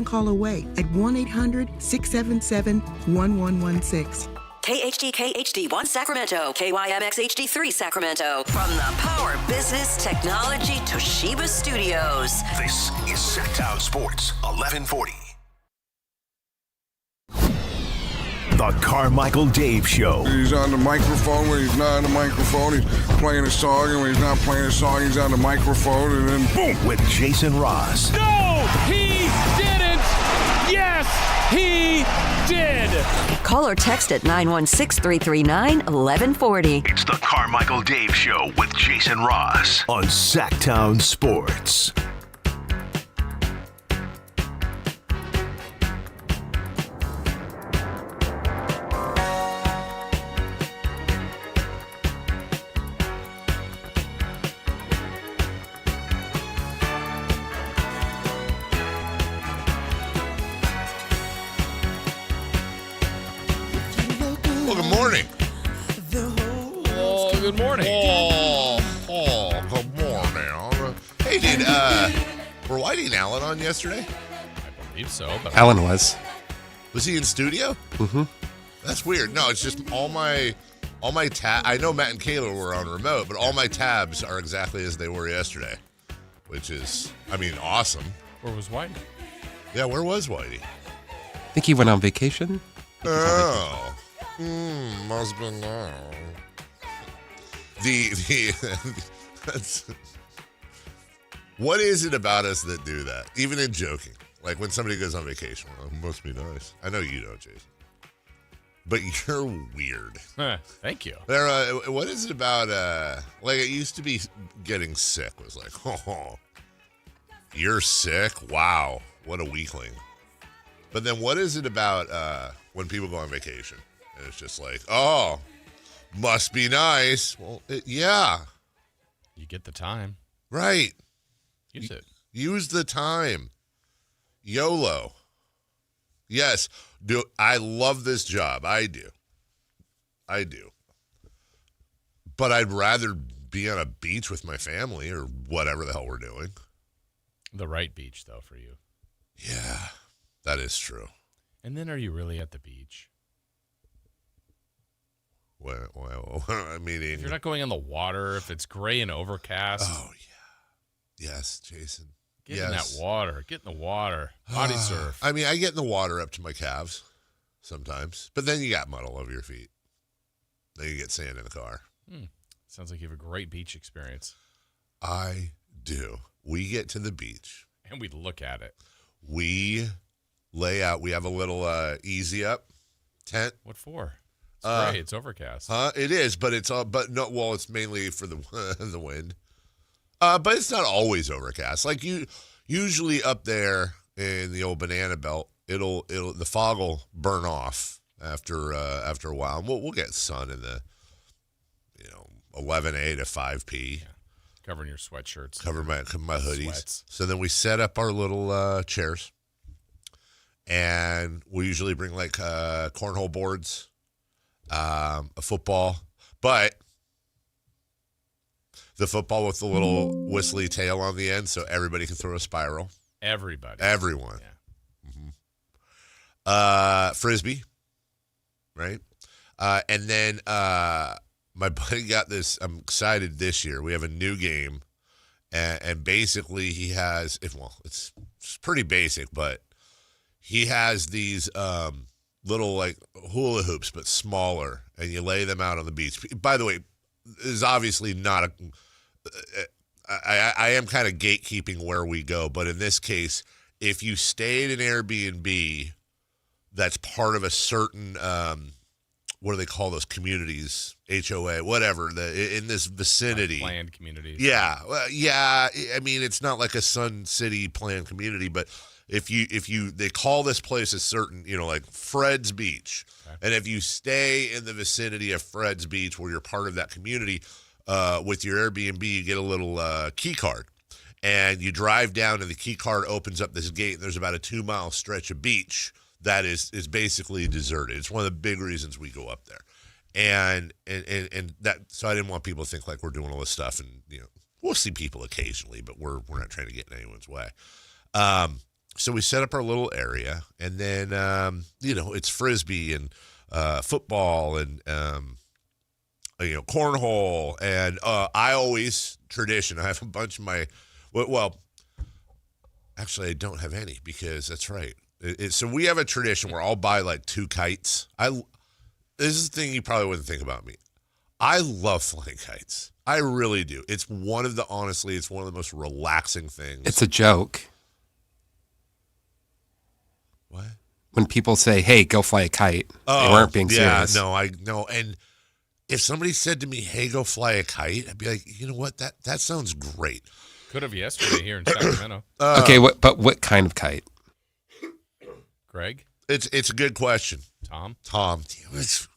call away at 1-800-677-1116. KHDK HD1 Sacramento, KYMX HD3 Sacramento. From the Power Business Technology Toshiba Studios. This is Sactown Sports 1140. The Carmichael Dave Show. He's on the microphone when he's not on the microphone. He's playing a song, and when he's not playing a song, he's on the microphone, and then boom. With Jason Ross. No, he didn't. Yes, he did. Call or text at 916-339-1140. It's the Carmichael Dave Show with Jason Ross on Sactown Sports. Well, good morning. Oh, good morning. Good morning. Hey, dude, were Whitey and Alan on yesterday? I believe so, but Alan was. Was he in studio? Mm-hmm. That's weird. No, it's just all my tab. I know Matt and Kayla were on remote, but all my tabs are exactly as they were yesterday, which is, awesome. where was Whitey? Yeah, where was Whitey? I think he went on vacation. Oh. Must be now. That's, what is it about us that do that? Even in joking. Like when somebody goes on vacation. Well, it must be nice. I know you don't, Jason. But you're weird. Thank you. What is it about, like it used to be getting sick was like, oh, you're sick? Wow. What a weakling. But then what is it about when people go on vacation? And it's just like, oh, must be nice. Well, yeah. You get the time. Right. Use it. Use the time. YOLO. Yes. I love this job. I do. But I'd rather be on a beach with my family or whatever the hell we're doing. The right beach, though, for you. Yeah, that is true. And then are you really at the beach? Well, meaning... If you're not going in the water, if it's gray and overcast. Oh, yeah. Yes, Jason. Get in that water. Get in the water. Body surf. I get in the water up to my calves sometimes. But then you got mud all over your feet. Then you get sand in the car. Sounds like you have a great beach experience. I do. We get to the beach. And we look at it. We lay out. We have a little easy up tent. What for? It's gray. It's overcast. It is, but it's it's mainly for the wind. But it's not always overcast. Like usually up there in the old banana belt, the fog will burn off after a while. And we'll get sun in the 11 a to 5 p. Yeah. Covering your sweatshirts. Cover my hoodies. Sweats. So then we set up our little chairs, and we usually bring like cornhole boards, a football, but the football with the little whistly tail on the end, so everybody can throw a spiral. Everyone. Yeah. Frisbee, right? And then my buddy got this. I'm excited this year. We have a new game, and basically he has. It's pretty basic, but he has these little like hula hoops, but smaller, and you lay them out on the beach. By the way, this is obviously not a. I am kind of gatekeeping where we go, but in this case, if you stay at an Airbnb that's part of a certain, what do they call those communities, HOA, whatever, in this vicinity. Planned communities. Yeah. Yeah. I mean, it's not like a Sun City planned community, but if they call this place a certain, like Fred's Beach. Okay. And if you stay in the vicinity of Fred's Beach where you're part of that community, with your Airbnb, you get a little key card, and you drive down, and the key card opens up this gate, and there's about a 2-mile stretch of beach that is basically deserted. It's one of the big reasons we go up there, and that. So I didn't want people to think like we're doing all this stuff, and we'll see people occasionally, but we're not trying to get in anyone's way. so we set up our little area, and then it's frisbee and football and cornhole, and I always tradition. I have a bunch of my actually I don't have any because that's right. So we have a tradition where I'll buy like 2 kites. This is the thing you probably wouldn't think about me. I love flying kites. I really do. It's one of the most relaxing things. It's a joke. What? When people say, "Hey, go fly a kite," they weren't being serious. Yeah, I know. And if somebody said to me, "Hey, go fly a kite," I'd be like, you know what? That sounds great. Could have yesterday here in Sacramento. Okay, what kind of kite? Greg? It's a good question. Tom? It's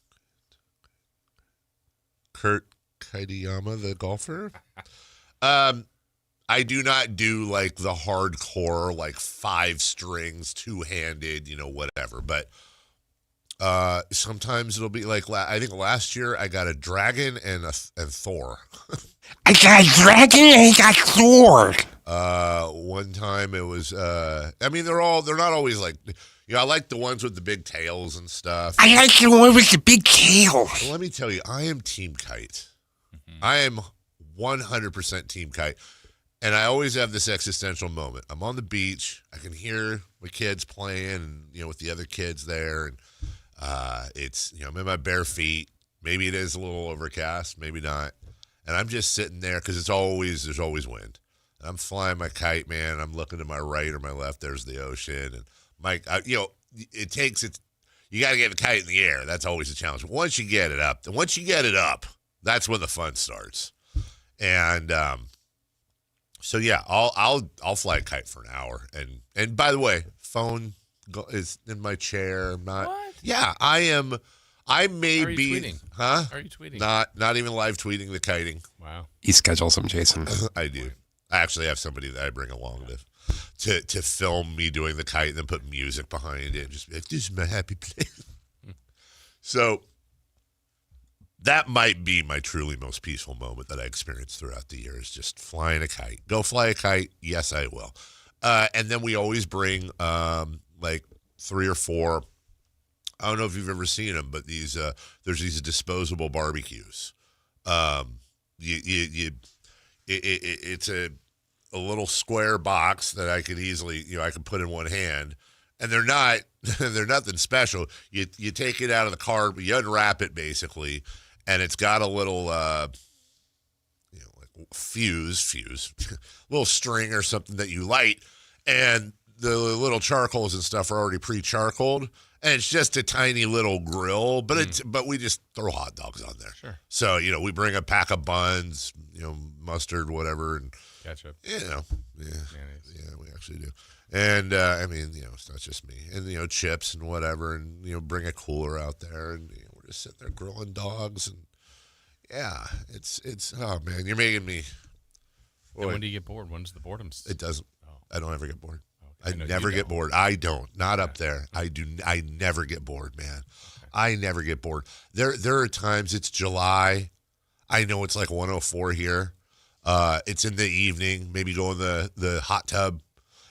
Kurt Kitayama, the golfer. I do not do like the hardcore, like 5 strings, 2-handed, whatever. But sometimes it'll be like, I think last year I got a dragon and Thor. I got a dragon and I got Thor. One time it was, they're not always like, I like the ones with the big tails and stuff. I like the one with the big tail. Well, let me tell you, I am Team Kite. I am 100% Team Kite. And I always have this existential moment. I'm on the beach. I can hear my kids playing, and, with the other kids there. And it's, I'm in my bare feet. Maybe it is a little overcast, maybe not. And I'm just sitting there because there's always wind. And I'm flying my kite, man. I'm looking to my right or my left. There's the ocean. And you got to get the kite in the air. That's always a challenge. Once you get it up, that's when the fun starts. And so yeah, I'll fly a kite for an hour. And by the way, phone is in my chair. I'm not. What? Yeah, I am. I may Are you be. tweeting? Huh? Are you tweeting? Not even live tweeting the kiting. Wow. He schedules them, Jason. I do. I actually have somebody that I bring along to film me doing the kite and then put music behind it and just be like, this is my happy place. So that might be my truly most peaceful moment that I experienced throughout the year is just flying a kite. Go fly a kite. Yes, I will. And then we always bring like 3 or 4. I don't know if you've ever seen them, but there's these disposable barbecues. It's a little square box that I could easily, I could put in one hand, and they're nothing special. You take it out of the car, you unwrap it basically, and it's got a little, like fuse, little string or something that you light, and the little charcoals and stuff are already pre-charcoaled. And it's just a tiny little grill, but we just throw hot dogs on there. Sure. So, we bring a pack of buns, mustard, whatever, and Ketchup. yeah, Mayonnaise. yeah, we actually do. And it's not just me, and chips and whatever, and bring a cooler out there, and we're just sitting there grilling dogs, and yeah, it's oh man, you're making me. And when do you get bored? When's the boredom? It doesn't. Oh. I don't ever get bored. Okay. I never get bored. I don't. Not up there. I never get bored, man. Okay. I never get bored. There are times it's July. I know it's like 104 here. It's in the evening. Maybe go in the hot tub,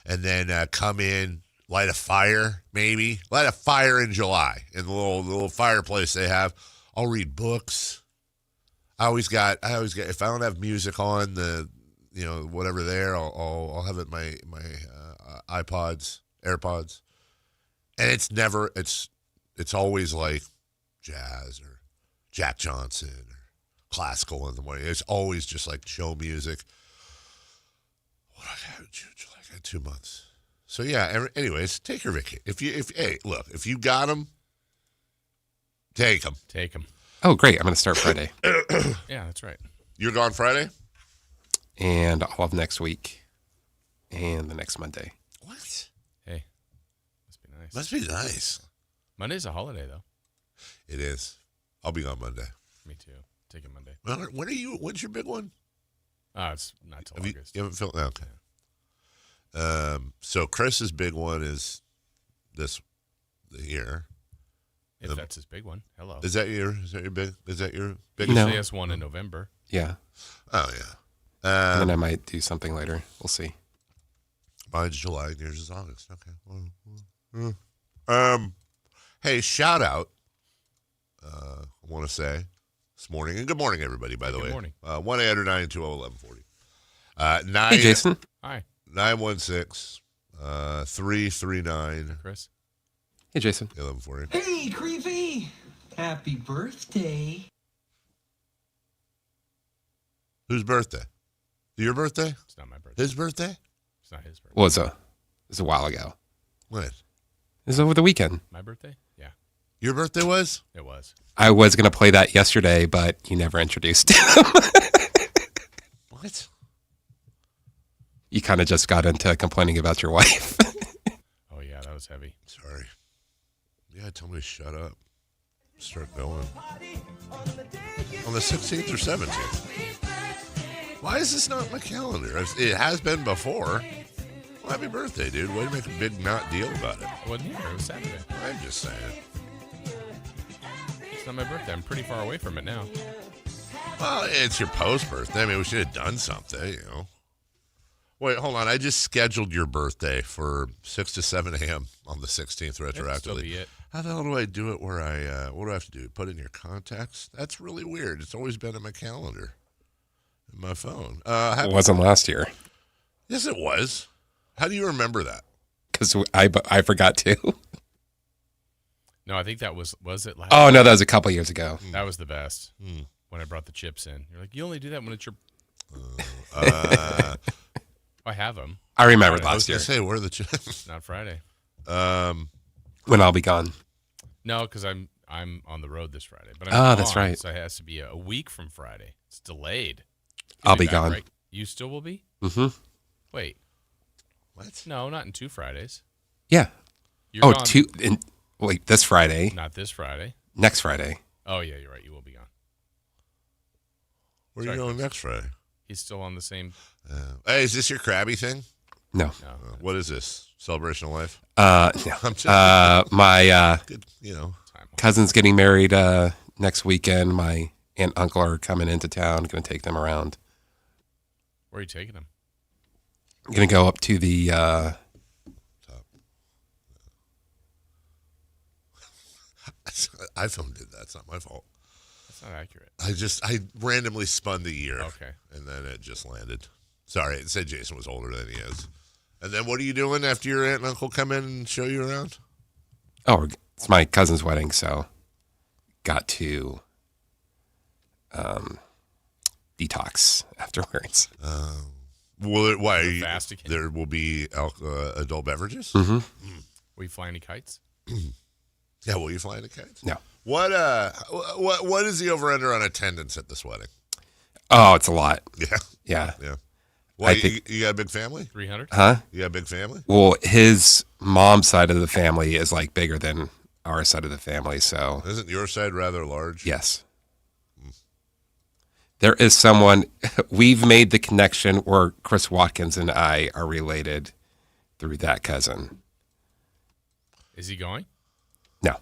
and then come in, light a fire. Maybe light a fire in July in the little fireplace they have. I'll read books. I always got. If I don't have music on whatever there, I'll have it my iPods, AirPods, and it's always like jazz or Jack Johnson or classical in the morning. It's always just like chill music. What I got 2 months. So yeah. Anyways, take your vacation. If you got them, take them. Take them. Oh, great. I'm going to start Friday. Yeah, that's right. You're gone Friday? And all of next week. And the next Monday. What? Hey, must be nice. Must be nice. Monday's a holiday, though. It is. I'll be gone Monday. Me too. Take it Monday. When's your big one? It's not till August. You haven't felt okay. Yeah. So Chris's big one is the year. If that's his big one. Hello. Is that your big? Is that your big? No. He has one in November. Yeah. Oh yeah. And then I might do something later. We'll see. Mine's July and yours is August. Okay. Hey, shout out. I want to say this morning, and good morning, everybody, by the way. Good morning. 1-800-920-1140. Hey, Jason. Hi, 916-339-1140. Chris. Hey, Jason. Hey, Creepy! Happy birthday. Whose birthday? Your birthday? It's not my birthday. His birthday? It's not his birthday. Well, it was a while ago. When? It was over the weekend. My birthday? Yeah, Your birthday was? it was. I was going to play that yesterday, but you never introduced him. What? You kind of just got into complaining about your wife. Oh, yeah, that was heavy. Sorry. Yeah, tell me to shut up. Start going. On the 16th or 17th? Why is this not on my calendar? It has been before. Well, happy birthday, dude. Way to make a big not deal about it. It wasn't here. It was Saturday. I'm just saying. It's not my birthday. I'm pretty far away from it now. Well, it's your post-birthday. I mean, we should have done something, you know. Wait, hold on. I just scheduled your birthday for 6 to 7 a.m. on the 16th That'd still retroactively. be it. How the hell do I do it where what do I have to do? Put in your contacts? That's really weird. It's always been in my calendar, in my phone. It wasn't last year Yes, it was. How do you remember that? because I forgot to. No, I think that was it last Oh, no, that was a couple years ago. That was the best. When I brought the chips in. You're like, you only do that when it's your... I have them. I remembered I was last going year to say, where are the chips? Not Friday. when I'll be gone. No, because I'm on the road this Friday. But Oh, I'm that's gone, right. So it has to be a week from Friday. It's delayed. I'll be back, gone. right? You still will be? Mm-hmm. Wait. What? No, not in 2 Fridays. Yeah. You're gone. Wait, this Friday, Not this Friday. next Friday. Oh, yeah, you're right. You will be gone. Where are Sorry, you going Chris. next Friday? He's still on the same... Hey, is this your crabby thing? No. No. What is this? Celebration of life? No. I'm just My good, you know. cousin's getting married next weekend. My aunt and uncle are coming into town. Going to take them around. Where are you taking him? I'm going to go up to the... iPhone did that. It's not my fault. That's not accurate. I randomly spun the year. Okay. And then it just landed. Sorry, it said Jason was older than he is. And then what are you doing after your aunt and uncle come in and show you around? Oh, it's my cousin's wedding, so got to detox afterwards. Why? Fast again. There will be adult beverages? Mm-hmm. Will you fly any kites? Yeah, will you fly any kites? No. What is the over-under on attendance at this wedding? Oh, it's a lot. Yeah. Yeah. Yeah. Well, I think- you got a big family? 300? Huh? You got a big family? Well, his mom's side of the family is like bigger than our side of the family, so Isn't your side rather large? yes. There is someone, we've made the connection where Chris Watkins and I are related through that cousin. Is he going? No.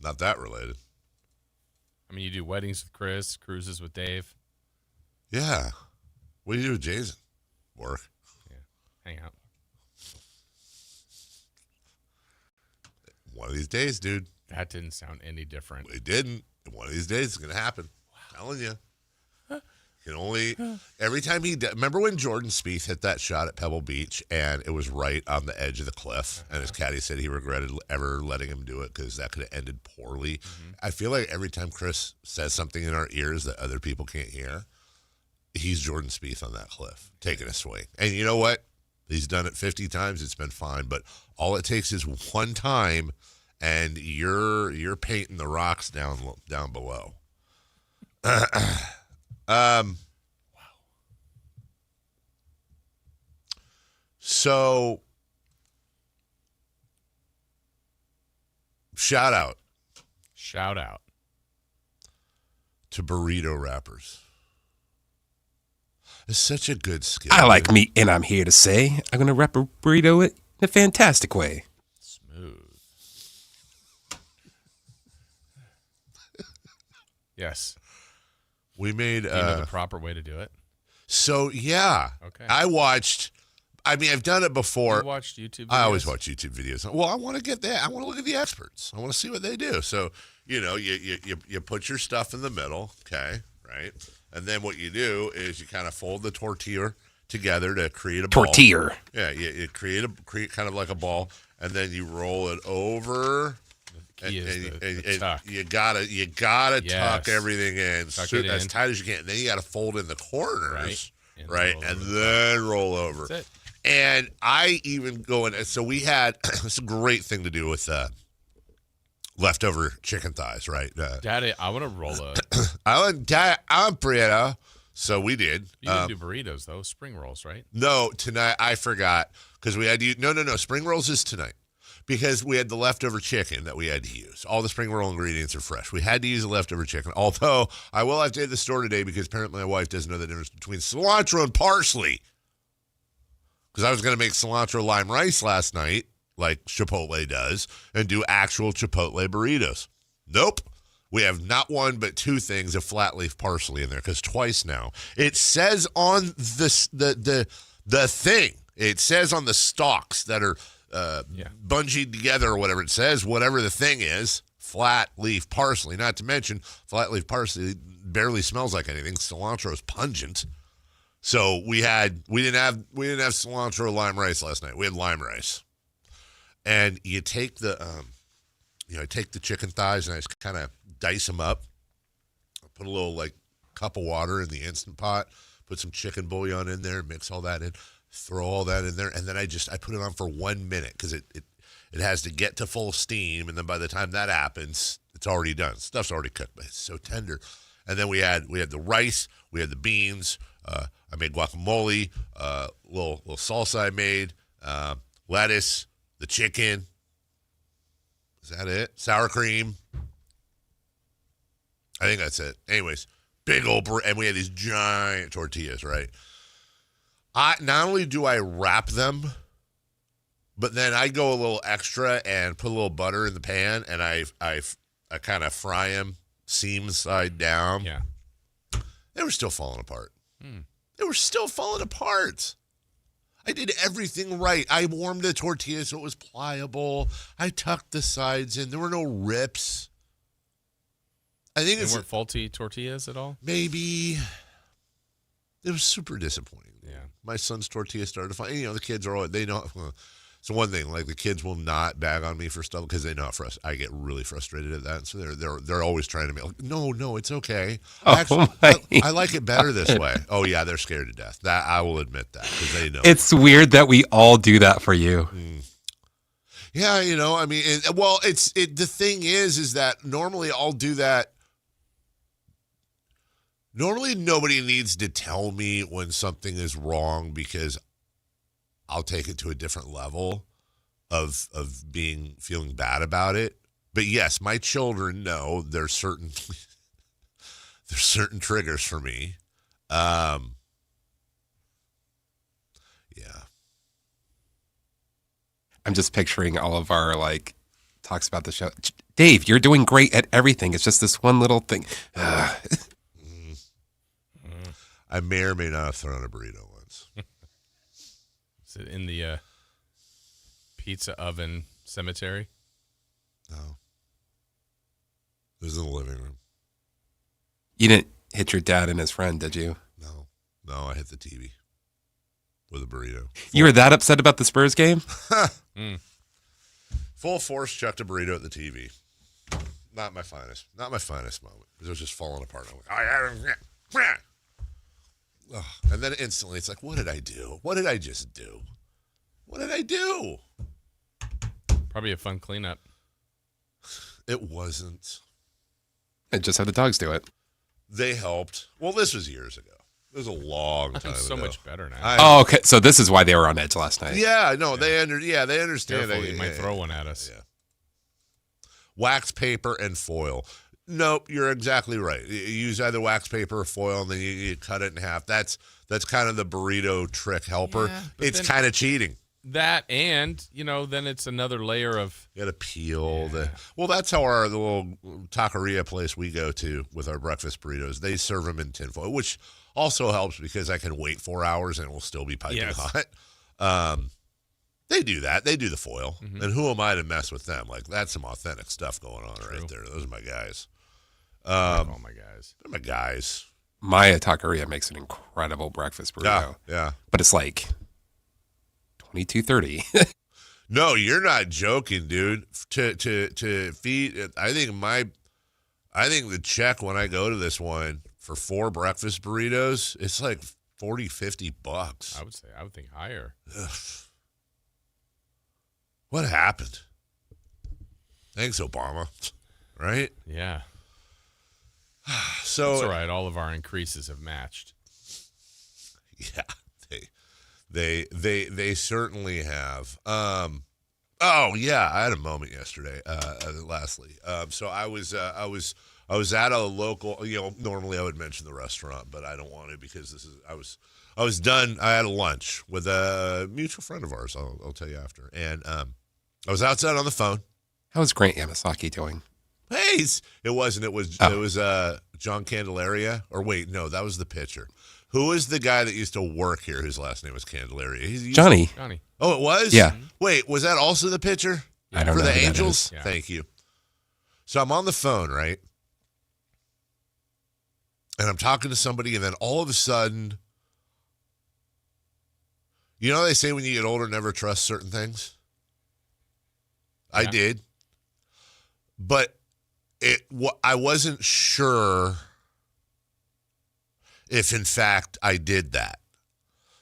Not that related. I mean, you do weddings with Chris, cruises with Dave. Yeah. What do you do with Jason? Work. Yeah. Hang out. One of these days, dude. That didn't sound any different. It didn't. One of these days it's going to happen. I'm telling you. Can only every time remember when Jordan Spieth hit that shot at Pebble Beach and it was right on the edge of the cliff and his caddy said he regretted ever letting him do it because that could have ended poorly. Mm-hmm. I feel like every time Chris says something in our ears that other people can't hear, he's Jordan Spieth on that cliff taking a swing. And you know what? He's done it 50 times. It's been fine, but all it takes is one time and you're painting the rocks down below. Wow. So, shout out to burrito wrappers. It's such a good skill. I like meat, and I'm here to say I'm going to wrap a burrito in a fantastic way. Smooth. Yes. We made Do you know the proper way to do it? so yeah. Okay. I watched I mean, I've done it before. You watched YouTube videos? I always watch YouTube videos. Well, I want to get that. I want to look at the experts. I want to see what they do. So, you put your stuff in the middle, okay, right? And then what you do is you kind of fold the tortilla together to create a ball. Tortilla. Yeah, you create kind of like a ball, and then you roll it over. And you gotta tuck everything in, as tight as you can. And then you gotta fold in the corners, right? And then roll over. That's it. And I even go in. So we had it's a great thing to do with leftover chicken thighs, right? Daddy, I want to roll a. I'm burrito. So we did. You can do burritos though, spring rolls, right? No, tonight I forgot because we had to. No. Spring rolls is tonight. Because we had the leftover chicken that we had to use. All the spring roll ingredients are fresh. We had to use the leftover chicken. Although, I will have to hit the store today because apparently my wife doesn't know the difference between cilantro and parsley. Because I was going to make cilantro lime rice last night, like Chipotle does, and do actual Chipotle burritos. Nope. We have not one but two things of flat leaf parsley in there because twice now. It says on the thing, it says on the stalks that are bungeed together or whatever it says, whatever the thing is, flat leaf parsley. Not to mention, flat leaf parsley barely smells like anything. Cilantro is pungent. So we didn't have cilantro lime rice last night. We had lime rice, and you take the take the chicken thighs and I just kind of dice them up. Put a little cup of water in the Instant Pot. Put some chicken bouillon in there. Mix all that in. Throw all that in there, and then I put it on for 1 minute because it has to get to full steam, and then by the time that happens, it's already done. Stuff's already cooked, but it's so tender. And then we had the rice, we had the beans. I made guacamole, little salsa I made, lettuce, the chicken. Is that it? Sour cream. I think that's it. Anyways, big old and we had these giant tortillas, right? Not only do I wrap them, but then I go a little extra and put a little butter in the pan, and I kind of fry them seam side down. Yeah. They were still falling apart. They were still falling apart. I did everything right. I warmed the tortilla so it was pliable. I tucked the sides in. There were no rips. I think They weren't faulty tortillas at all? Maybe. It was super disappointing. Yeah. My son's tortilla started to find, the kids are always, they know. So one thing, the kids will not bag on me for stuff because they know how I get really frustrated at that. So they're always trying to be like, no, it's okay. Actually, I like it better this way. Oh yeah, they're scared to death. That I will admit that because they know. It's weird that we all do that for you. Yeah, I mean, the thing is that normally I'll do that. Normally nobody needs to tell me when something is wrong because I'll take it to a different level of feeling bad about it. But yes, my children know there's certain triggers for me. Yeah. I'm just picturing all of our talks about the show. Dave, you're doing great at everything. It's just this one little thing. I may or may not have thrown a burrito once. Is it in the pizza oven cemetery? No. It was in the living room. You didn't hit your dad and his friend, did you? No, I hit the TV with a burrito. You were that upset about the Spurs game? Full force chucked a burrito at the TV. Not my finest moment. It was just falling apart. I'm like, and then instantly it's like, what did I do? What did I just do? What did I do? Probably a fun cleanup. It wasn't. I just had the dogs do it. They helped. Well, this was years ago. It was a long time so ago. much better now. Oh, okay. So this is why they were on edge last night. Yeah, no, they understand. Careful, you might throw one at us. Yeah. Wax paper and foil. Nope, you're exactly right. You use either wax paper or foil, and then you cut it in half. That's kind of the burrito trick helper. Yeah, it's kind of cheating. That and, then it's another layer of... You got to peel the... Well, that's how the little taqueria place we go to with our breakfast burritos, they serve them in tinfoil, which also helps because I can wait 4 hours and it will still be piping hot. They do that. They do the foil. Mm-hmm. And who am I to mess with them? Like, that's some authentic stuff going on right there. Those are my guys. Oh, my guys. They're my guys. Maya Taqueria makes an incredible breakfast burrito. Yeah. But it's like $22.30. No, you're not joking, dude. To feed, I think the check when I go to this one for 4 breakfast burritos, it's like $40-50. I would think higher. Ugh. What happened? Thanks, Obama. Right? Yeah. So that's all right. All of our increases have matched. Yeah, they certainly have. Oh yeah, I had a moment yesterday. Lastly, so I was at a local. Normally I would mention the restaurant, but I don't want to because I was done. I had a lunch with a mutual friend of ours. I'll tell you after. And I was outside on the phone. How's Grant Yamasaki doing? Hey, it was John Candelaria. Or wait, no, that was the pitcher. Who was the guy that used to work here whose last name was Candelaria? Johnny. Oh, it was? Yeah. Wait, was that also the pitcher? I don't know. For the Angels? Yeah. Thank you. So I'm on the phone, right? And I'm talking to somebody, and then all of a sudden, they say when you get older, never trust certain things? Yeah. I did. But I wasn't sure if, in fact, I did that.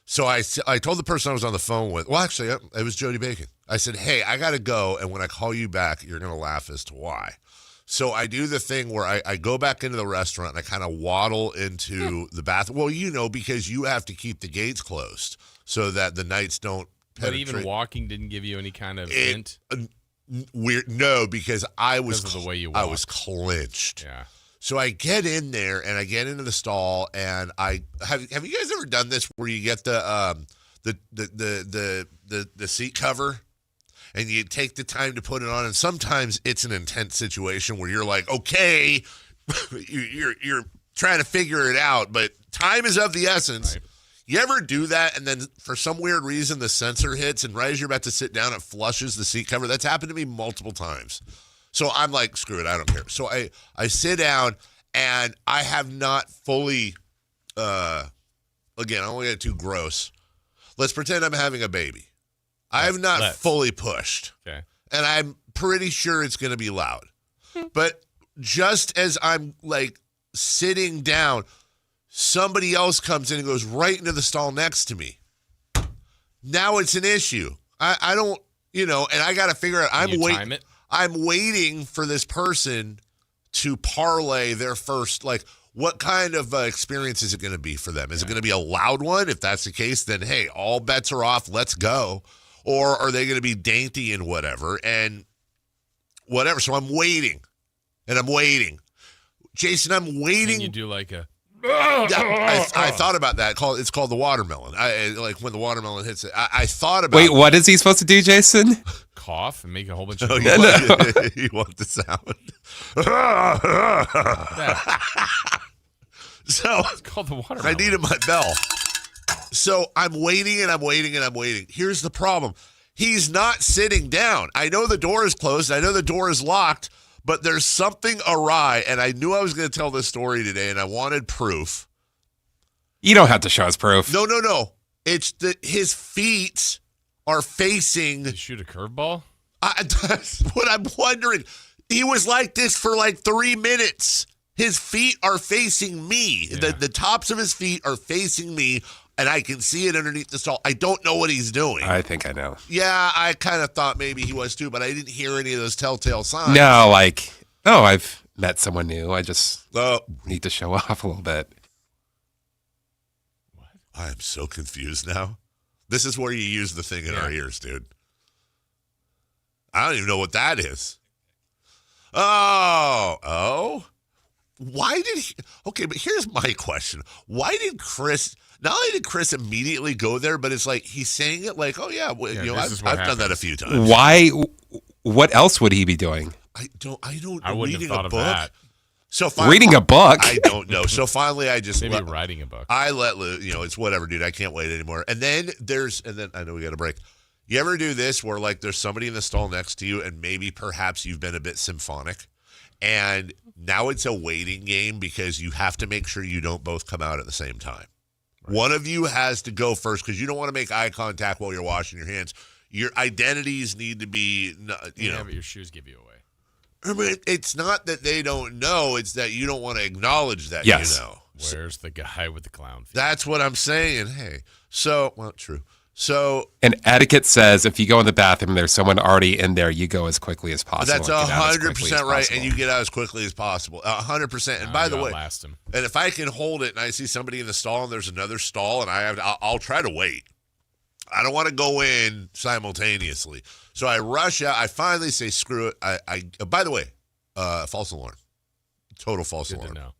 So I told the person I was on the phone with, well, actually, it was Jody Bacon. I said, hey, I got to go, and when I call you back, you're going to laugh as to why. So I do the thing where I go back into the restaurant, and I kind of waddle into the bathroom. Well, because you have to keep the gates closed so that the knights don't penetrate. But even walking didn't give you any kind of hint? Weird. No, because I was because of the way you walked. I was clinched. Yeah. So I get in there and I get into the stall and I have you guys ever done this where you get the seat cover and you take the time to put it on, and sometimes it's an intense situation where you're like, okay, you're trying to figure it out, but time is of the essence. Right. You ever do that, and then for some weird reason the sensor hits, and right as you're about to sit down, it flushes the seat cover? That's happened to me multiple times. So I'm like, screw it, I don't care. So I sit down, and I have not fully, again, I don't want to get too gross. Let's pretend I'm having a baby. I have not fully pushed. Okay. And I'm pretty sure it's going to be loud. But just as I'm, like, sitting down, somebody else comes in and goes right into the stall next to me. Now it's an issue. I don't, and I got to figure out. I'm waiting for this person to parlay their first, like, what kind of experience is it going to be for them? Is it going to be a loud one? If that's the case, then, hey, all bets are off. Let's go. Or are they going to be dainty and whatever? And whatever. So I'm waiting. And I'm waiting. Jason, I'm waiting. And you do like a... I thought about that. It's called the watermelon. Like when the watermelon hits it. I thought about. Wait, what is he supposed to do, Jason? Cough and make a whole bunch of. You want the sound? So it's called the watermelon. I needed my bell. So I'm waiting and I'm waiting and I'm waiting. Here's the problem: he's not sitting down. I know the door is closed. I know the door is locked. But there's something awry, and I knew I was going to tell this story today, and I wanted proof. You don't have to show us proof. No. It's that his feet are facing... Did you shoot a curveball? That's what I'm wondering. He was like this for like 3 minutes. His feet are facing me. Yeah. The tops of his feet are facing me, and I can see it underneath the stall. I don't know what he's doing. I think I know. Yeah, I kind of thought maybe he was too, but I didn't hear any of those telltale signs. No, I've met someone new. I just need to show off a little bit. What? I am so confused now. This is where you use the thing in our ears, dude. I don't even know what that is. Oh. Why did he? Okay, but here's my question. Why did Chris... Not only did Chris immediately go there, but it's like he's saying it like, oh, yeah, I've done that a few times. Why? What else would he be doing? I don't I wouldn't have thought of that. So finally, reading a book. I don't know. So finally, I just Maybe writing a book. I let loose. It's whatever, dude. I can't wait anymore. And then I know we got a break. You ever do this where like there's somebody in the stall next to you, and maybe perhaps you've been a bit symphonic, and now it's a waiting game because you have to make sure you don't both come out at the same time. Right. One of you has to go first because you don't want to make eye contact while you're washing your hands. Your identities need to be, but your shoes give you away. I mean, it's not that they don't know; it's that you don't want to acknowledge that yes. you know. Where's the guy with the clown feet? That's what I'm saying. Hey, true. So, and etiquette says if you go in the bathroom, there's someone already in there. You go as quickly as possible. That's 100% right, and you get out as quickly as possible. 100%. And by the way, and if I can hold it, and I see somebody in the stall, and there's another stall, and I'll try to wait. I don't want to go in simultaneously. So I rush out. I finally say, screw it. By the way, false alarm. Total false alarm. Good to know.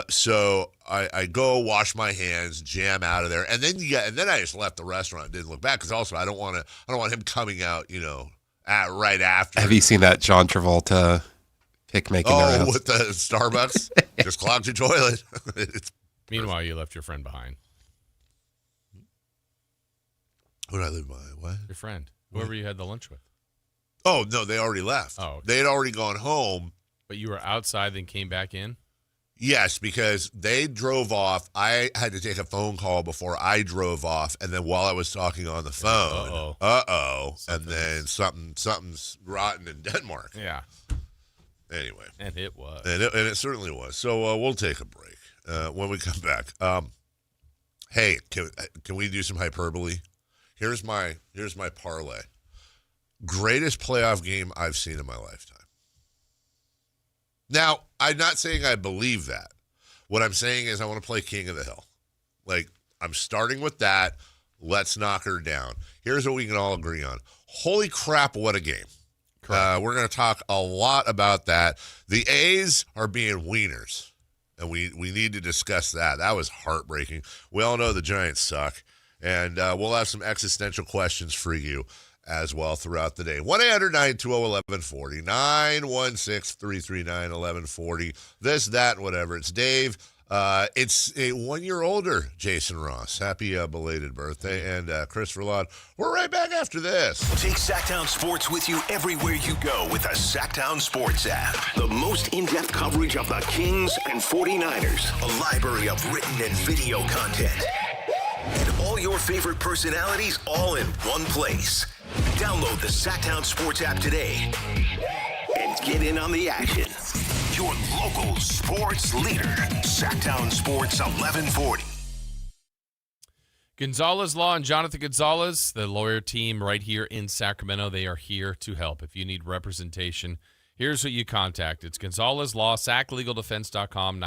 So I go wash my hands, jam out of there, and then I just left the restaurant. Didn't look back because also I don't want him coming out, right after. Have you seen that John Travolta pic making? Oh, with the Starbucks, just clogged your toilet. Meanwhile, you left your friend behind. Who did I leave behind? What? Your friend, whoever you had the lunch with. Oh no, they already left. Oh, okay. They had already gone home. But you were outside, then came back in. Yes, because they drove off. I had to take a phone call before I drove off, and then while I was talking on the phone, and then something's rotten in Denmark. Yeah. Anyway, and it was, and it certainly was. So we'll take a break when we come back. Hey, can we do some hyperbole? Here's my parlay. Greatest playoff game I've seen in my lifetime. Now, I'm not saying I believe that. What I'm saying is I want to play King of the Hill. Like, I'm starting with that. Let's knock her down. Here's what we can all agree on. Holy crap, what a game. We're going to talk a lot about that. The A's are being wieners, and we need to discuss that. That was heartbreaking. We all know the Giants suck, and we'll have some existential questions for you as well throughout the day. 1-800-920-1140, 916-339-1140, this, that, whatever. It's Dave. It's a 1 year older Jason Ross. Happy belated birthday. And Chris Verlaud. We're right back after this. Take Sactown Sports with you everywhere you go with the Sactown Sports app. The most in-depth coverage of the Kings and 49ers. A library of written and video content. And all your favorite personalities all in one place. Download the Sactown Sports app today and get in on the action. Your local sports leader, Sactown Sports 1140. Gonzalez Law and Jonathan Gonzalez, the lawyer team right here in Sacramento, they are here to help. If you need representation, here's who you contact. It's Gonzalez Law, SacLegalDefense.com,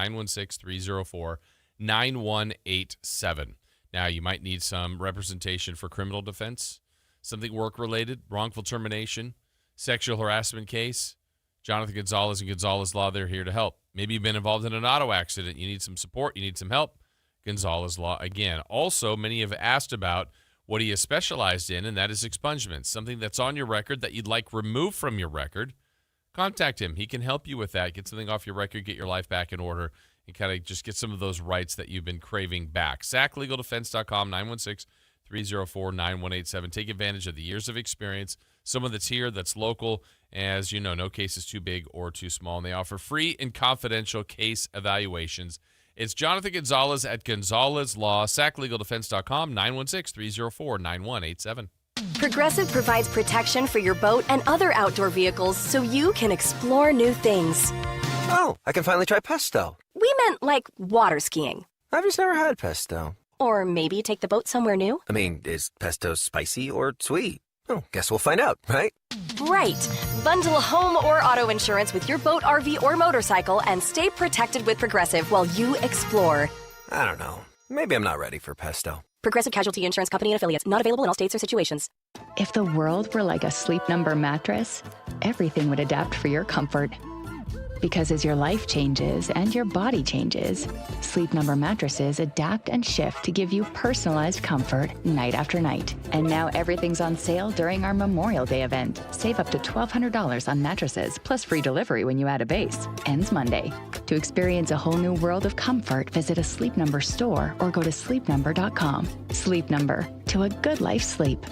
916-304-9187. Now, you might need some representation for criminal defense, something work-related, wrongful termination, sexual harassment case. Jonathan Gonzalez and Gonzalez Law, they're here to help. Maybe you've been involved in an auto accident. You need some support. You need some help. Gonzalez Law again. Also, many have asked about what he has specialized in, and that is expungements, something that's on your record that you'd like removed from your record. Contact him. He can help you with that. Get something off your record, get your life back in order, and kind of just get some of those rights that you've been craving back. SacLegalDefense.com, 916-304-9187. Take advantage of the years of experience, someone that's here, that's local. As you know, no case is too big or too small, and they offer free and confidential case evaluations. It's Jonathan Gonzalez at Gonzalez Law, SacLegalDefense.com, 916-304-9187. Progressive provides protection for your boat and other outdoor vehicles so you can explore new things. Oh, I can finally try pesto. We meant like water skiing. I've just never had pesto. Or maybe take the boat somewhere new. I mean, is pesto spicy or sweet? Oh, guess we'll find out, right? Right. Bundle home or auto insurance with your boat, RV, or motorcycle and stay protected with Progressive while you explore. I don't know. Maybe I'm not ready for pesto. Progressive Casualty Insurance Company and Affiliates. Not available in all states or situations. If the world were like a Sleep Number mattress, everything would adapt for your comfort. Because as your life changes and your body changes, Sleep Number mattresses adapt and shift to give you personalized comfort night after night. And now everything's on sale during our Memorial Day event. Save up to $1,200 on mattresses, plus free delivery when you add a base. Ends Monday. To experience a whole new world of comfort, visit a Sleep Number store or go to sleepnumber.com. Sleep Number. To a good life sleep.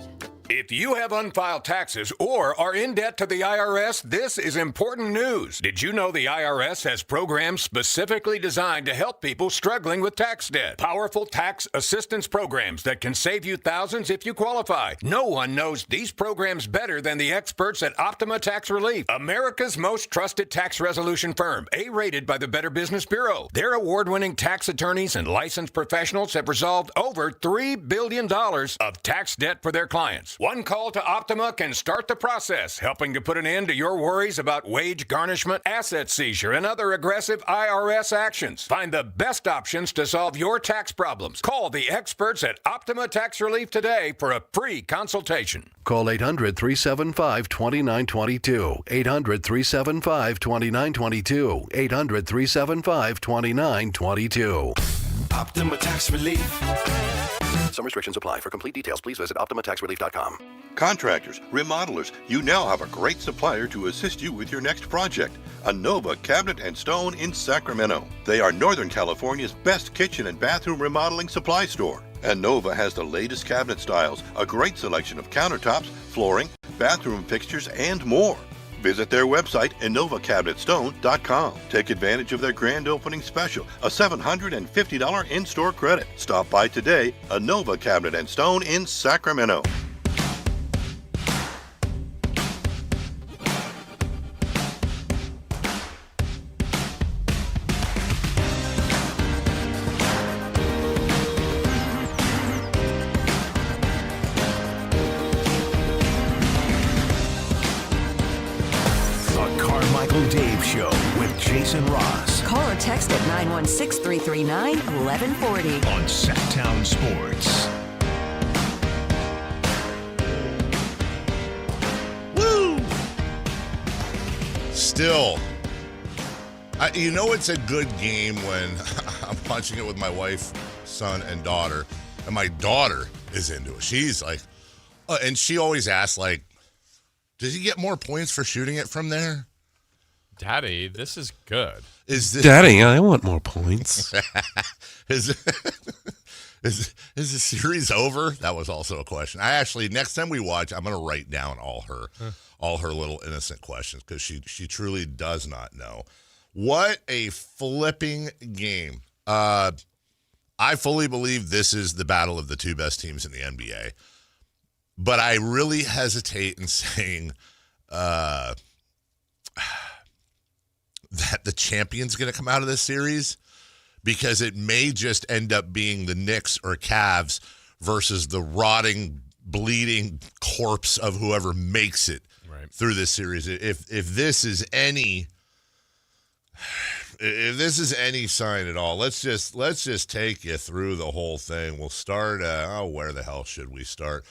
If you have unfiled taxes or are in debt to the IRS, this is important news. Did you know the IRS has programs specifically designed to help people struggling with tax debt? Powerful tax assistance programs that can save you thousands if you qualify. No one knows these programs better than the experts at Optima Tax Relief, America's most trusted tax resolution firm, A-rated by the Better Business Bureau. Their award-winning tax attorneys and licensed professionals have resolved over $3 billion of tax debt for their clients. One call to Optima can start the process, helping to put an end to your worries about wage garnishment, asset seizure, and other aggressive IRS actions. Find the best options to solve your tax problems. Call the experts at Optima Tax Relief today for a free consultation. Call 800-375-2922. 800-375-2922. 800-375-2922. Optima Tax Relief. Some restrictions apply. For complete details, please visit OptimaTaxRelief.com. Contractors, remodelers, you now have a great supplier to assist you with your next project. Anova Cabinet and Stone in Sacramento. They are Northern California's best kitchen and bathroom remodeling supply store. Anova has the latest cabinet styles, a great selection of countertops, flooring, bathroom fixtures, and more. Visit their website, InovaCabinetStone.com. Take advantage of their grand opening special, a $750 in-store credit. Stop by today, Anova Cabinet and Stone in Sacramento. Carmichael Dave Show with Jason Ross. Call or text at 916-339-1140. On Sactown Sports. Woo! Still, you know it's a good game when I'm watching it with my wife, son, and daughter, and my daughter is into it. She's like, and she always asks, like, does he get more points for shooting it from there? Daddy, this is good. Daddy, I want more points. Is the series over? That was also a question. I actually, next time we watch, I'm going to write down all her little innocent questions because she truly does not know. What a flipping game. I fully believe this is the battle of the two best teams in the NBA. But I really hesitate in saying that the champion's going to come out of this series because it may just end up being the Knicks or Cavs versus the rotting, bleeding corpse of whoever makes it through this series. If this is any sign at all, let's just take you through the whole thing. We'll start. Where the hell should we start?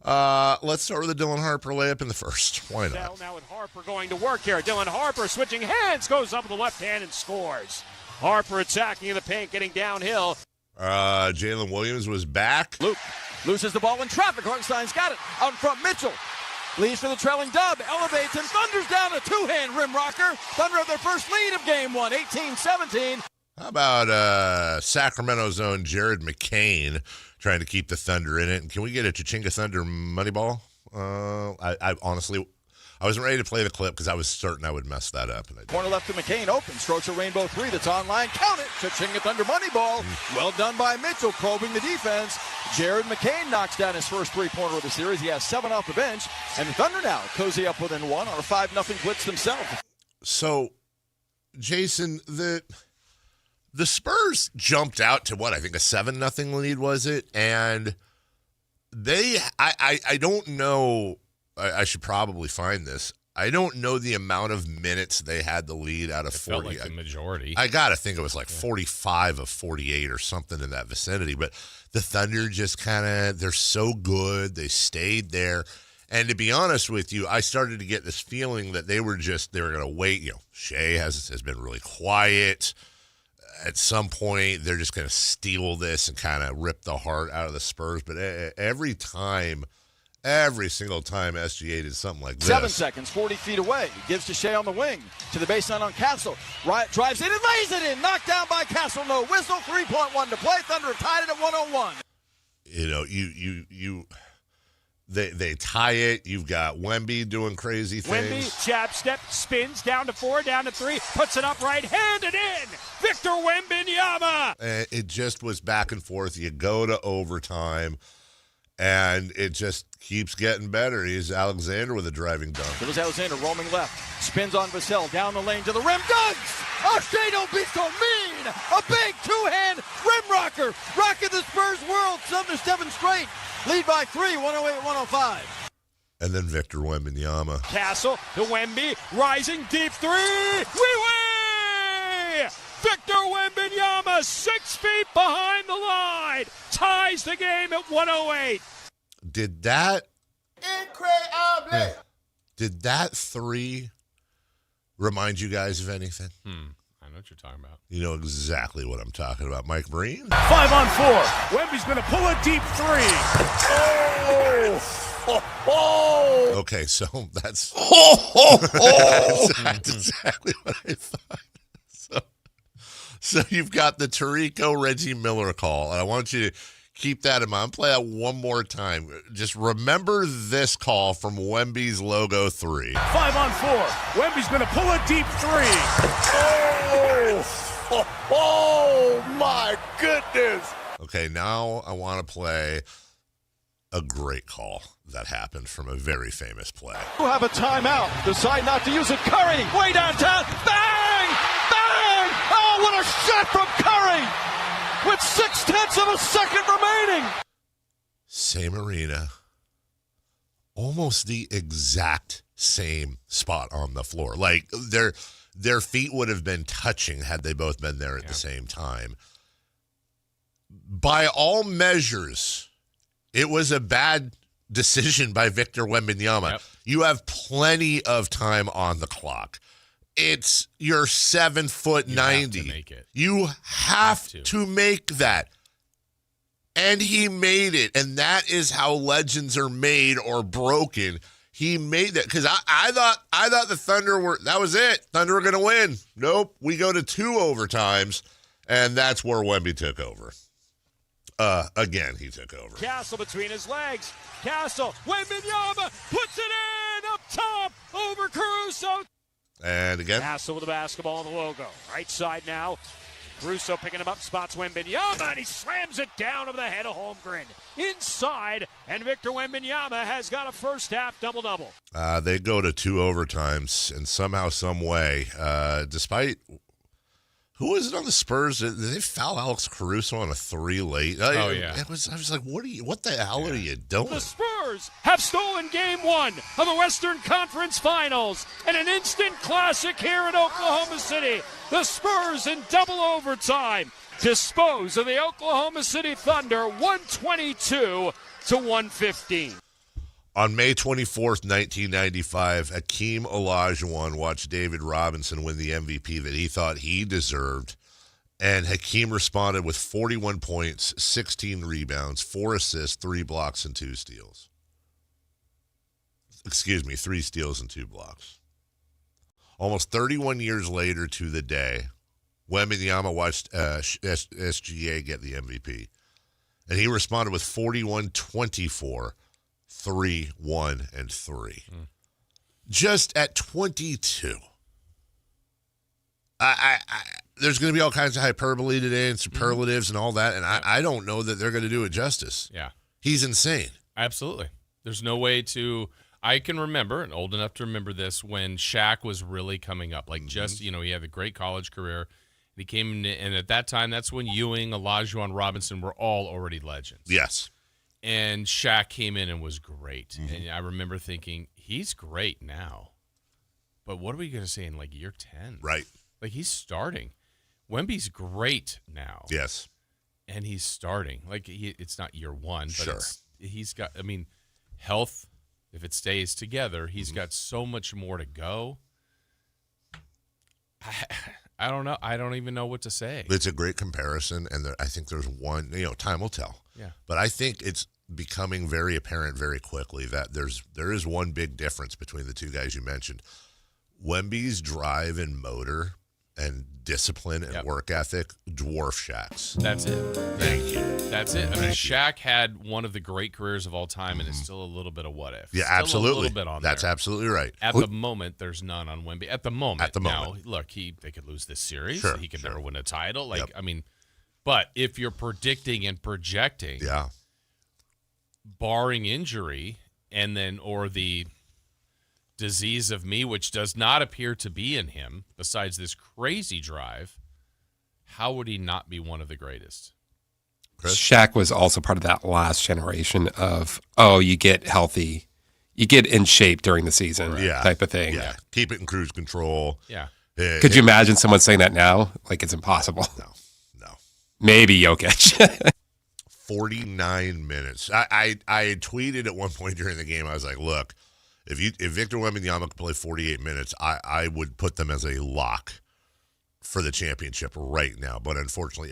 Let's start with the Dylan Harper layup in the first. Why not? Now with Harper going to work here. Dylan Harper switching hands, goes up with the left hand and scores. Harper attacking in the paint, getting downhill. Jalen Williams was back. Luke loses the ball in traffic. Hartenstein's got it. Out in front, Mitchell. Leads for the trailing Dub. Elevates and thunders down a two-hand rim rocker. Thunder have their first lead of game one, 18-17. How about Sacramento's own Jared McCain trying to keep the Thunder in it? And can we get a Chichinga Thunder money ball? I honestly, I wasn't ready to play the clip because I was certain I would mess that up. Corner left to McCain, open, strokes a rainbow three that's on line. Count it, Chichinga Thunder money ball. Well done by Mitchell, probing the defense. Jared McCain knocks down his first three-pointer of the series. He has 7 off the bench, and the Thunder now cozy up within 1 on a 5-0 blitz themselves. So, Jason, the Spurs jumped out to what I think a 7-0 lead, was it? And I don't know. I should probably find this. I don't know the amount of minutes they had the lead out of 40. Felt like the majority. I got to think it was like 45 of 48 or something in that vicinity. But the Thunder just kind of, they're so good. They stayed there. And to be honest with you, I started to get this feeling that they were going to wait. Shea has been really quiet. At some point, they're just going to steal this and kind of rip the heart out of the Spurs. But every single time SGA did something like this. 7 seconds, 40 feet away. Gives to Shea on the wing. To the baseline on Castle. Right, drives in and lays it in. Knocked down by Castle. No whistle. 3.1 to play. Thunder have tied it at 101. They tie it. You've got Wemby doing crazy things. Wemby, jab step, spins, down to 4, down to 3, puts it up right, handed in. Victor Wembanyama. It just was back and forth. You go to overtime, and it just keeps getting better. He's Alexander with a driving dunk. It was Alexander roaming left. Spins on Vassell, down the lane to the rim. Dunks! Oh, Shea, don't be so mean! A big two-hand rim rocker. Rocking the Spurs world. 7-7 straight. Lead by 3, 108-105. And then Victor Wembanyama. Castle to Wemby, rising deep 3. Wee-wee! Victor Wembanyama, 6 feet behind the line. Ties the game at 108. Did that 3 remind you guys of anything? I know what you're talking about. You know exactly what I'm talking about. Mike Breen? 5 on 4. Wemby's going to pull a deep 3. Oh! Okay, so that's that's exactly what I thought. So you've got the Tarico Reggie Miller call, and I want you to keep that in mind. I'll play that one more time. Just remember this call from Wemby's logo 3. 5 on 4. Wemby's going to pull a deep 3. Oh, my goodness. Okay, now I want to play a great call that happened from a very famous play. Who have a timeout. Decide not to use it. Curry, way downtown. Bang! Bang! Oh, what a shot from Curry! With 0.6 of a second remaining. Same arena. Almost the exact same spot on the floor. Like their feet would have been touching had they both been there at the same time. By all measures, it was a bad decision by Victor Wembanyama. Yep. You have plenty of time on the clock. It's your 7'90". You have to make it. You have to make that. And he made it. And that is how legends are made or broken. He made that because I thought the Thunder that was it. Thunder were gonna win. Nope. We go to 2 overtimes, and that's where Wemby took over. Again, he took over. Castle between his legs. Castle, Wembanyama puts it in up top over Caruso. And again. Castle with the basketball on the logo. Right side now. Caruso picking him up, spots Wembanyama, and he slams it down over the head of Holmgren. Inside, and Victor Wembanyama has got a first-half double-double. They go to 2 overtimes, and somehow, some way, despite... Who was it on the Spurs? Did they foul Alex Caruso on a 3 late? Oh, yeah. I was like, what the hell are you doing? The Spurs have stolen Game 1 of the Western Conference Finals and an instant classic here in Oklahoma City. The Spurs in double overtime dispose of the Oklahoma City Thunder 122-115. On May 24th, 1995, Hakeem Olajuwon watched David Robinson win the MVP that he thought he deserved, and Hakeem responded with 41 points, 16 rebounds, 4 assists, 3 blocks, and 2 steals. 3 steals and 2 blocks. Almost 31 years later to the day, Wembanyama watched SGA get the MVP, and he responded with 41-24, 3, 1, and 3. Just at 22. There's going to be all kinds of hyperbole today and superlatives and all that, and I don't know that they're going to do it justice. Yeah. He's insane. Absolutely. There's no way to – I can remember, and old enough to remember this, when Shaq was really coming up. Like just, he had a great college career. He came in, and at that time, that's when Ewing, Olajuwon, Robinson were all already legends. Yes. And Shaq came in and was great. And I remember thinking, he's great now. But what are we going to say in like year 10? Right. Like he's starting. Wemby's great now. Yes. And he's starting. Like it's not year 1, but Sure. he's got, health if it stays together, he's got so much more to go. I don't know. I don't even know what to say. It's a great comparison, and I think there's one, time will tell. Yeah. But I think it's becoming very apparent very quickly that there is one big difference between the two guys you mentioned. Wemby's drive and motor and discipline and work ethic dwarf Shaq's. That's it. Thank you. That's it. I mean, Shaq had one of the great careers of all time, and it's still a little bit of what if. Yeah, still absolutely. A little bit on That's there. absolutely right. At the moment, there's none on Wemby. At the moment. Now, look, they could lose this series. Sure, He could never win a title. But if you're predicting and projecting, barring injury, and then or the disease of me, which does not appear to be in him, besides this crazy drive, how would he not be one of the greatest? Chris? Shaq was also part of that last generation of, you get healthy, you get in shape during the season type of thing. Yeah, keep it in cruise control. Yeah. Could you imagine someone saying that now? Like, it's impossible. No. Maybe Jokic. 49 minutes. I had tweeted at one point during the game, I was like, look, if Victor Wembanyama could play 48 minutes, I would put them as a lock for the championship right now. But unfortunately,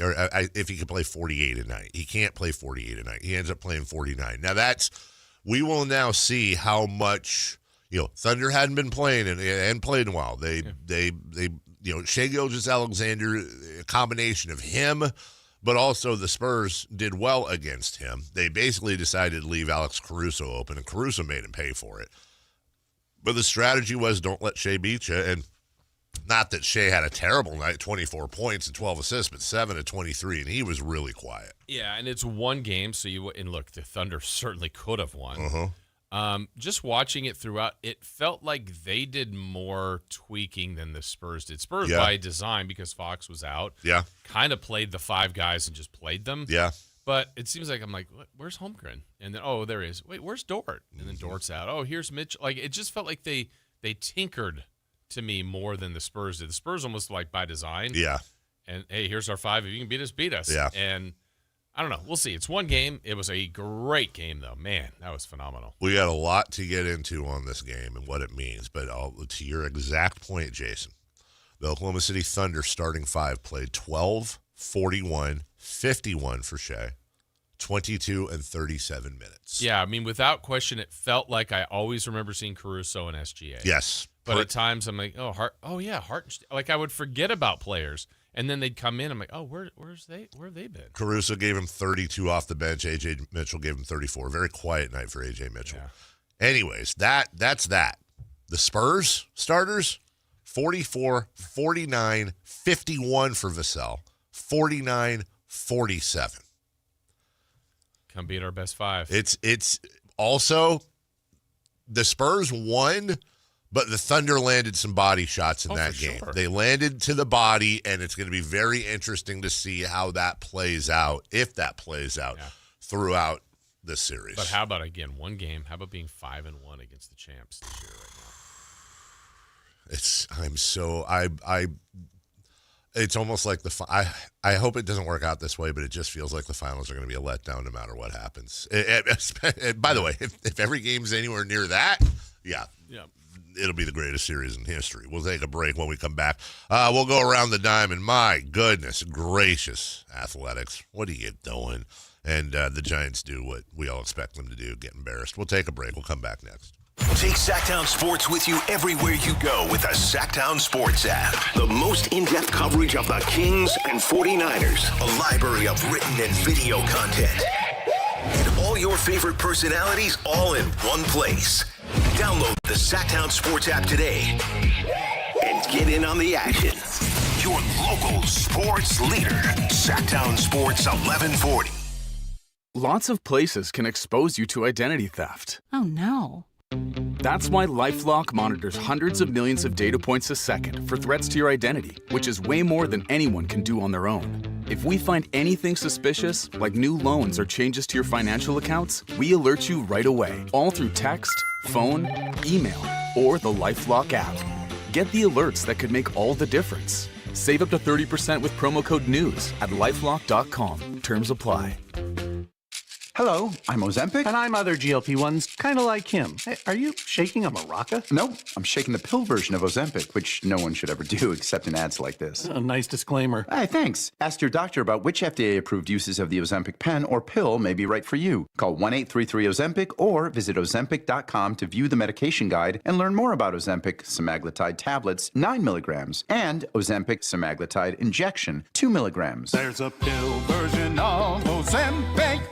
if he could play 48 a night, he can't play 48 a night. He ends up playing 49. Now we will now see how much, Thunder hadn't been playing and played in a while. They Shai Gilgeous-Alexander, a combination of him, but also the Spurs did well against him. They basically decided to leave Alex Caruso open, and Caruso made him pay for it. But the strategy was don't let Shai beat you, and not that Shai had a terrible night, 24 points and 12 assists, but 7 of 23, and he was really quiet. Yeah, and it's one game, and look, the Thunder certainly could have won. Uh-huh. Just watching it throughout, it felt like they did more tweaking than the Spurs did. Spurs by design, because Fox was out, kind of played the five guys and just played them. Yeah. But it seems like I'm like, where's Holmgren? And then, there he is. Wait, where's Dort? And then Dort's out. Oh, here's Mitch. Like, it just felt like they tinkered to me more than the Spurs did. The Spurs almost like by design. Yeah. And, hey, here's our five. If you can beat us, beat us. Yeah. And I don't know. We'll see. It's one game. It was a great game, though. Man, that was phenomenal. We got a lot to get into on this game and what it means. But to your exact point, Jason, the Oklahoma City Thunder starting five played 12, 41, 51 for Shai, 22 and 37 minutes. Yeah, I mean, without question, it felt like I always remember seeing Caruso and SGA. Yes. But at times I'm like, Hart. Oh, yeah, Hart. Like, I would forget about players. And then they'd come in. I'm like, where have they been? Caruso gave him 32 off the bench. A.J. Mitchell gave him 34. Very quiet night for A.J. Mitchell. Yeah. Anyways, that's that. The Spurs starters, 44, 49, 51 for Vassell, 49, 47. Come beat our best five. It's also the Spurs won, but the Thunder landed some body shots in that game. Sure. They landed to the body, and it's going to be very interesting to see how that plays out, if that plays out throughout this series. But how about, again, one game? How about being 5-1 against the champs this year right now? It's almost like I hope it doesn't work out this way, but it just feels like the finals are going to be a letdown no matter what happens. And by the way, if every game's anywhere near that, it'll be the greatest series in history. We'll take a break. When we come back, we'll go around the dime, and my goodness gracious, Athletics, what are you doing? And the Giants do what we all expect them to do, get embarrassed. We'll take a break. We'll come back next. Take Sactown Sports with you everywhere you go with the Sactown Sports app. The most in-depth coverage of the Kings and 49ers. A library of written and video content. And all your favorite personalities all in one place. Download the Sactown Sports app today and get in on the action. Your local sports leader. Sactown Sports 1140. Lots of places can expose you to identity theft. Oh, no. That's why LifeLock monitors hundreds of millions of data points a second for threats to your identity, which is way more than anyone can do on their own. If we find anything suspicious, like new loans or changes to your financial accounts, we alert you right away, all through text, phone, email, or the LifeLock app. Get the alerts that could make all the difference. Save up to 30% with promo code NEWS at LifeLock.com. Terms apply. Hello, I'm Ozempic. And I'm other GLP-1s, kind of like him. Hey, are you shaking a maraca? Nope, I'm shaking the pill version of Ozempic, which no one should ever do except in ads like this. A nice disclaimer. Hey, thanks. Ask your doctor about which FDA-approved uses of the Ozempic pen or pill may be right for you. Call 1-833-OZEMPIC or visit Ozempic.com to view the medication guide and learn more about Ozempic semaglutide tablets, 9 milligrams, and Ozempic semaglutide injection, 2 milligrams. There's a pill version of Ozempic.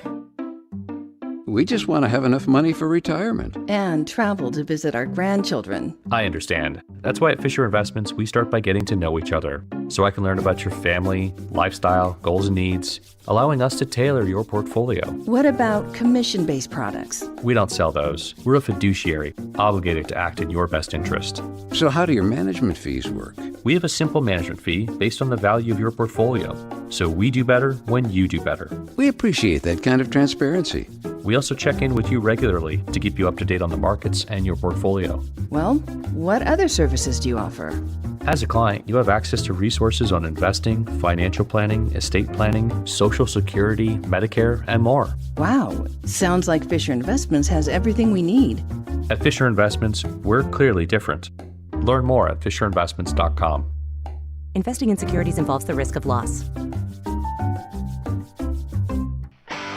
We just want to have enough money for retirement. And travel to visit our grandchildren. I understand. That's why at Fisher Investments, we start by getting to know each other, so I can learn about your family, lifestyle, goals and needs, allowing us to tailor your portfolio. What about commission-based products? We don't sell those. We're a fiduciary, obligated to act in your best interest. So how do your management fees work? We have a simple management fee based on the value of your portfolio, so we do better when you do better. We appreciate that kind of transparency. We also check in with you regularly to keep you up to date on the markets and your portfolio. Well, what other services do you offer? As a client, you have access to resources on investing, financial planning, estate planning, Social Security, Medicare, and more. Wow, sounds like Fisher Investments has everything we need. At Fisher Investments, we're clearly different. Learn more at FisherInvestments.com. Investing in securities involves the risk of loss.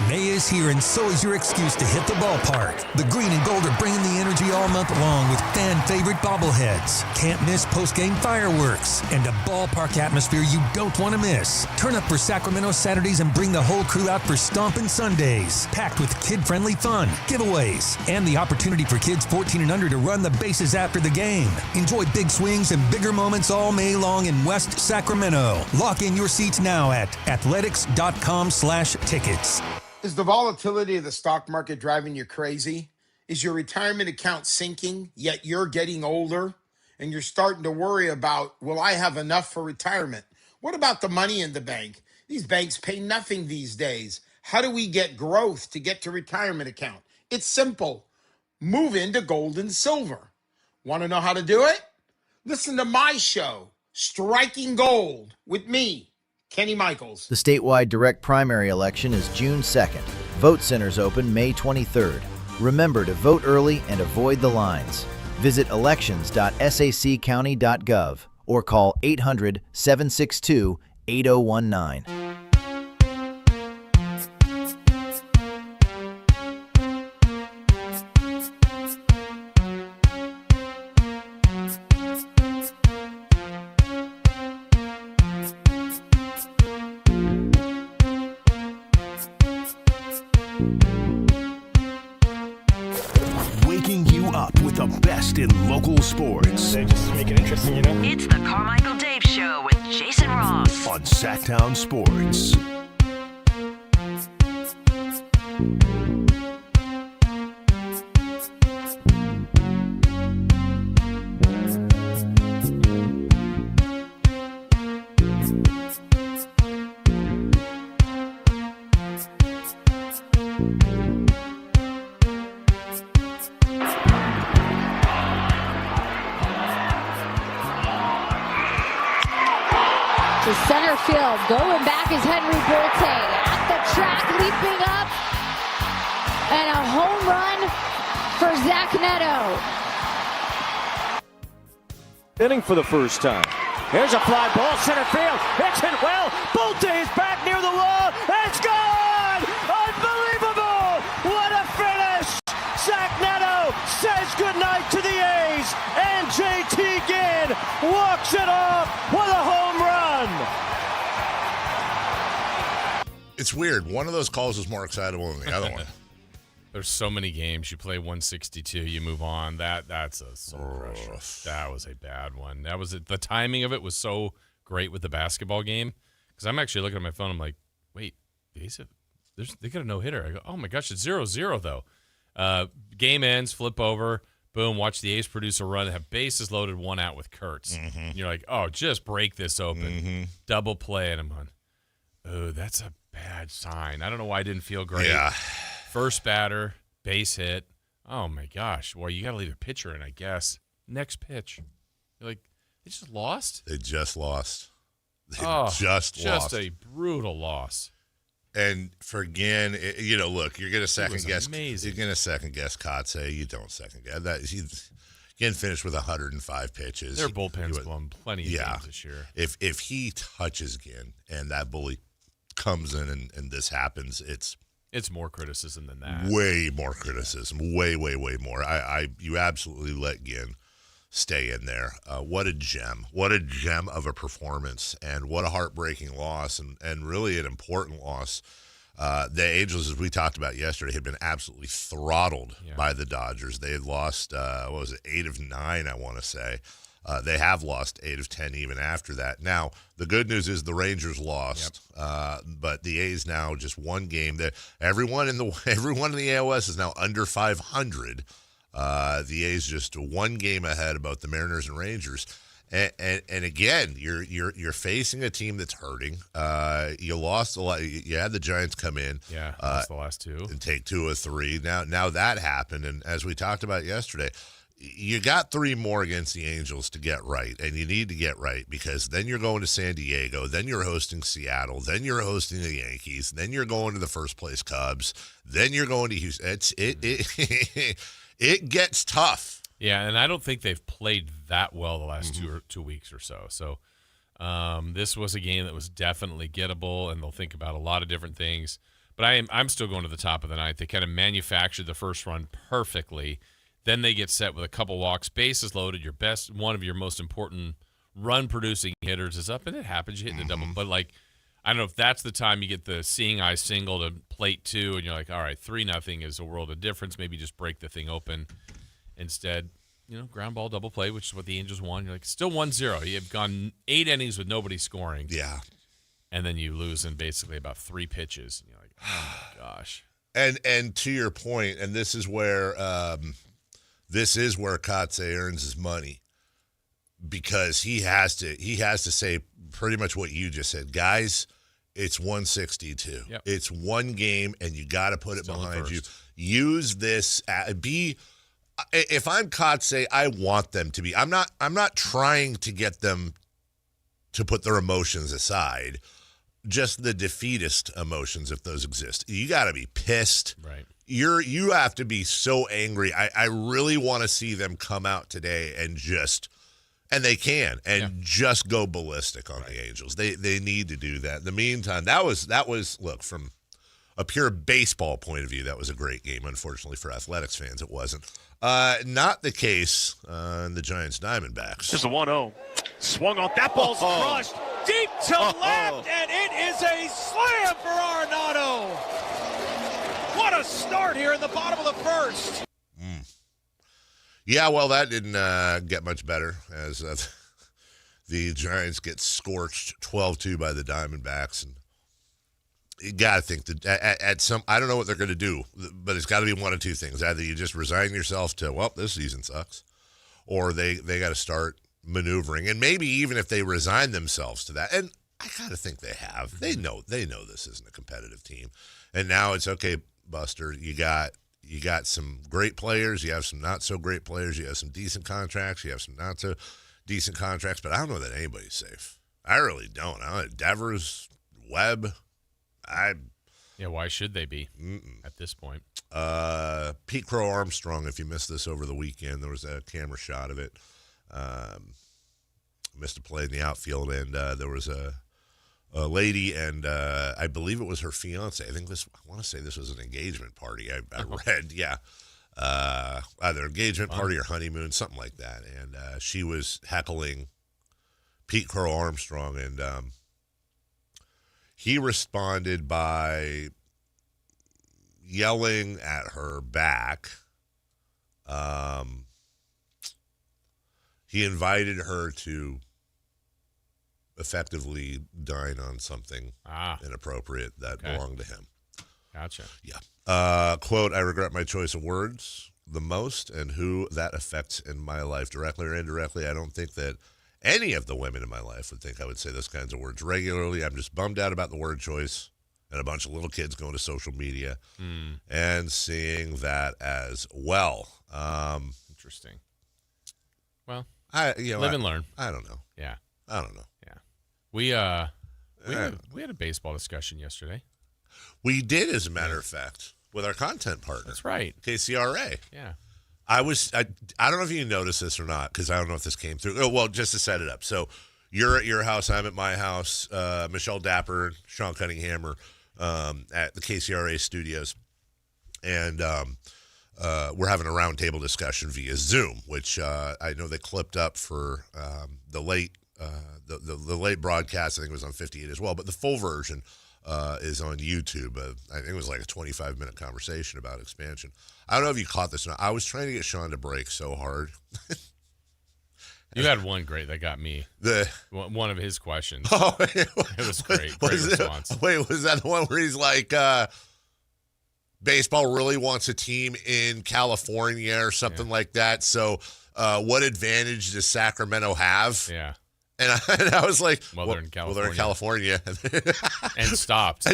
May is here, and so is your excuse to hit the ballpark. The green and gold are bringing the energy all month long with fan-favorite bobbleheads, can't miss post-game fireworks, and a ballpark atmosphere you don't want to miss. Turn up for Sacramento Saturdays and bring the whole crew out for Stompin' Sundays, packed with kid-friendly fun, giveaways, and the opportunity for kids 14 and under to run the bases after the game. Enjoy big swings and bigger moments all May long in West Sacramento. Lock in your seats now at athletics.com/tickets. Is the volatility of the stock market driving you crazy? Is your retirement account sinking, yet you're getting older and you're starting to worry about, will I have enough for retirement? What about the money in the bank? These banks pay nothing these days. How do we get growth to get to retirement account? It's simple. Move into gold and silver. Want to know how to do it? Listen to my show, Striking Gold, with me, Kenny Michaels. The statewide direct primary election is June 2nd. Vote centers open May 23rd. Remember to vote early and avoid the lines. Visit elections.saccounty.gov or call 800-762-8019. Waking you up with the best in local sports. They just make it interesting, you know? It's the Carmichael Dave Show with Jason Ross on Sactown Sports. To center field, going back is Henry Bolte. At the track, leaping up. And a home run for Zach Neto. Inning for the first time. Here's a fly ball, center field. It's hit well. Bolte is back near the wall. It's gone! Unbelievable! What a finish! Zach Neto says goodnight to the A's. And JT Ginn walks it off with a home run. It's weird. One of those calls is more excitable than the other one. There's so many games. You play 162, you move on. That's a soul crusher. That was a bad one. That was the timing of it was so great with the basketball game because I'm actually looking at my phone. I'm like, wait, they got a no hitter. I go, oh my gosh, it's 0-0 though. Game ends, flip over, boom. Watch the A's produce a run, have bases loaded, one out with Kurtz. Mm-hmm. And you're like, oh, just break this open, double play, and I'm on. Oh, that's a bad sign. I don't know why I didn't feel great. Yeah. First batter, base hit. Oh, my gosh. Well, you got to leave a pitcher in, I guess. Next pitch. You're like, they just lost? They just lost. They just lost. a brutal loss. And for Ginn, look, you're going to second guess. Amazing. You're going to second guess Kotze. You don't second guess that. Ginn finished with 105 pitches. Their bullpen's won plenty of games this year. If he touches Ginn and that bully comes in and this happens, it's more criticism than that. Way more criticism. Way, way, way more. You absolutely let Ginn stay in there. What a gem. What a gem of a performance, and what a heartbreaking loss, and really an important loss. The Angels, as we talked about yesterday, had been absolutely throttled by the Dodgers. They had lost, 8 of 9, I want to say. They have lost 8 of 10 even after that. Now, the good news is the Rangers lost, but the A's now just one game. Everyone in the ALS is now under 500. The A's just one game ahead of both the Mariners and Rangers. And again, you're facing a team that's hurting. You lost a lot. You had the Giants come in, lost the last 2 and take 2 of 3. Now that happened, and as we talked about yesterday, you got 3 more against the Angels to get right, and you need to get right because then you're going to San Diego, then you're hosting Seattle, then you're hosting the Yankees, then you're going to the first place Cubs, then you're going to Houston. It gets tough. Yeah, and I don't think they've played that well the last 2 weeks or so. So this was a game that was definitely gettable, and they'll think about a lot of different things. But I'm still going to the top of the ninth. They kind of manufactured the first run perfectly. Then they get set with a couple walks, bases loaded. One of your most important run-producing hitters is up, and it happens. You hit the double. But, I don't know if that's the time you get the seeing eye single to plate 2, and you're like, all right, 3-0 is a world of difference. Maybe just break the thing open. Instead, ground ball double play, which is what the Angels won. You're like, still 1-0. You've gone 8 innings with nobody scoring. Yeah. And then you lose in basically about 3 pitches. And you're like, oh, my gosh. And to your point, and this is where Kotze earns his money, because he has to say pretty much what you just said. Guys, it's 162. Yep. It's one game, and you got to put it behind you. Use this. If I'm Kotze, I want them to be. I'm not trying to get them to put their emotions aside. Just the defeatist emotions, if those exist. You got to be pissed. Right. You have to be so angry. I really want to see them come out today and they can just go ballistic on the Angels. They need to do that. In the meantime, that was look, from a pure baseball point of view, that was a great game. Unfortunately for Athletics fans, it wasn't. Not the case in the Giants Diamondbacks. This is a 1-0. Swung on. That ball's crushed deep to left, and it is a slam for Arenado. What a start here in the bottom of the first. Yeah, well, that didn't get much better as the Giants get scorched 12-2 by the Diamondbacks. And you got to think that at some, I don't know what they're going to do, but it's got to be one of two things. Either you just resign yourself to, well, this season sucks, or they got to start maneuvering. And maybe even if they resign themselves to that, and I got to think they have. They know this isn't a competitive team. And now it's, okay, Buster, you got some great players, you have some not so great players, you have some decent contracts, you have some not so decent contracts, but I don't know that anybody's safe. I really don't. I don't know. Devers, Webb, why should they be at this point? Pete Crow Armstrong, if you missed this over the weekend, there was a camera shot of it. Missed a play in the outfield, and there was a lady, and I believe it was her fiance. I want to say this was an engagement party. I read, either engagement party or honeymoon, something like that. And she was heckling Pete Crow Armstrong, and he responded by yelling at her back. He invited her to effectively dine on something inappropriate that belonged to him. Gotcha. Yeah. Quote, I regret my choice of words the most and who that affects in my life, directly or indirectly. I don't think that any of the women in my life would think I would say those kinds of words regularly. I'm just bummed out about the word choice and a bunch of little kids going to social media and seeing that as well. Interesting. Well, live and learn. I don't know. Yeah. I don't know. Yeah. We had a baseball discussion yesterday. We did, as a matter of fact, with our content partner. That's right. KCRA. Yeah. I don't know if you noticed this or not, because I don't know if this came through. Oh, well, just to set it up. So you're at your house, I'm at my house. Michelle Dapper, Sean Cunningham at the KCRA studios. And we're having a roundtable discussion via Zoom, which I know they clipped up for the late broadcast. I think it was on 58 as well. But the full version is on YouTube. I think it was like a 25-minute conversation about expansion. I don't know if you caught this or not. I was trying to get Sean to break so hard. You had one great that got me. One of his questions. Oh, it was great. Great response. Was that the one where he's like, baseball really wants a team in California or something like that? So what advantage does Sacramento have? Yeah. And I was like, well, they're in California. Well, they're in California. And stopped.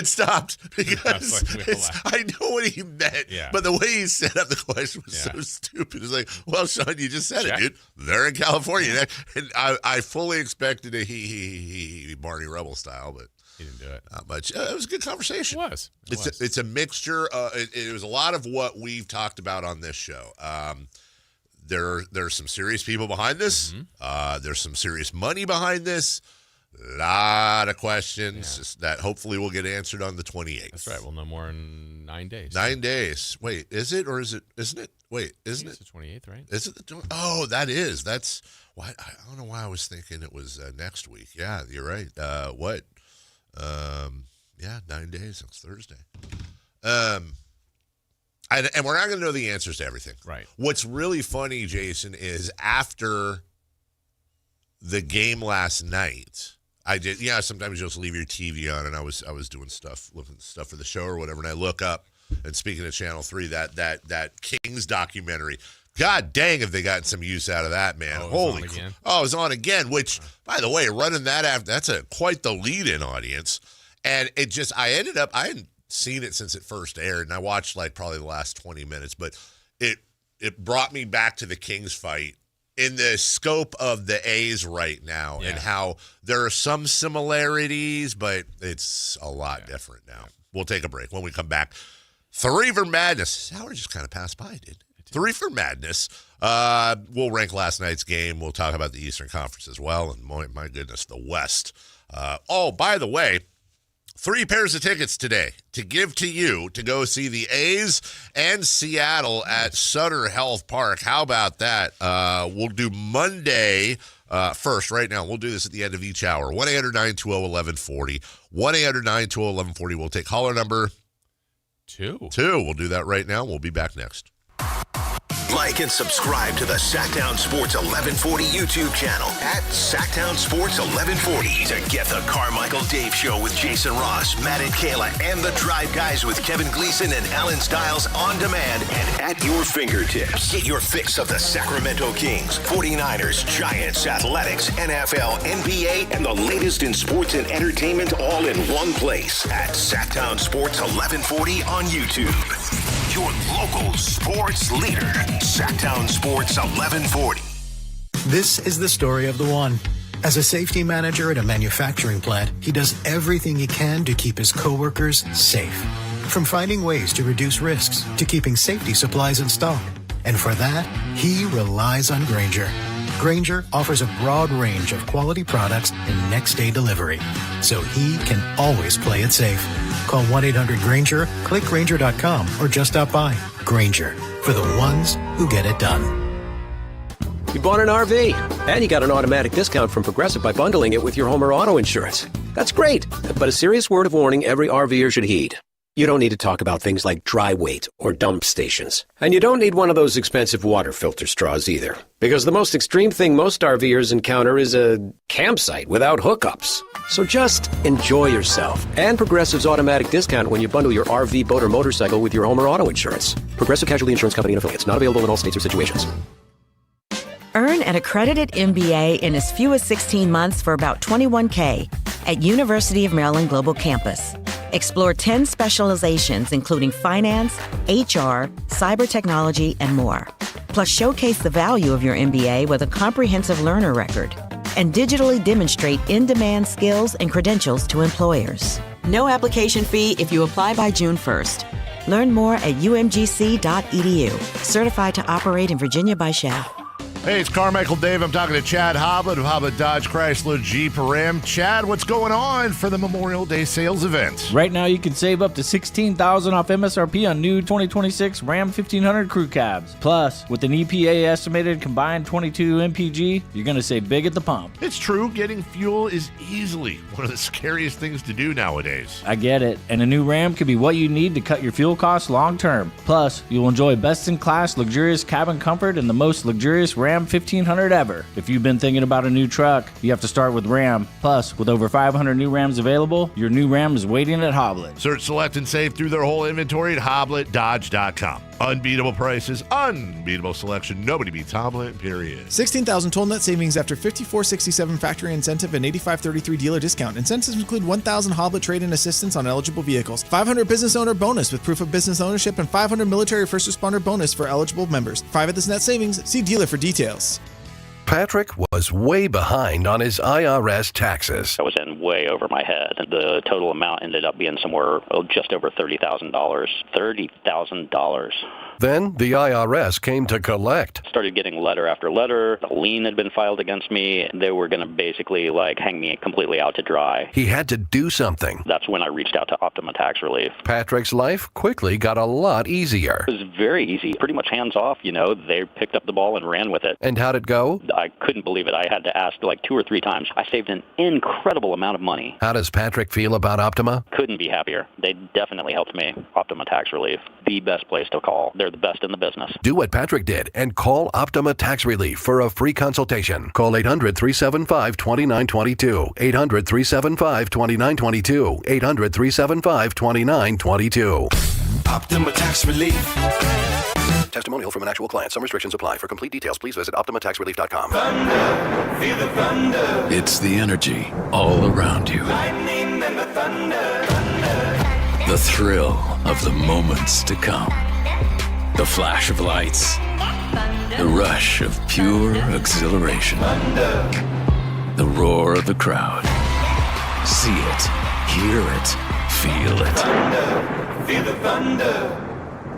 Because I know what he meant. Yeah. But the way he set up the question was so stupid. It's like, well, Sean, you just said it, dude. They're in California. And I fully expected a he Barney Rubble style, but he didn't do it. Not much. It was a good conversation. It was. It's a mixture. It was a lot of what we've talked about on this show. There's some serious people behind this. Mm-hmm. There's some serious money behind this. A lot of questions that hopefully will get answered on the 28th. That's right. We'll know more in 9 days. 9 days. Wait, is it or isn't it? Wait, isn't it? It's the 28th, right? Is it the? Oh, that is. That's why. I don't know why I was thinking it was next week. Yeah, you're right. What? 9 days. It's Thursday. And we're not going to know the answers to everything. Right. What's really funny, Jason, is after the game last night, I did. Yeah, sometimes you'll just leave your TV on, and I was doing stuff, looking at stuff for the show or whatever, and I look up, and speaking of Channel 3, that Kings documentary. God dang, have they gotten some use out of that, man? Holy! It was on again. Which, by the way, running that after that's quite the lead-in audience, and it just I hadn't seen it since it first aired, and I watched like probably the last 20 minutes, but it brought me back to the Kings fight in the scope of the A's right now, and how there are some similarities, but it's a lot different now. We'll take a break. When we come back, 3 for Madness. This hour just kind of passed by, didn't it? 3 for Madness. We'll rank last night's game. We'll talk about the Eastern Conference as well, and my goodness, the West. By the way, 3 pairs of tickets today to give to you to go see the A's and Seattle at Sutter Health Park. How about that? We'll do Monday first right now. We'll do this at the end of each hour. 1-800-920-1140. 1-800-920-1140. We'll take caller number 2. We'll do that right now. We'll be back next. Like and subscribe to the Sactown Sports 1140 YouTube channel at Sactown Sports 1140 to get the Carmichael Dave Show with Jason Ross, Matt and Kayla, and the Drive Guys with Kevin Gleason and Alan Stiles on demand and at your fingertips. Get your fix of the Sacramento Kings, 49ers, Giants, Athletics, NFL, NBA, and the latest in sports and entertainment all in one place at Sactown Sports 1140 on YouTube. Your local sports leader, Sactown Sports 1140. This is the story of the one. As a safety manager at a manufacturing plant, he does everything he can to keep his coworkers safe. From finding ways to reduce risks to keeping safety supplies in stock. And for that, he relies on Grainger. Grainger offers a broad range of quality products and next-day delivery, so he can always play it safe. Call 1-800-GRAINGER, click Grainger.com, or just stop by. Grainger, for the ones who get it done. You bought an RV, and you got an automatic discount from Progressive by bundling it with your home or auto insurance. That's great, but a serious word of warning every RVer should heed. You don't need to talk about things like dry weight or dump stations. And you don't need one of those expensive water filter straws either. Because the most extreme thing most RVers encounter is a campsite without hookups. So just enjoy yourself. And Progressive's automatic discount when you bundle your RV, boat, or motorcycle with your home or auto insurance. Progressive Casualty Insurance Company and Affiliates. Not available in all states or situations. Earn an accredited MBA in as few as 16 months for about $21K at University of Maryland Global Campus. Explore 10 specializations, including finance, HR, cyber technology, and more. Plus, showcase the value of your MBA with a comprehensive learner record and digitally demonstrate in-demand skills and credentials to employers. No application fee if you apply by June 1st. Learn more at umgc.edu. Certified to operate in Virginia by Shell. Hey, it's Carmichael Dave. I'm talking to Chad Hoblet of Hoblet Dodge Chrysler Jeep Ram. Chad, what's going on for the Memorial Day sales event? Right now, you can save up to $16,000 off MSRP on new 2026 Ram 1500 crew cabs. Plus, with an EPA estimated combined 22 MPG, you're going to save big at the pump. It's true. Getting fuel is easily one of the scariest things to do nowadays. I get it. And a new Ram could be what you need to cut your fuel costs long term. Plus, you'll enjoy best-in-class luxurious cabin comfort and the most luxurious Ram 1500 ever. If you've been thinking about a new truck, you have to start with Ram. Plus, with over 500 new Rams available, your new Ram is waiting at Hoblet. Search, select, and save through their whole inventory at HobletDodge.com. Unbeatable prices, unbeatable selection. Nobody beats Hoblet, period. 16,000 total net savings after 5467 factory incentive and 8533 dealer discount. Incentives include 1,000 Hoblet trade-in assistance on eligible vehicles, 500 business owner bonus with proof of business ownership, and 500 military first responder bonus for eligible members. 5 of this net savings. See dealer for details. Patrick was way behind on his IRS taxes. I was in way over my head. The total amount ended up being somewhere just over $30,000. $30,000. Then the IRS came to collect. Started getting letter after letter. A lien had been filed against me. They were going to basically hang me completely out to dry. He had to do something. That's when I reached out to Optima Tax Relief. Patrick's life quickly got a lot easier. It was very easy, pretty much hands off. They picked up the ball and ran with it. And how'd it go? I couldn't believe it. I had to ask 2 or 3 times. I saved an incredible amount of money. How does Patrick feel about Optima? Couldn't be happier. They definitely helped me. Optima Tax Relief, the best place to call. They're the best in the business. Do what Patrick did and call Optima Tax Relief for a free consultation. Call 800-375-2922. 800-375-2922. 800-375-2922. Optima Tax Relief. Testimonial from an actual client. Some restrictions apply. For complete details, please visit OptimaTaxRelief.com. Thunder, feel the thunder. It's the energy all around you. Lightning and the thunder. The thrill of the moments to come. The flash of lights. The rush of pure exhilaration. The roar of the crowd. See it, hear it, feel it. Feel the thunder.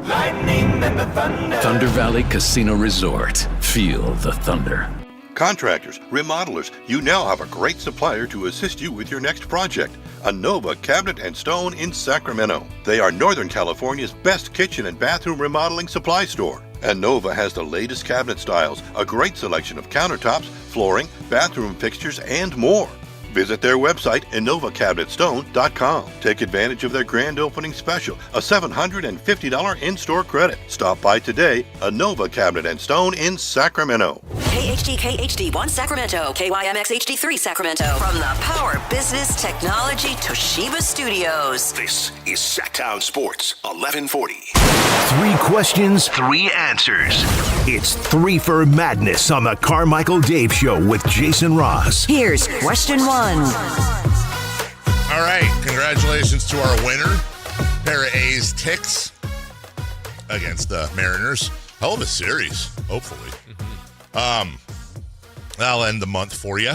Lightning and the thunder. Thunder Valley Casino Resort. Feel the thunder. Contractors, remodelers, you now have a great supplier to assist you with your next project. Anova Cabinet and Stone in Sacramento. They are Northern California's best kitchen and bathroom remodeling supply store. Anova has the latest cabinet styles, a great selection of countertops, flooring, bathroom fixtures, and more. Visit their website, InnovaCabinetStone.com. Take advantage of their grand opening special, a $750 in-store credit. Stop by today, Anova Cabinet and Stone in Sacramento. KHD1 Sacramento, KYMX HD3 Sacramento. From the Power Business Technology Toshiba Studios. This is Sactown Sports 1140. 3 questions, 3 answers. It's 3 for Madness on the Carmichael Dave Show with Jason Ross. Here's question 1. All right, congratulations to our winner. Pair of A's ticks against the Mariners. Hell of a series, hopefully. That'll end the month for you.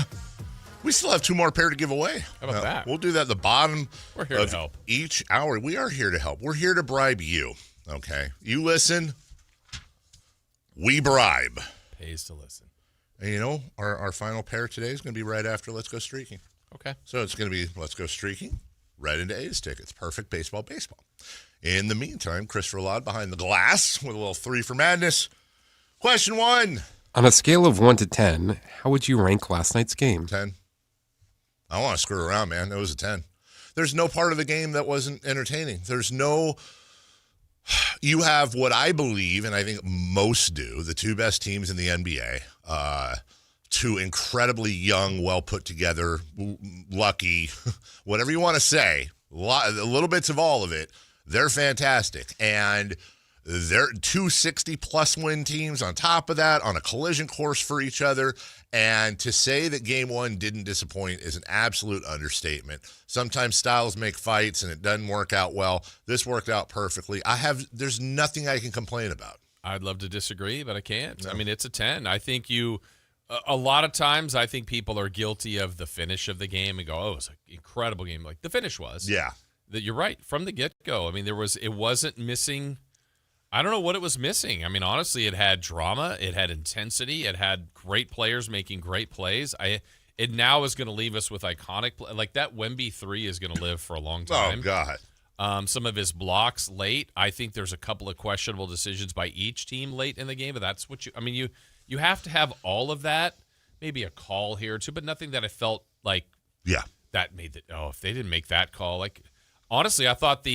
We still have 2 more pair to give away. How about that? We'll do that at the bottom We're here of to help. each hour. We are here to help. We're here to bribe you, okay? You listen, we bribe. Pays to listen. And our final pair today is going to be right after Let's Go Streaking. Okay. So it's going to be Let's Go Streaking, right into A's tickets. Perfect baseball. In the meantime, Chris Roulade behind the glass with a little 3 for Madness. Question 1. On a scale of 1 to 10, how would you rank last night's game? 10. I don't want to screw around, man. It was a 10. There's no part of the game that wasn't entertaining. You have what I believe, and I think most do, the 2 best teams in the NBA. 2 incredibly young, well put together, lucky, whatever you want to say, little bits of all of it. They're fantastic. And they're 2 60-plus win teams on top of that, on a collision course for each other. And to say that Game 1 didn't disappoint is an absolute understatement. Sometimes styles make fights, and it doesn't work out well. This worked out perfectly. There's nothing I can complain about. I'd love to disagree, but I can't. No. I mean, it's a 10. I think you A lot of times, I think people are guilty of the finish of the game and go, "Oh, it's an incredible game." Like the finish was. Yeah. That you're right from the get-go. I mean, it wasn't missing. I don't know what it was missing. I mean, honestly, it had drama, it had intensity, it had great players making great plays. It now is going to leave us with iconic like that Wemby 3 is going to live for a long time. Oh God. Some of his blocks late. I think there's a couple of questionable decisions by each team late in the game, but that's what you have to have all of that. Maybe a call here or two, but nothing that I felt like that made it. Oh, if they didn't make that call, like honestly, I thought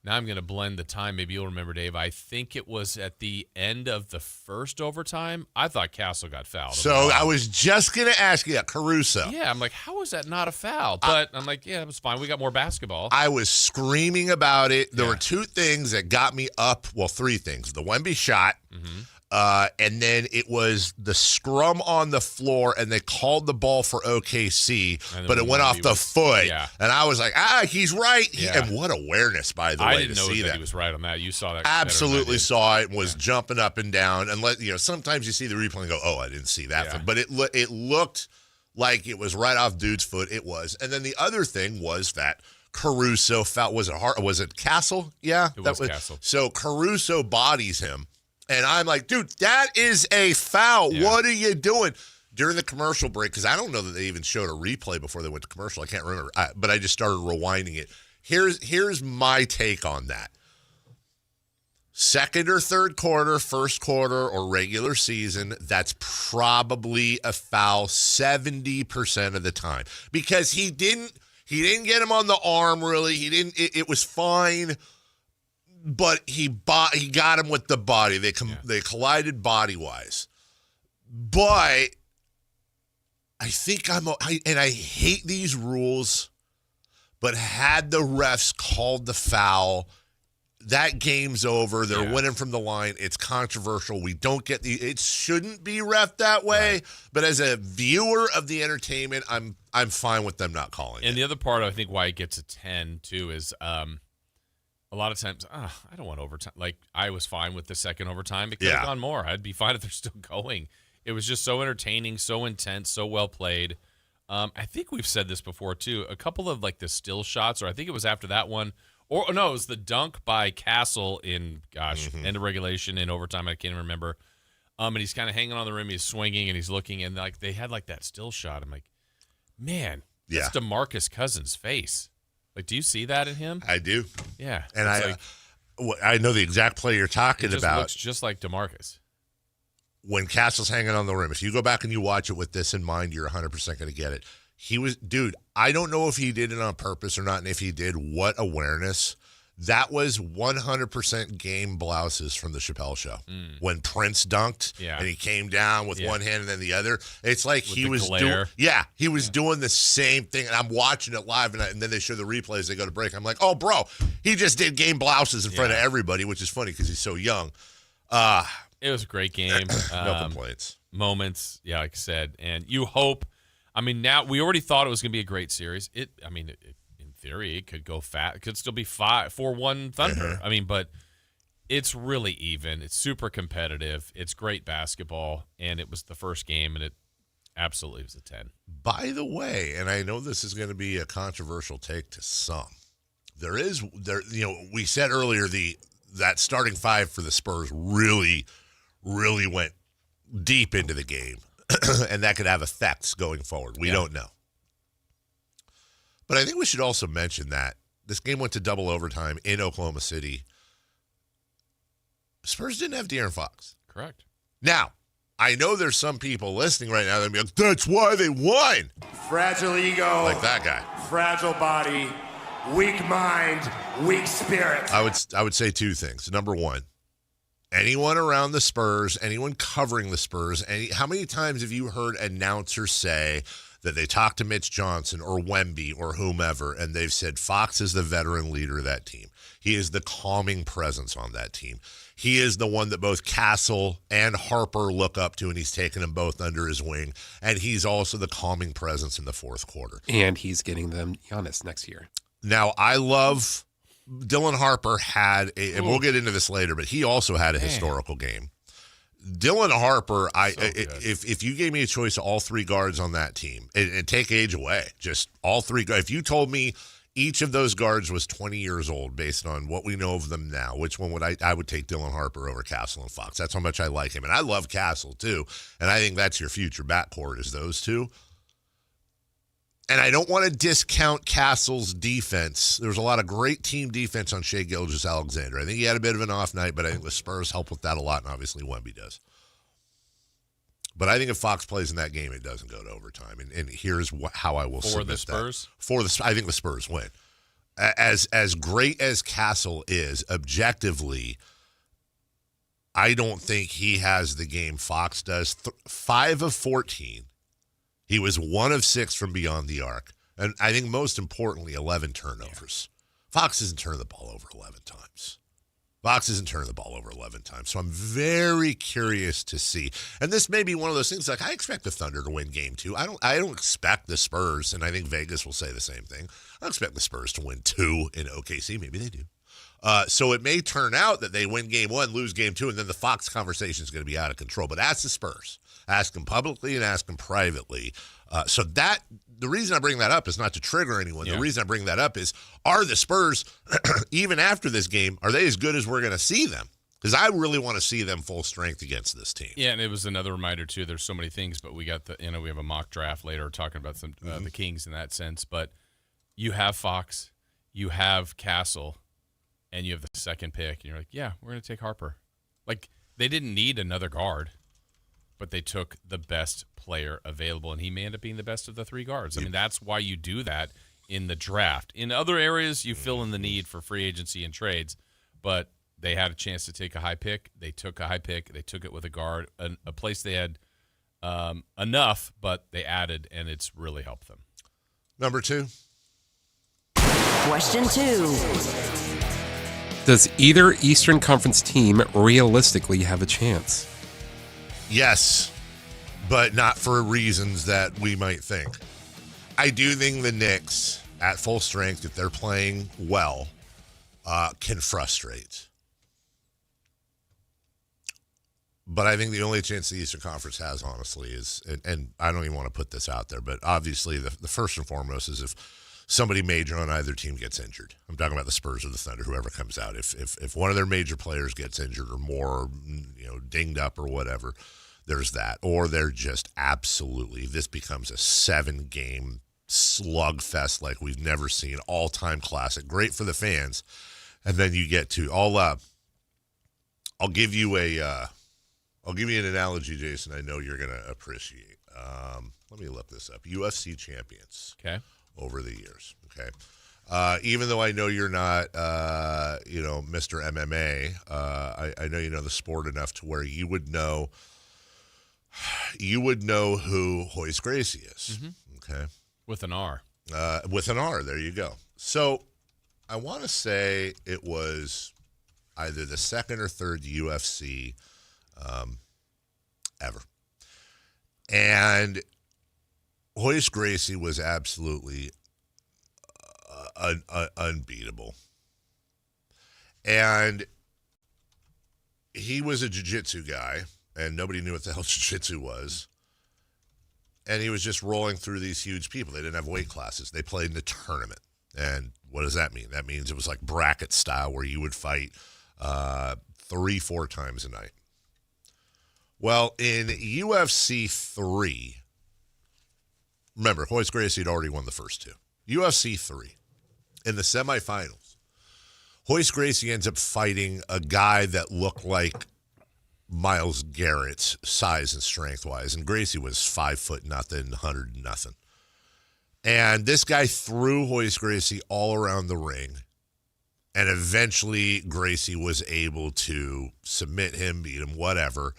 now I'm going to blend the time. Maybe you'll remember, Dave. I think it was at the end of the first overtime. I thought Castle got fouled. So I was just going to ask you that, Caruso. Yeah, I'm like, how is that not a foul? But I'm like, yeah, it was fine. We got more basketball. I was screaming about it. There were two things that got me up. Well, three things. The Wemby shot. Mm-hmm. And then it was the scrum on the floor, and they called the ball for OKC, but it went off the foot. Yeah. And I was like, he's right. And what awareness, by the way, I didn't know see that he was right on that. You saw that. Absolutely saw it and was jumping up and down. And sometimes you see the replay and go, oh, I didn't see that. But it looked like it was right off dude's foot. It was. And then the other thing was that Caruso foul. Was it Castle? Yeah. It was Castle. So Caruso bodies him. And I'm like, dude, that is a foul. Yeah. What are you doing? During the commercial break, because I don't know that they even showed a replay before they went to commercial. I can't remember. But I just started rewinding it. Here's my take on that. Second or third quarter, first quarter, or regular season, that's probably a foul 70% of the time. Because he didn't get him on the arm, really. It was fine. But he got him with the body. They collided body-wise. But I think I hate these rules, but had the refs called the foul, that game's over. They're winning from the line. It's controversial. We don't get it shouldn't be ref that way, right. But as a viewer of the entertainment, I'm fine with them not calling it. And the other part, I think, why it gets a 10 too is a lot of times, I don't want overtime. Like, I was fine with the second overtime. It could have gone more. I'd be fine if they're still going. It was just so entertaining, so intense, so well played. I think we've said this before, too. A couple of, like, the still shots, or I think it was after that one. Or, no, it was the dunk by Castle in, end of regulation, in overtime. I can't even remember. And he's kind of hanging on the rim. He's swinging, and he's looking. And, like, they had, like, that still shot. I'm like, man, that's DeMarcus Cousins' face. Like, do you see that in him? I do. Yeah. And I know the exact play you're talking about. It looks just like DeMarcus. When Castle's hanging on the rim, if you go back and you watch it with this in mind, you're 100% going to get it. I don't know if he did it on purpose or not, and if he did, what awareness. That was 100% game blouses from the Chappelle Show. When Prince dunked and he came down with one hand and then the other. It's like with he was doing the same thing. And I'm watching it live, and then they show the replays. They go to break. I'm like, oh, bro, he just did game blouses in front of everybody, which is funny because he's so young. It was a great game. No complaints. Moments, like I said. And you hope, now we already thought it was going to be a great series. In theory, it could go fast. It could still be 4-1 Thunder. But it's really even. It's super competitive. It's great basketball, and it was the first game, and it absolutely was a 10. By the way, and I know this is going to be a controversial take to some, we said earlier that starting five for the Spurs really, really went deep into the game, and that could have effects going forward. We don't know. But I think we should also mention that this game went to double overtime in Oklahoma City. Spurs didn't have De'Aaron Fox. Correct. Now, I know there's some people listening right now that be like, that's why they won. Fragile ego. Like that guy. Fragile body. Weak mind. Weak spirit. I would say two things. Number one, anyone around the Spurs, anyone covering the Spurs, how many times have you heard announcers say that they talked to Mitch Johnson or Wemby or whomever, and they've said Fox is the veteran leader of that team. He is the calming presence on that team. He is the one that both Castle and Harper look up to, and he's taken them both under his wing. And he's also the calming presence in the fourth quarter. And he's getting them Giannis next year. Now, I love Dylan Harper and we'll get into this later, but he also had a historical game. Dylan Harper, if you gave me a choice of all three guards on that team, and take age away, just all three guards. If you told me each of those guards was 20 years old based on what we know of them now, which one would I would take Dylan Harper over Castle and Fox. That's how much I like him. And I love Castle too. And I think that's your future backcourt is those two. And I don't want to discount Castle's defense. There was a lot of great team defense on Shai Gilgeous-Alexander. I think he had a bit of an off night, but I think the Spurs help with that a lot, and obviously Wemby does. But I think if Fox plays in that game, it doesn't go to overtime. And here's how I will submit the Spurs? That. I think the Spurs win. As great as Castle is, objectively, I don't think he has the game Fox does. 5 of 14. He was 1 of 6 from beyond the arc. And I think most importantly, 11 turnovers. Yeah. Fox isn't turning the ball over 11 times. So I'm very curious to see. And this may be one of those things like I expect the Thunder to win game 2. I don't expect the Spurs, and I think Vegas will say the same thing. I don't expect the Spurs to win 2 in OKC. Maybe they do. So it may turn out that they win game 1, lose game 2, and then the Fox conversation is going to be out of control. But ask the Spurs. Ask them publicly and ask them privately. So that the reason I bring that up is not to trigger anyone. Yeah. The reason I bring that up is, are the Spurs, even after this game, are they as good as we're going to see them? Because I really want to see them full strength against this team. Yeah, and it was another reminder, too. There's so many things, but we got we have a mock draft later talking about some the Kings in that sense. But you have Fox, you have Castle, and you have the second pick, and you're like, yeah, we're going to take Harper. Like, they didn't need another guard, but they took the best player available, and he may end up being the best of the 3 guards. I mean, that's why you do that in the draft. In other areas, you fill in the need for free agency and trades, but they had a chance to take a high pick. They took a high pick. They took it with a guard, a place they had enough, but they added, and it's really helped them. Number 2. Question 2. Does either Eastern Conference team realistically have a chance? Yes, but not for reasons that we might think. I do think the Knicks, at full strength, if they're playing well, can frustrate. But I think the only chance the Eastern Conference has, honestly, is, and I don't even want to put this out there, but obviously the first and foremost is if somebody major on either team gets injured. I'm talking about the Spurs or the Thunder, whoever comes out. If one of their major players gets injured or more, dinged up or whatever, there's that. Or they're just absolutely, this becomes a 7-game slugfest like we've never seen, all-time classic. Great for the fans. And then you get to, I'll give you an analogy, Jason, I know you're going to appreciate. Let me look this up. UFC champions. Okay. Over the years, okay? Even though I know you're not, Mr. MMA, I know you know the sport enough to where you would know who Hoist Gracie is, okay? With an R. With an R, there you go. So I want to say it was either the second or third UFC ever. And Hoist Gracie was absolutely unbeatable. And he was a jiu-jitsu guy, and nobody knew what the hell jiu-jitsu was. And he was just rolling through these huge people. They didn't have weight classes. They played in the tournament. And what does that mean? That means it was like bracket style where you would fight 3-4 times a night. Well, in UFC 3, remember, Hoist Gracie had already won the first 2. UFC 3, in the semifinals, Hoist Gracie ends up fighting a guy that looked like Myles Garrett, size and strength-wise, and Gracie was 5 foot nothing, 100 nothing. And this guy threw Hoist Gracie all around the ring, and eventually Gracie was able to submit him, beat him, whatever.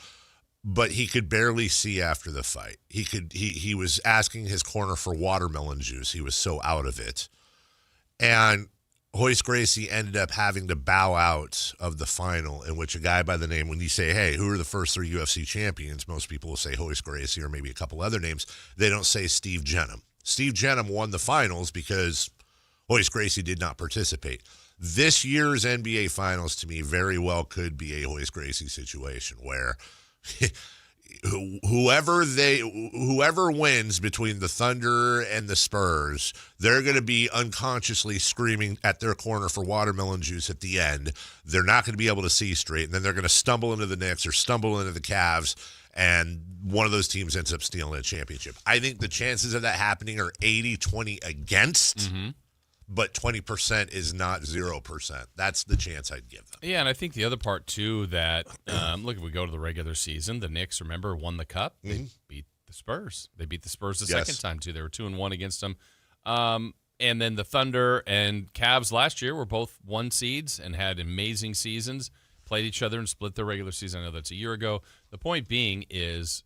But he could barely see after the fight. He was asking his corner for watermelon juice. He was so out of it. And Hoist Gracie ended up having to bow out of the final, in which a guy by the name, when you say, hey, who are the first 3 UFC champions? Most people will say Hoist Gracie or maybe a couple other names. They don't say Steve Jenham. Steve Jenham won the finals because Hoist Gracie did not participate. This year's NBA Finals, to me, very well could be a Hoist Gracie situation where whoever wins between the Thunder and the Spurs, they're going to be unconsciously screaming at their corner for watermelon juice at the end. They're not going to be able to see straight, and then they're going to stumble into the Knicks or stumble into the Cavs, and one of those teams ends up stealing a championship. I think the chances of that happening are 80-20 against, but 20% is not 0%. That's the chance I'd give them. Yeah, and I think the other part, too, that, look, if we go to the regular season, the Knicks, remember, won the Cup. They beat the Spurs. They beat the Spurs the second time, too. They were 2-1 against them. And then the Thunder and Cavs last year were both 1 seeds and had amazing seasons, played each other and split their regular season. I know that's a year ago. The point being is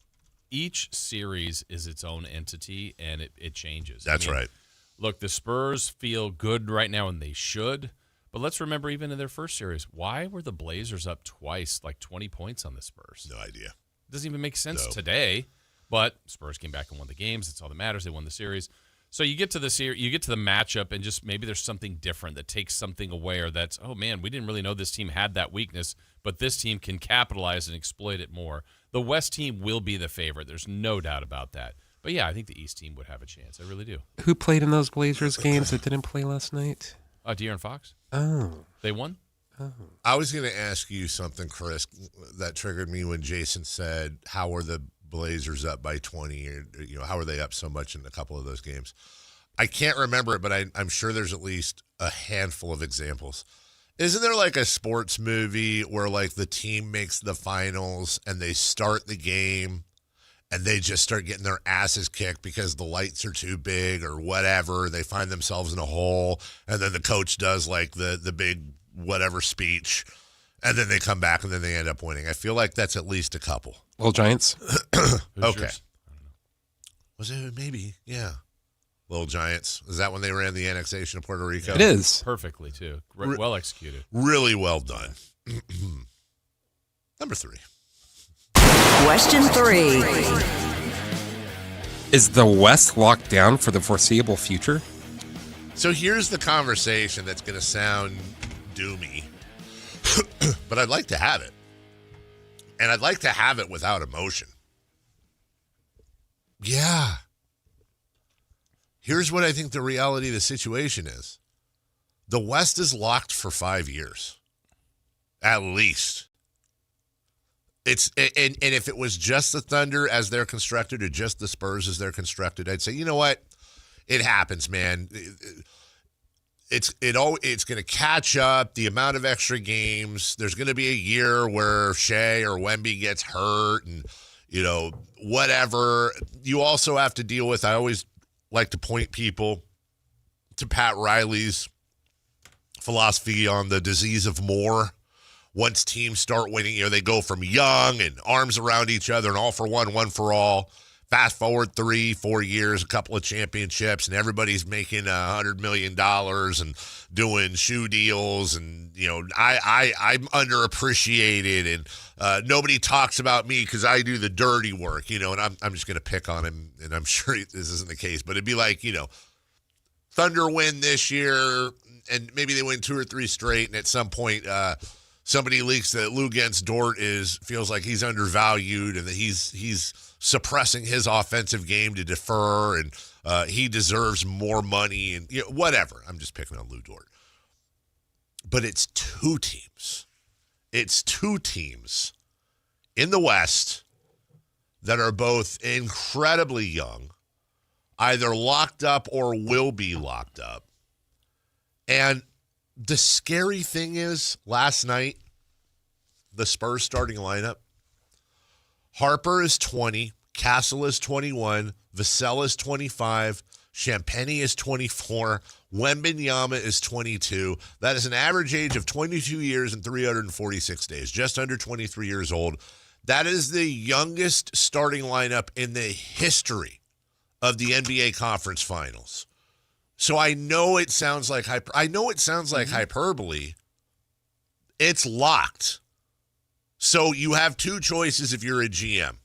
each series is its own entity, and it changes. That's right. Look, the Spurs feel good right now, and they should. But let's remember, even in their first series, why were the Blazers up twice, like 20 points on the Spurs? No idea. It doesn't even make sense today. But Spurs came back and won the games. That's all that matters. They won the series. So you get to the matchup, and just maybe there's something different that takes something away, or that's, oh man, we didn't really know this team had that weakness, but this team can capitalize and exploit it more. The West team will be the favorite. There's no doubt about that. But yeah, I think the East team would have a chance. I really do. Who played in those Blazers games that didn't play last night? De'Aaron Fox. Oh. They won? Oh. I was going to ask you something, Chris, that triggered me when Jason said, how are the Blazers up by 20? Or, how are they up so much in a couple of those games? I can't remember it, but I'm sure there's at least a handful of examples. Isn't there like a sports movie where like the team makes the finals and they start the game and they just start getting their asses kicked because the lights are too big or whatever? They find themselves in a hole, and then the coach does like the big whatever speech, and then they come back and then they end up winning. I feel like that's at least a couple. Little Giants? Okay. Was it maybe? Yeah. Little Giants. Is that when they ran the annexation of Puerto Rico? It is. Perfectly, too. Well executed. Really well done. Number 3. Question 3. Is the West locked down for the foreseeable future? So here's the conversation that's going to sound doomy, but I'd like to have it. And I'd like to have it without emotion. Yeah. Here's what I think the reality of the situation is. The West is locked for 5 years. At least. And if it was just the Thunder as they're constructed or just the Spurs as they're constructed, I'd say, you know what? It happens, man. It's going to catch up. The amount of extra games. There's going to be a year where Shea or Wemby gets hurt and, whatever. You also have to deal with, I always like to point people to Pat Riley's philosophy on the disease of more. Once teams start winning, they go from young and arms around each other and all for one for all. Fast forward 3-4 years, a couple of championships, and everybody's making $100 million and doing shoe deals. And, I'm underappreciated, and nobody talks about me because I do the dirty work, and I'm just going to pick on him, and I'm sure this isn't the case. But it'd be like, Thunder win this year, and maybe they win 2 or 3 straight, and at some point somebody leaks that Luguentz Dort feels like he's undervalued and that he's suppressing his offensive game to defer, and he deserves more money and whatever. I'm just picking on Lou Dort. But it's 2 teams. It's 2 teams in the West that are both incredibly young, either locked up or will be locked up. And the scary thing is, last night, the Spurs starting lineup, Harper is 20, Castle is 21, Vassell is 25, Champagny is 24, Wembanyama is 22. That is an average age of 22 years and 346 days, just under 23 years old. That is the youngest starting lineup in the history of the NBA Conference Finals. So I know it sounds like hyperbole. It's locked. So you have 2 choices if you're a GM.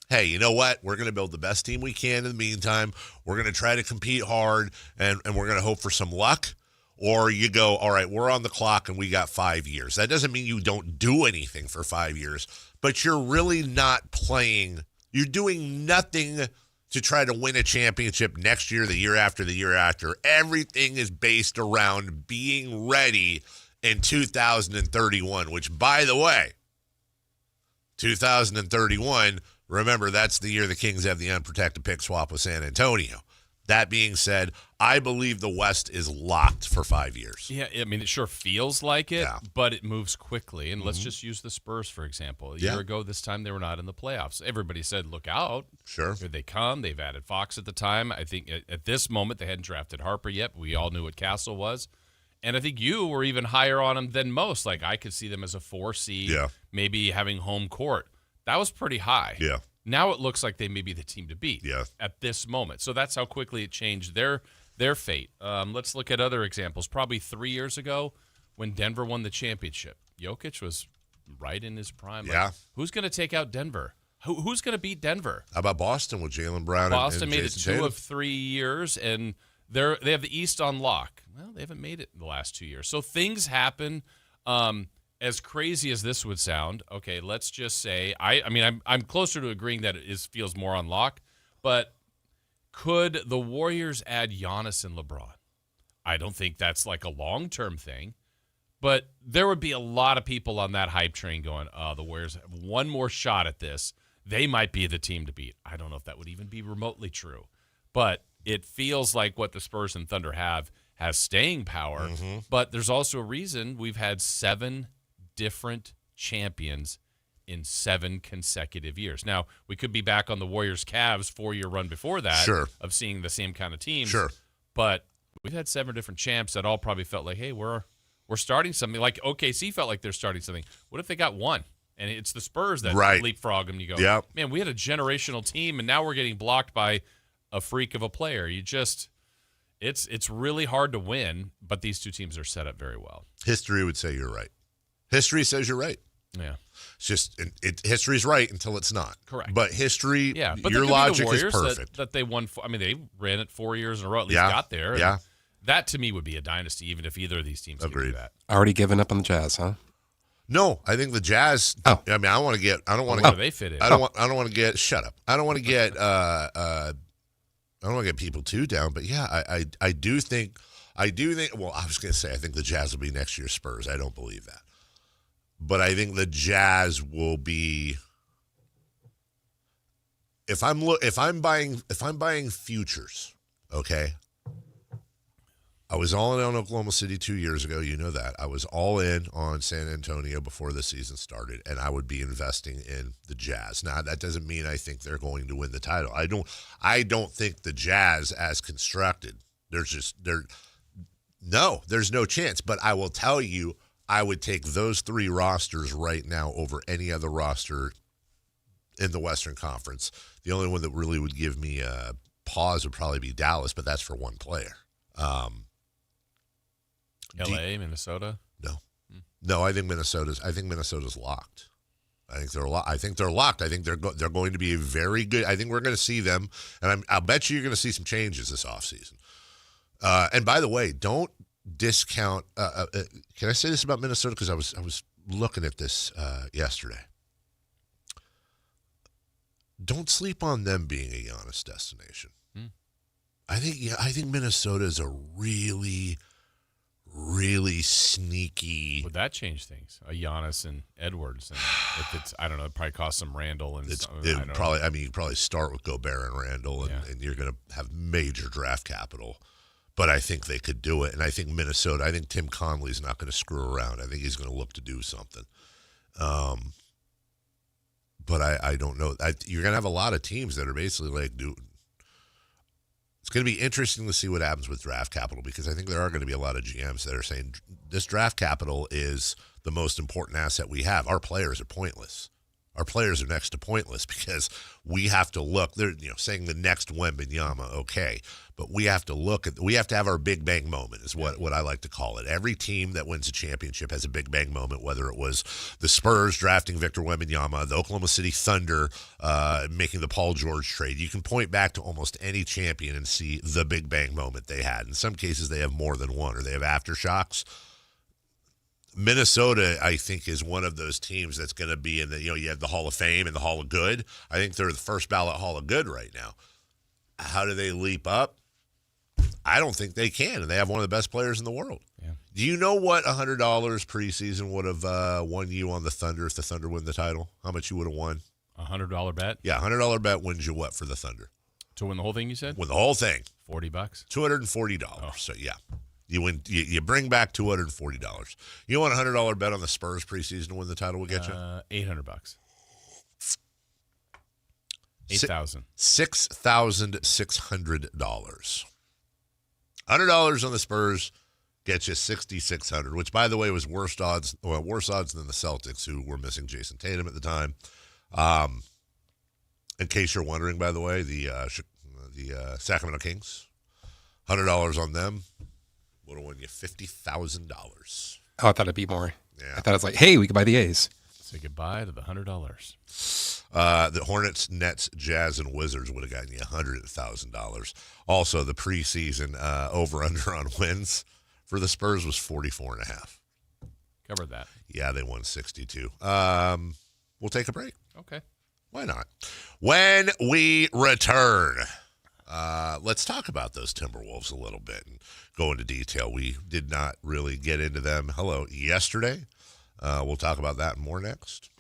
Hey, you know what? We're going to build the best team we can in the meantime. We're going to try to compete hard, and we're going to hope for some luck. Or you go, all right, we're on the clock, and we got 5 years. That doesn't mean you don't do anything for 5 years, but you're really not playing. You're doing nothing to try to win a championship next year, the year after, the year after. Everything is based around being ready in 2031, which, by the way, 2031, remember, that's the year the Kings have the unprotected pick swap with San Antonio. That being said, I believe the West is locked for 5 years. Yeah, I mean, it sure feels like it, but it moves quickly. And let's just use the Spurs, for example. A year ago, this time, they were not in the playoffs. Everybody said, look out. Sure. Here they come. They've added Fox at the time. I think at this moment, they hadn't drafted Harper yet, but we all knew what Castle was. And I think you were even higher on them than most. Like, I could see them as a 4 seed, maybe having home court. That was pretty high. Yeah. Now it looks like they may be the team to beat at this moment. So that's how quickly it changed their fate. Let's look at other examples. Probably 3 years ago when Denver won the championship, Jokic was right in his prime. Yeah. Like, who's going to take out Denver? Who's going to beat Denver? How about Boston with Jaylen Brown Boston and made Jason it 2 Tatum? of 3 years, and they have the East on lock. Well, they haven't made it in the last 2 years. So things happen. As crazy as this would sound, okay, let's just say I'm closer to agreeing that it feels more on lock, but could the Warriors add Giannis and LeBron? I don't think that's like a long-term thing, but there would be a lot of people on that hype train going, the Warriors have one more shot at this. They might be the team to beat. I don't know if that would even be remotely true, but it feels like what the Spurs and Thunder has staying power, but there's also a reason we've had 7 different champions in 7 consecutive years. Now, we could be back on the Warriors-Cavs 4-year run before that of seeing the same kind of teams. Sure. But we've had 7 different champs that all probably felt like, hey, we're starting something. Like OKC felt like they're starting something. What if they got 1? And it's the Spurs that leapfrog them. You go, man, we had a generational team, and now we're getting blocked by a freak of a player. It's really hard to win, but these two teams are set up very well. History would say you're right. History says you're right. Yeah. It's just history's right until it's not. Correct. But history, but your logic is perfect. That they won. They ran it 4 years in a row. At least got there. Yeah. That to me would be a dynasty, even if either of these teams could do that. Already given up on the Jazz, huh? No, I think the Jazz. Oh, I mean, I want to get. I don't want Where to. do they fit in? I don't want to get. Shut up. I don't want to get. I don't want to get people too down. But yeah, I do think. Well, I was going to say I think the Jazz will be next year's Spurs. I don't believe that. But I think the Jazz will be. If I'm buying futures, okay. I was all in on Oklahoma City 2 years ago. You know that. I was all in on San Antonio before the season started, and I would be investing in the Jazz. Now, that doesn't mean I think they're going to win the title. I don't think the Jazz, as constructed, there's no chance. But I will tell you, I would take those 3 rosters right now over any other roster in the Western Conference. The only one that really would give me a pause would probably be Dallas, but that's for one player. LA, Minnesota? No, I think Minnesota's locked. I think they're locked. I think they're going to be a very good. I think we're going to see them, and I'll bet you you're going to see some changes this offseason. And by the way, don't discount. Can I say this about Minnesota? Because I was looking at this yesterday. Don't sleep on them being a Giannis destination. I think Minnesota is a really, really sneaky. Would that change things? A Giannis and Edwards, and if it's, I don't know, it probably cost some Randall and you probably start with Gobert and Randall, and you're going to have major draft capital. But I think they could do it, and I think Minnesota. I think Tim Conley's not going to screw around. I think he's going to look to do something. But I don't know. You're going to have a lot of teams that are basically like, dude. It's going to be interesting to see what happens with draft capital, because I think there are going to be a lot of GMs that are saying this draft capital is the most important asset we have. Our players are pointless. Our players are next to pointless because we have to look. They're saying the next Wembanyama, okay, but we have to have our big bang moment is what I like to call it. Every team that wins a championship has a big bang moment, whether it was the Spurs drafting Victor Wembanyama, the Oklahoma City Thunder making the Paul George trade. You can point back to almost any champion and see the big bang moment they had. In some cases, they have more than one, or they have aftershocks. Minnesota, I think, is one of those teams that's going to be in the, you have the Hall of Fame and the Hall of Good. I think they're the first ballot Hall of Good right now. How do they leap up? I don't think they can, and they have one of the best players in the world. Yeah. Do you know what $100 preseason would have won you on the Thunder if the Thunder win the title? How much you would have won? $100 bet? Yeah, $100 bet wins you what for the Thunder? To win the whole thing, you said? Win the whole thing. $40? $240. Oh. So, yeah. You win. You bring back $240. You want a $100 bet on the Spurs preseason to win the title will get you? $800. $8,000. $6,600. $100 on the Spurs gets you $6,600, which, by the way, was worse odds than the Celtics, who were missing Jason Tatum at the time. In case you're wondering, by the way, the Sacramento Kings, $100 on them would have won you $50,000. Oh, I thought it'd be more. Yeah. I thought it was like, hey, we could buy the A's. Say goodbye to the $100. The Hornets, Nets, Jazz, and Wizards would have gotten you $100,000. Also, the preseason over-under on wins for the Spurs was 44.5. Covered that. Yeah, they won 62. We'll take a break. Okay. Why not? When we return, let's talk about those Timberwolves a little bit and go into detail. We did not really get into them, yesterday. We'll talk about that and more next.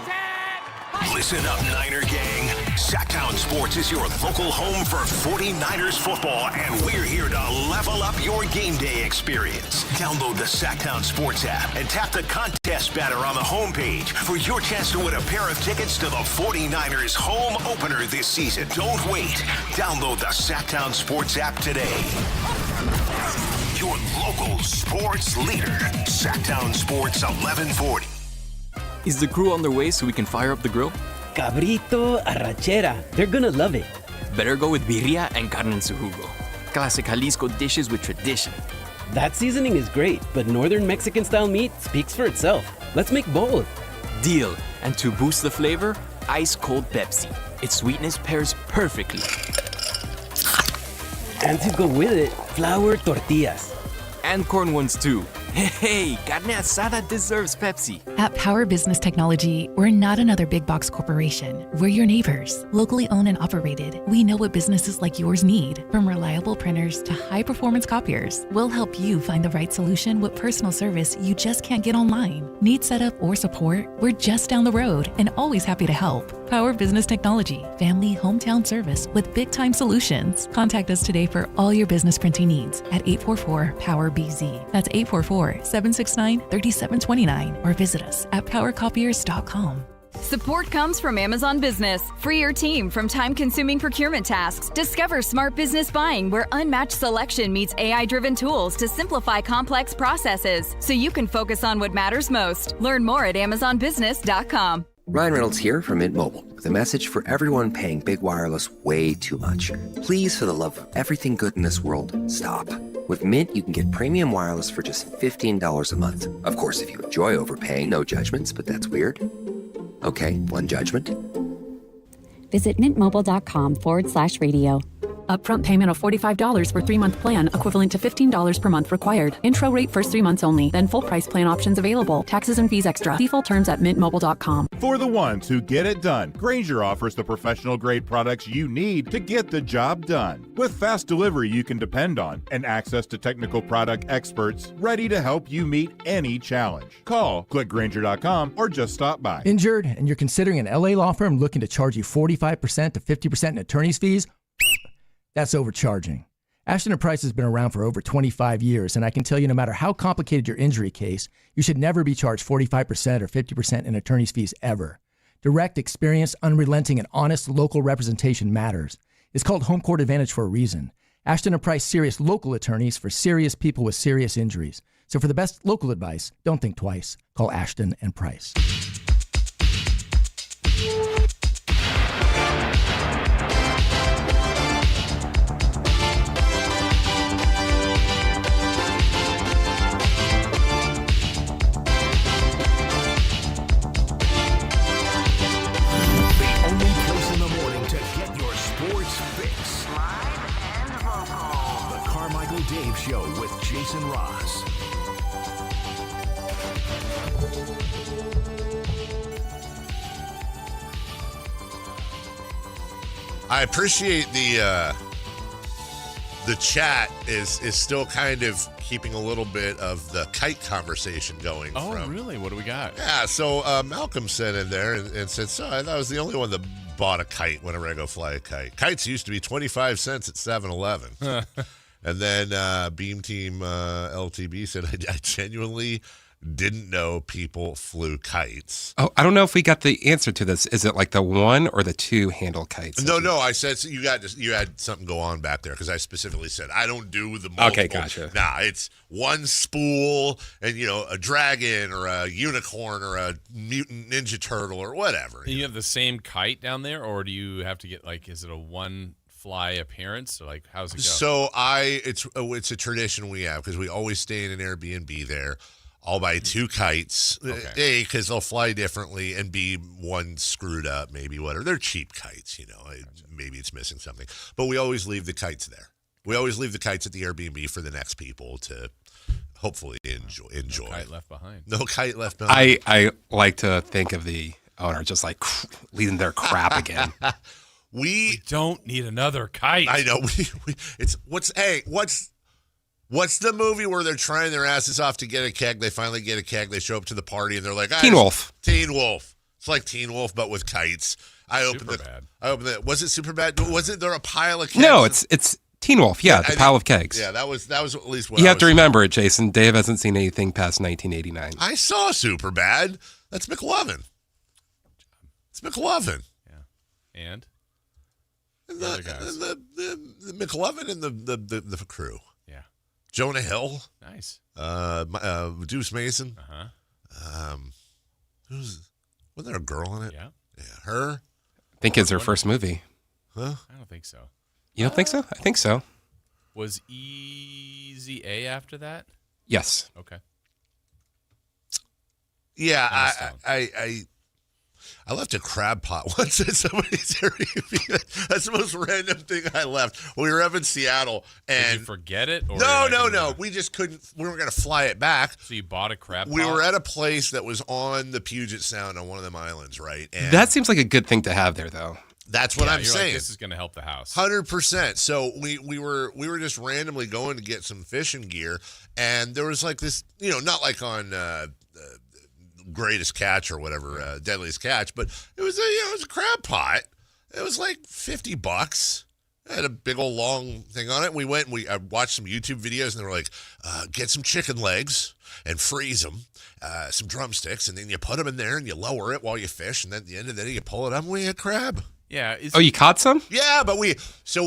Listen up, Niner Gang. Sactown Sports is your local home for 49ers football, and we're here to level up your game day experience. Download the Sactown Sports app and tap the contest banner on the homepage for your chance to win a pair of tickets to the 49ers home opener this season. Don't wait. Download the Sactown Sports app today. Your local sports leader, Sactown Sports 1140. Is the crew on their way so we can fire up the grill? Cabrito, arrachera. They're gonna love it. Better go with birria and carne en su jugo. Classic Jalisco dishes with tradition. That seasoning is great, but Northern Mexican-style meat speaks for itself. Let's make both. Deal. And to boost the flavor, ice-cold Pepsi. Its sweetness pairs perfectly. And to go with it, flour tortillas. And corn ones too. Hey, carne asada deserves Pepsi. At Power Business Technology, we're not another big box corporation. We're your neighbors, locally owned and operated. We know what businesses like yours need, from reliable printers to high-performance copiers. We'll help you find the right solution with personal service you just can't get online. Need setup or support? We're just down the road and always happy to help. Power Business Technology, family hometown service with big-time solutions. Contact us today for all your business printing needs at 844-POWER-BZ. That's 844-769-3729 or visit us at powercopiers.com. Support comes from Amazon Business. Free your team from time-consuming procurement tasks. Discover smart business buying where unmatched selection meets AI-driven tools to simplify complex processes so you can focus on what matters most. Learn more at amazonbusiness.com. Ryan Reynolds here from Mint Mobile with a message for everyone paying big wireless way too much. Please, for the love of everything good in this world, stop. With Mint, you can get premium wireless for just $15 a month. Of course, if you enjoy overpaying, no judgments, but that's weird. Okay, one judgment. Visit mintmobile.com/radio. Upfront payment of $45 for 3-month plan, equivalent to $15 per month required. Intro rate first 3 months only, then full price plan options available. Taxes and fees extra. See full terms at mintmobile.com. For the ones who get it done, Grainger offers the professional grade products you need to get the job done. With fast delivery you can depend on and access to technical product experts ready to help you meet any challenge. Call, click Grainger.com, or just stop by. Injured and you're considering an LA law firm looking to charge you 45% to 50% in attorney's fees? That's overcharging. Ashton & Price has been around for over 25 years, and I can tell you no matter how complicated your injury case, you should never be charged 45% or 50% in attorney's fees ever. Direct, experienced, unrelenting, and honest local representation matters. It's called Home Court Advantage for a reason. Ashton & Price serious local attorneys for serious people with serious injuries. So for the best local advice, don't think twice. Call Ashton & Price. Carmichael Dave Show with Jason Ross. I appreciate the chat is still kind of keeping a little bit of the kite conversation going. Oh, really? What do we got? Yeah, so Malcolm sent in there and said, so I thought I was the only one that bought a kite whenever I go fly a kite. Kites used to be 25 cents at 7-Eleven. And then Beam Team LTB said, I genuinely didn't know people flew kites. Oh, I don't know if we got the answer to this. Is it like the 1 or the 2 handle kites? No. I said so you had something go on back there because I specifically said I don't do the multiple. Okay, gotcha. Nah, it's one spool and a dragon or a unicorn or a mutant ninja turtle or whatever. And you have the same kite down there, or do you have to get is it a one fly appearance, or how's it go? So it's a tradition we have because we always stay in an Airbnb there. I'll buy 2 kites, A, because they'll fly differently, and B, one screwed up, maybe whatever. They're cheap kites, maybe it's missing something. But we always leave the kites there. We always leave the kites at the Airbnb for the next people to hopefully enjoy. No kite left behind. No kite left behind. I like to think of the owner just leading their crap again. We don't need another kite. I know. What's the movie where they're trying their asses off to get a keg? They finally get a keg. They show up to the party and they're like, Teen Wolf. Teen Wolf. It's like Teen Wolf, but with kites. I opened it. Was it super bad? Wasn't there a pile of kegs? No, it's Teen Wolf. Yeah, the pile of kegs. Yeah, that was at least what you have to remember it, Jason. Dave hasn't seen anything past 1989. I saw Super Bad. That's McLovin. It's McLovin. Yeah, and the other guys. The McLovin and the crew. Yeah. Jonah Hill. Nice. Deuce Mason. Uh-huh. Wasn't there a girl in it? Yeah. Yeah. Her? I think it's her first movie. Huh? I don't think so. You don't think so? I think so. Was Easy A after that? Yes. Okay. Yeah, I left a crab pot once at somebody's Airbnb. That's the most random thing I left. We were up in Seattle, and did you forget it? Or no. We just couldn't. We weren't going to fly it back. So you bought a crab pot? We were at a place that was on the Puget Sound on one of them islands, right? And that seems like a good thing to have there, though. That's what I'm saying. This is going to help the house. 100%. So we were just randomly going to get some fishing gear, and there was this, not like on Greatest Catch or whatever, Deadliest Catch, but it was a crab pot. It was like $50. It had a big old long thing on it. We went and I watched some YouTube videos, and they were like, get some chicken legs and freeze them, some drumsticks, and then you put them in there and you lower it while you fish, and then at the end of the day you pull it up and we had crab. Yeah. You caught some? Yeah, but we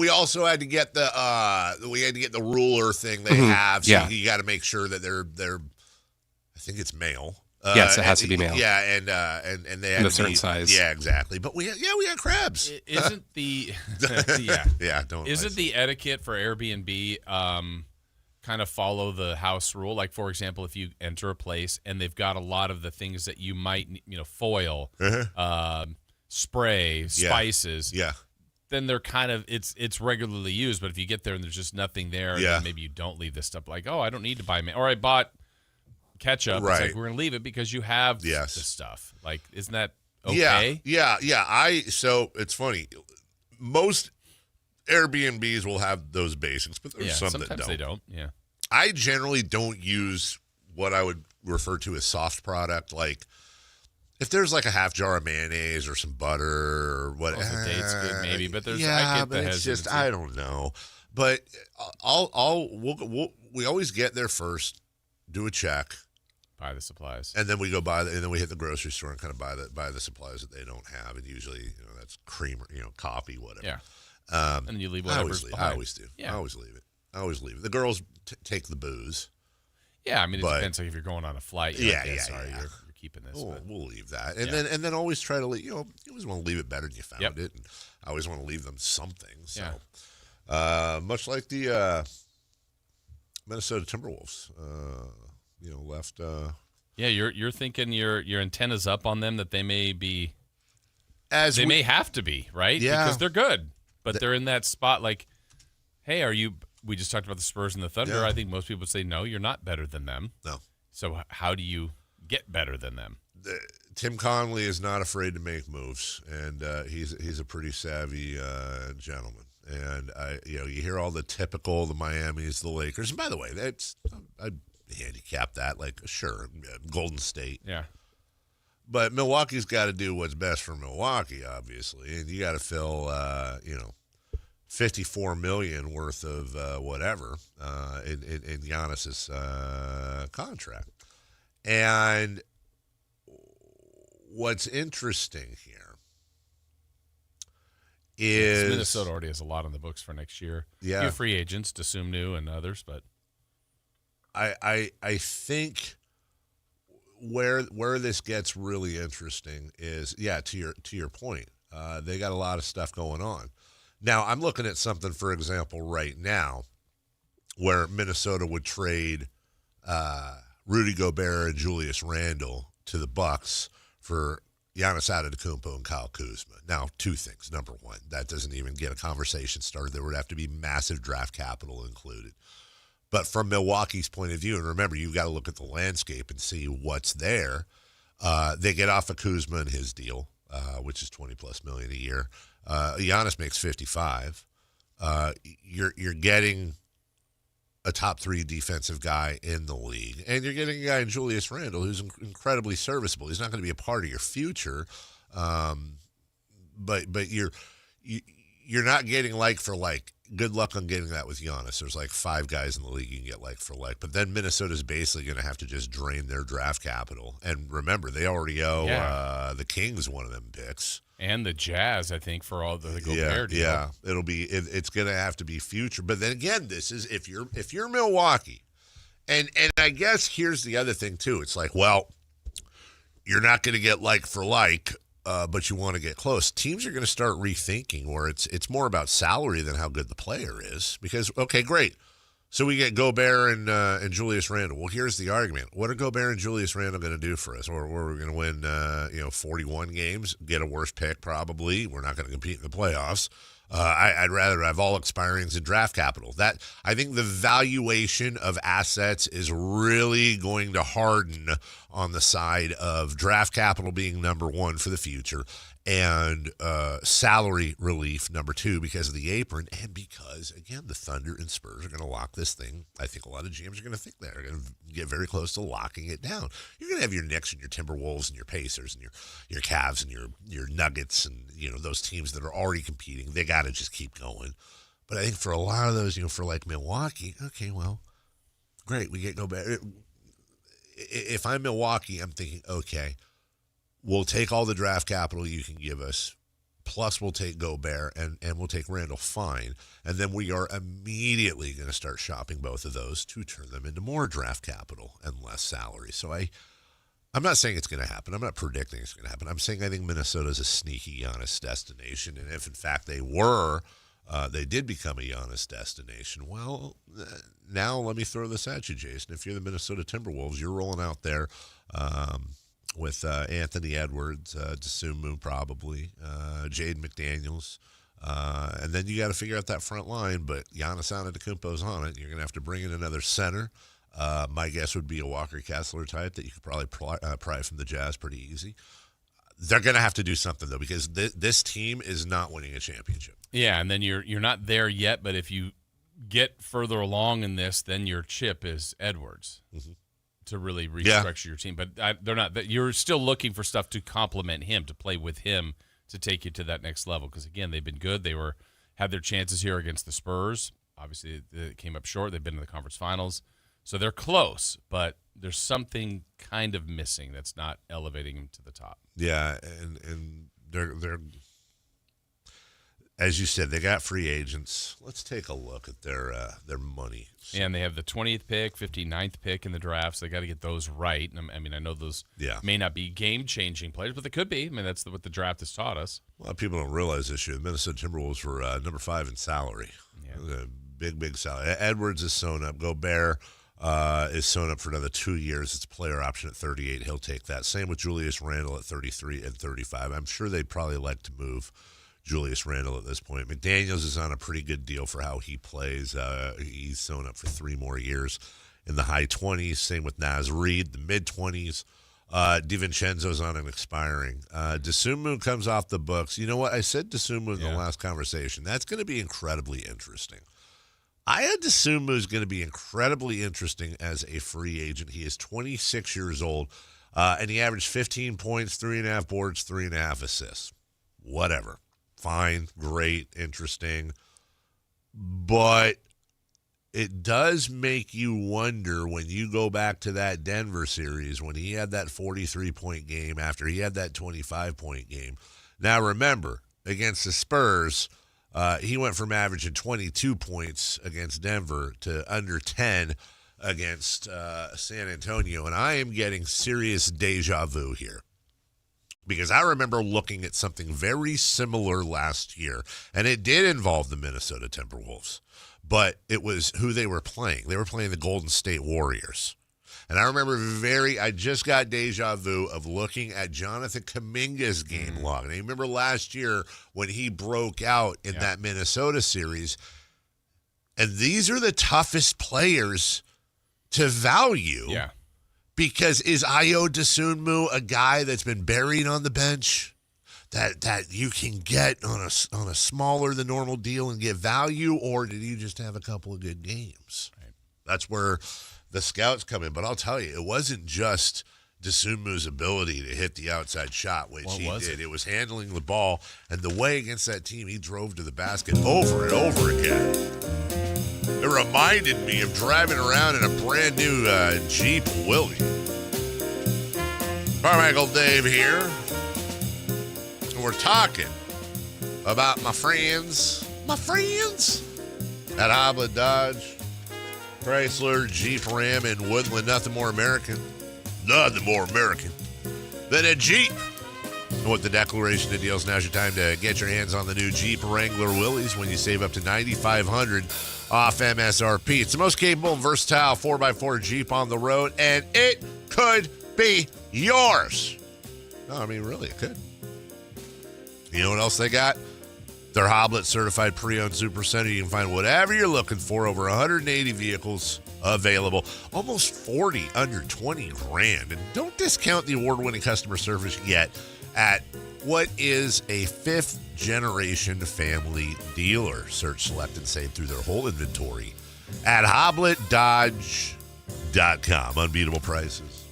also had to get the ruler thing they have. So you got to make sure that they're I think it's male. Yes, it has to be male. Yeah, and they had a certain size. Yeah, exactly. But we had crabs. Isn't the Isn't the etiquette for Airbnb kind of follow the house rule? Like, for example, if you enter a place and they've got a lot of the things that you might foil, spray, spices. Yeah. Then they're kind of it's regularly used. But if you get there and there's just nothing there, then maybe you don't leave this stuff. Like, oh, I don't need to buy or I bought ketchup. Right. It's like, we're gonna leave it because you have this stuff. Like, isn't that okay? Yeah. So it's funny. Most Airbnbs will have those basics, but there's some that don't. They don't. Yeah. I generally don't use what I would refer to as soft product. Like, if there's like a half jar of mayonnaise or some butter or whatever, the date's good maybe, but there's but it's just I don't know. But we always get there first, do a check, buy the supplies, and then we go and then we hit the grocery store and kind of buy the supplies that they don't have, and usually that's creamer, coffee, whatever. Yeah. And then you leave whatever's behind. I always do. Yeah. I always leave it. The girls take the booze. Yeah, I mean, it depends. Like if you're going on a flight, you're you're keeping this. We'll leave that, and then always try to leave. You always want to leave it better than you found it, and I always want to leave them something. So, much like the Minnesota Timberwolves, left. Yeah, you're thinking your antenna's up on them that they may be, may have to be, right? Yeah, because they're good, but they're in that spot. Like, hey, are you? We just talked about the Spurs and the Thunder. Yeah. I think most people would say no, you're not better than them. No. So how do you get better than them? Tim Connolly is not afraid to make moves, and he's a pretty savvy gentleman. And you hear all the typical, the Miamis, the Lakers. And by the way, I handicap that, like, sure, Golden State. Yeah. But Milwaukee's got to do what's best for Milwaukee, obviously, and you got to fill, $54 million worth of whatever in Giannis's contract. And what's interesting here is Minnesota already has a lot on the books for next year. Yeah, a few free agents, Desumnu and others, but I think where this gets really interesting is, to your point, they got a lot of stuff going on. Now, I'm looking at something, for example, right now, where Minnesota would trade Rudy Gobert and Julius Randle to the Bucks for Giannis Antetokounmpo and Kyle Kuzma. Now, two things. Number one, that doesn't even get a conversation started. There would have to be massive draft capital included. But from Milwaukee's point of view, and remember, you've got to look at the landscape and see what's there. They get off of Kuzma and his deal, which is $20+ million a year. Giannis makes $55. You're getting a top 3 defensive guy in the league, and you're getting a guy in Julius Randle who's incredibly serviceable. He's not going to be a part of your future, but you're not getting like for like. Good luck on getting that with Giannis. There's like 5 guys in the league you can get like for like. But then Minnesota's basically going to have to just drain their draft capital. And remember, they already owe the Kings one of them picks. And the Jazz, I think, for all the Gobert deal. Yeah, it's going to have to be future. But then again, this is if you're Milwaukee, and I guess here's the other thing too. It's like, well, you're not going to get like for like. But you want to get close. Teams are going to start rethinking where it's more about salary than how good the player is. Because, okay, great. So we get Gobert and Julius Randle. Well, here's the argument. What are Gobert and Julius Randle going to do for us? Or we're going to win 41 games, get a worse pick probably. We're not going to compete in the playoffs. I'd rather have all expirings and draft capital. That I think the valuation of assets is really going to harden on the side of draft capital being number 1 for the future and salary relief number 2 because of the apron and because, again, the Thunder and Spurs are going to lock this thing. I think a lot of GMs are going to think they're going to get very close to locking it down. You're going to have your Knicks and your Timberwolves and your Pacers and your Cavs and your Nuggets and those teams that are already competing. They got to just keep going. But I think for a lot of those, for like Milwaukee, okay, well, great, we get Gobert. If I'm Milwaukee, I'm thinking, okay, we'll take all the draft capital you can give us, plus we'll take Gobert and we'll take Randall, fine. And then we are immediately going to start shopping both of those to turn them into more draft capital and less salary. So I'm not saying it's going to happen. I'm not predicting it's going to happen. I'm saying I think Minnesota is a sneaky Giannis destination. And if, in fact, they did become a Giannis destination, well, now let me throw this at you, Jason. If you're the Minnesota Timberwolves, you're rolling out there with Anthony Edwards, Dosunmu probably, Jaden McDaniels, and then you got to figure out that front line. But Giannis Antetokounmpo's on it. You're going to have to bring in another center. My guess would be a Walker Kessler type that you could probably pry from the Jazz pretty easy. They're going to have to do something, though, because this team is not winning a championship. Yeah, and then you're not there yet, but if you get further along in this, then your chip is Edwards to really restructure your team. But they're not. You're still looking for stuff to complement him, to play with him, to take you to that next level. Because, again, they've been good. They had their chances here against the Spurs. Obviously, they came up short. They've been in the conference finals. So they're close, but there's something kind of missing that's not elevating them to the top. Yeah, and they're as you said, they got free agents. Let's take a look at their money. Yeah, and they have the 20th pick, 59th pick in the draft, so they got to get those right. I mean, I know those may not be game-changing players, but they could be. I mean, that's what the draft has taught us. A lot of people don't realize this year the Minnesota Timberwolves were number 5 in salary. Yeah. Big salary. Edwards is sewn up. Gobert is sewn up for another 2 years. It's a player option at 38. He'll take that. Same with Julius Randle at 33 and 35. I'm sure they'd probably like to move Julius Randle at this point. McDaniels is on a pretty good deal for how he plays. He's sewn up for 3 more years in the high 20s. Same with Naz Reid, the mid 20s. DiVincenzo's on an expiring. Dosunmu comes off the books. You know what? I said Dosunmu in the last conversation. That's going to be incredibly interesting. I had Dosunmu is going to be incredibly interesting as a free agent. He is 26 years old, and he averaged 15 points, 3.5 boards, 3.5 assists. Whatever. Fine, great, interesting. But it does make you wonder when you go back to that Denver series when he had that 43-point game after he had that 25-point game. Now, remember, against the Spurs, he went from averaging 22 points against Denver to under 10 against San Antonio. And I am getting serious deja vu here because I remember looking at something very similar last year, and it did involve the Minnesota Timberwolves. But it was who they were playing. They were playing the Golden State Warriors. And I remember I just got deja vu of looking at Jonathan Kuminga's game log. And I remember last year when he broke out in that Minnesota series. And these are the toughest players to value. Yeah. Because is Ayo Dosunmu a guy that's been buried on the bench? That you can get on a smaller than normal deal and get value, or did you just have a couple of good games? Right. That's where the scouts come in. But I'll tell you, it wasn't just Dosunmu's ability to hit the outside shot, which he did. It was handling the ball, and the way against that team he drove to the basket over and over again. It reminded me of driving around in a brand new Jeep Willie. Carmichael Dave here. We're talking about my friends at Hoblet Dodge, Chrysler, Jeep, Ram, and Woodland. Nothing more American than a Jeep. And with the declaration of deals, now's your time to get your hands on the new Jeep Wrangler Willys when you save up to $9,500 off MSRP. It's the most capable and versatile 4x4 Jeep on the road, and it could be yours. No, I mean, really, it could. You know what else they got? Their Hoblet certified pre-owned super center. You can find whatever you're looking for. Over 180 vehicles available. Almost 40 under 20 grand. And don't discount the award-winning customer service yet at what is a fifth-generation family dealer. Search, select, and save through their whole inventory at HobletDodge.com. Unbeatable prices.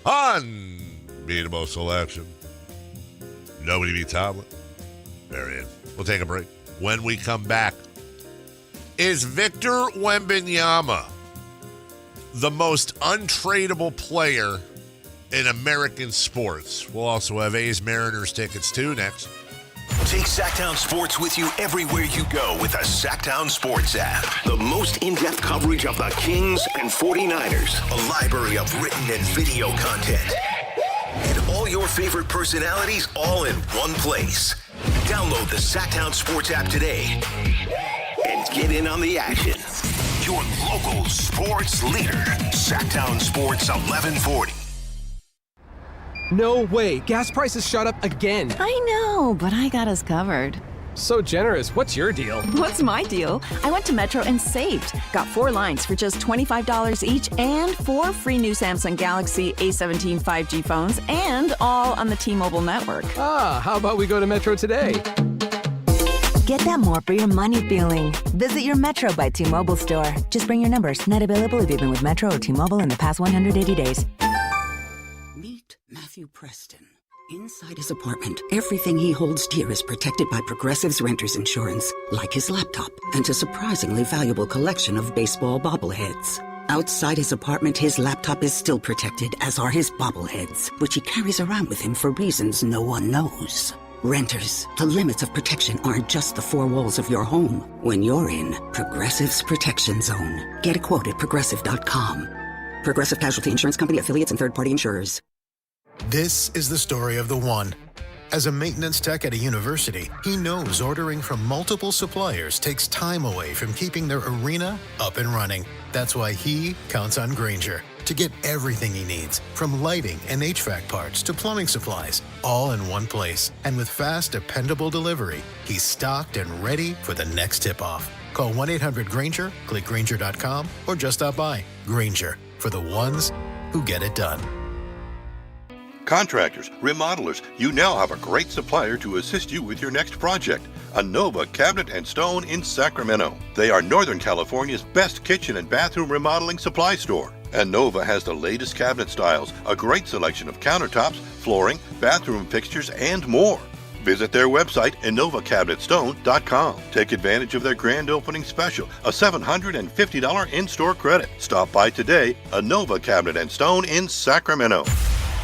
Unbeatable selection. Nobody beats Hoblet. There it is. We'll take a break. When we come back, is Victor Wembanyama the most untradeable player in American sports? We'll also have A's Mariners tickets too next. Take Sactown Sports with you everywhere you go with the Sactown Sports app. The most in-depth coverage of the Kings and 49ers. A library of written and video content. And all your favorite personalities all in one place. Download the Sactown Sports app today and get in on the action. Your local sports leader, Sactown Sports 1140. No way. Gas prices shot up again. I know, but I got us covered. So generous. What's your deal? What's my deal? I went to Metro and saved. Got 4 lines for just $25 each and 4 free new Samsung Galaxy A17 5G phones and all on the T-Mobile network. Ah, how about we go to Metro today? Get that more for your money feeling. Visit your Metro by T-Mobile store. Just bring your numbers. Not available if you've been with Metro or T-Mobile in the past 180 days. Meet Matthew Preston. Inside his apartment, everything he holds dear is protected by Progressive's Renter's Insurance, like his laptop and a surprisingly valuable collection of baseball bobbleheads. Outside his apartment, his laptop is still protected, as are his bobbleheads, which he carries around with him for reasons no one knows. Renters, the limits of protection aren't just the 4 walls of your home. When you're in Progressive's Protection Zone. Get a quote at Progressive.com. Progressive Casualty Insurance Company, affiliates, and third-party insurers. This is the story of the one. As a maintenance tech at a university, he knows ordering from multiple suppliers takes time away from keeping their arena up and running. That's why he counts on Grainger to get everything he needs, from lighting and HVAC parts to plumbing supplies, all in one place. And with fast, dependable delivery, he's stocked and ready for the next tip-off. Call 1-800-GRAINGER, click Grainger.com, or just stop by. Grainger, for the ones who get it done. Contractors, remodelers, you now have a great supplier to assist you with your next project. Anova Cabinet and Stone in Sacramento. They are Northern California's best kitchen and bathroom remodeling supply store. Anova has the latest cabinet styles, a great selection of countertops, flooring, bathroom fixtures, and more. Visit their website, InovaCabinetStone.com. Take advantage of their grand opening special, a $750 in-store credit. Stop by today, Anova Cabinet and Stone in Sacramento.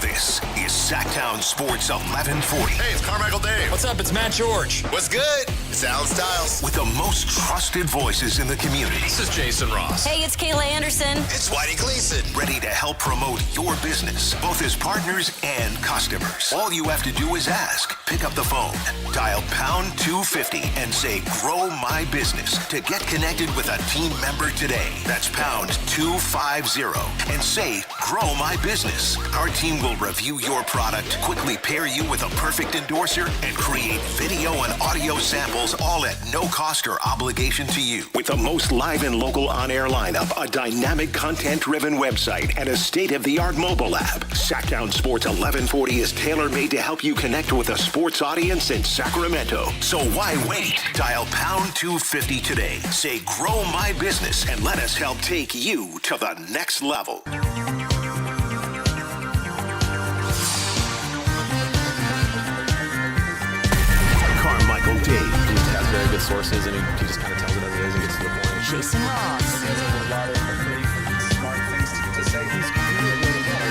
This is Sactown Sports 1140. Hey, it's Carmichael Dave. What's up? It's Matt George. What's good? It's Alan Stiles. With the most trusted voices in the community. This is Jason Ross. Hey, it's Kayla Anderson. It's Whitey Gleason. Ready to help promote your business, both as partners and customers. All you have to do is ask. Pick up the phone, dial pound 250 and say, grow my business to get connected with a team member today. That's pound 250 and say, grow my business. Our team will review your product, quickly pair you with a perfect endorser, and create video and audio samples all at no cost or obligation to you. With the most live and local on-air lineup, a dynamic content-driven website, and a state-of-the-art mobile app, Sactown Sports 1140 is tailor-made to help you connect with a sports audience in Sacramento. So why wait? Dial pound 250 today. Say, grow my business, and let us help take you to the next level. Carmichael Dave. He has very good sources, and he just kind of tells it as it is and gets to the point. Jason Ross. He has a lot of pretty smart things to say. He's really good.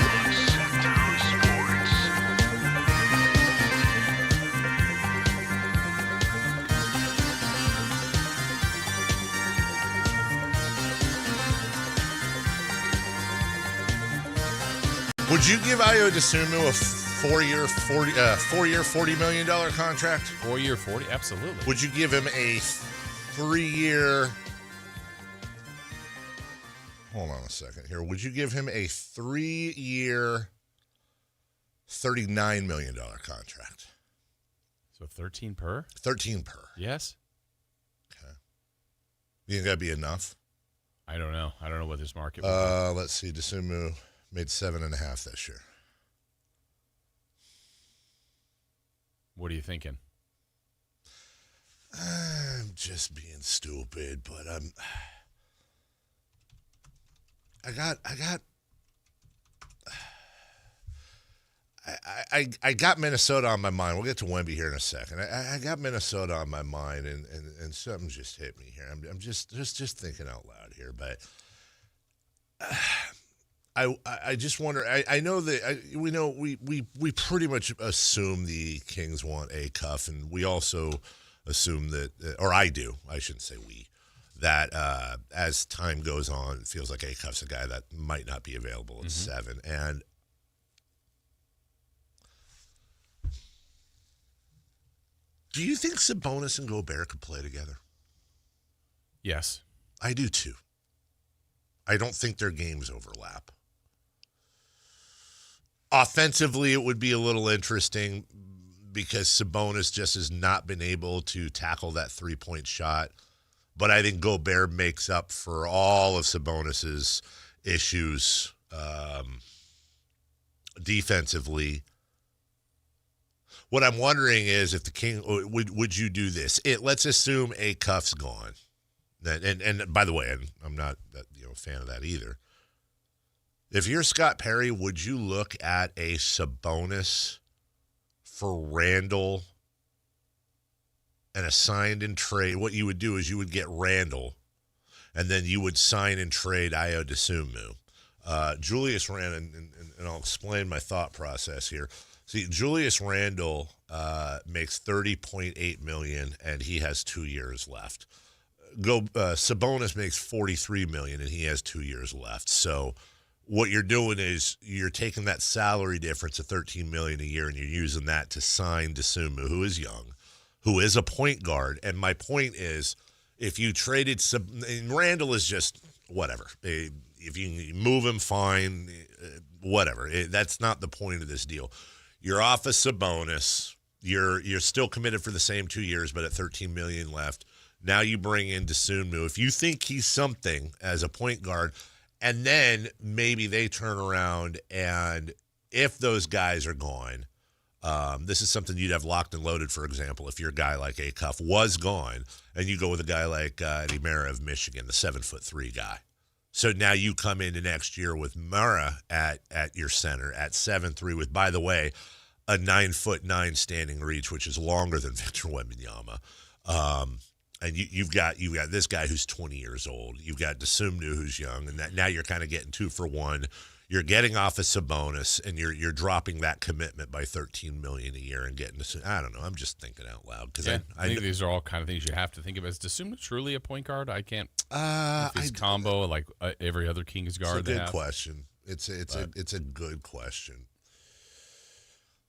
Would you give Ayo Dosunmu a four-year, $40 million contract? 4 year, 40? Absolutely. Would you give him a 3-year? Hold on a second here. Would you give him a 3-year, $39 million contract? So 13 per? 13 per. Yes. Okay. You think that'd be enough? I don't know. I don't know what this market would be. Let's see. Dosunmu made 7.5 this year. What are you thinking? I'm just being stupid, but I got Minnesota on my mind. We'll get to Wemby here in a second. I got Minnesota on my mind, and something just hit me here. I'm just thinking out loud here, but I just wonder. I know that we pretty much assume the Kings want a Cuff, and we also assume that, or I do. I shouldn't say we. That as time goes on, it feels like Acuff's a guy that might not be available at 7. And do you think Sabonis and Gobert could play together? Yes. I do too. I don't think their games overlap. Offensively, it would be a little interesting because Sabonis just has not been able to tackle that three-point shot. But I think Gobert makes up for all of Sabonis's issues defensively. What I'm wondering is if the King would you do this? Let's assume a Cuff's gone, and by the way, I'm not a fan of that either. If you're Scott Perry, would you look at a Sabonis for Randall? And a signed and trade, what you would do is you would get Randall, and then you would sign and trade Ayo Dosunmu. Julius Randle, and I'll explain my thought process here. See, Julius Randle makes $30.8 million, and he has 2 years left. Sabonis makes $43 million, and he has 2 years left. So what you're doing is you're taking that salary difference of $13 million a year, and you're using that to sign Dosunmu, who is young, who is a point guard. And my point is, if you traded and Randall is just whatever. If you move him, fine, whatever. That's not the point of this deal. You're off of Sabonis. You're still committed for the same 2 years, but at $13 million left. Now you bring in Dosunmu. If you think he's something as a point guard, and then maybe they turn around and if those guys are gone, this is something you'd have locked and loaded, for example, if your guy like Acuff was gone and you go with a guy like Eddie Mara of Michigan, the 7'3" guy. So now you come into next year with Mara at your center at 7'3" with, by the way, a 9'9" standing reach, which is longer than Victor Wembanyama. And you've got this guy who's 20 years old. You've got Desumnu who's young, and now you're kind of getting 2 for 1. You're getting off a Sabonis, and you're dropping that commitment by $13 million a year and getting to. I don't know. I'm just thinking out loud because I think these are all kind of things you have to think of. Is Desumnu truly a point guard? I can't. His combo like every other Kings guard. It's a good question. It's a good question.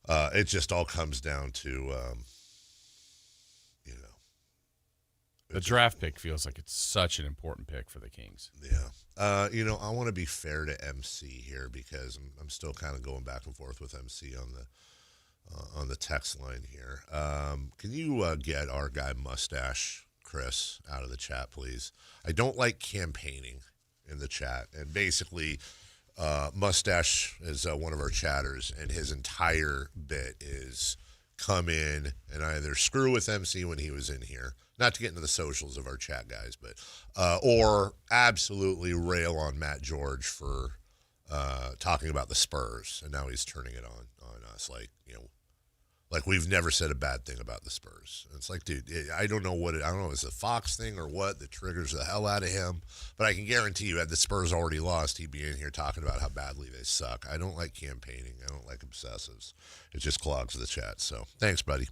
It just all comes down to, the draft pick feels like it's such an important pick for the Kings. Yeah. I want to be fair to MC here because I'm still kind of going back and forth with MC on the text line here. Can you get our guy Mustache, Chris, out of the chat, please? I don't like campaigning in the chat. And basically, Mustache is one of our chatters, and his entire bit is come in and either screw with MC when he was in here, not to get into the socials of our chat guys, but or absolutely rail on Matt George for talking about the Spurs, and now he's turning it on us like we've never said a bad thing about the Spurs. And it's like, dude, I don't know if it's a Fox thing or what that triggers the hell out of him, but I can guarantee you, had the Spurs already lost, he'd be in here talking about how badly they suck. I don't like campaigning. I don't like obsessives. It just clogs the chat. So thanks, buddy.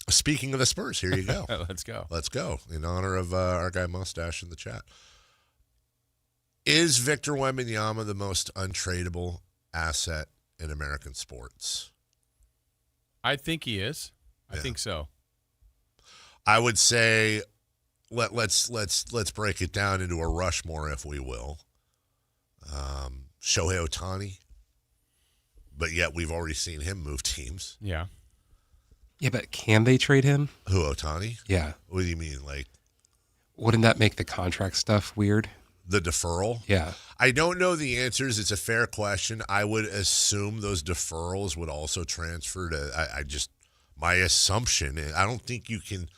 Speaking of the Spurs, here you go. Let's go. Let's go. In honor of our guy Mustache in the chat. Is Victor Wembanyama the most untradeable asset in American sports? I think he is. I think so. I would say let's break it down into a Rushmore, if we will. Shohei Ohtani, but yet we've already seen him move teams. Yeah. Yeah, but can they trade him? Who, Ohtani? Yeah. What do you mean? Like, wouldn't that make the contract stuff weird? The deferral? Yeah. I don't know the answers. It's a fair question. I would assume those deferrals would also transfer to, my assumption, I don't think you can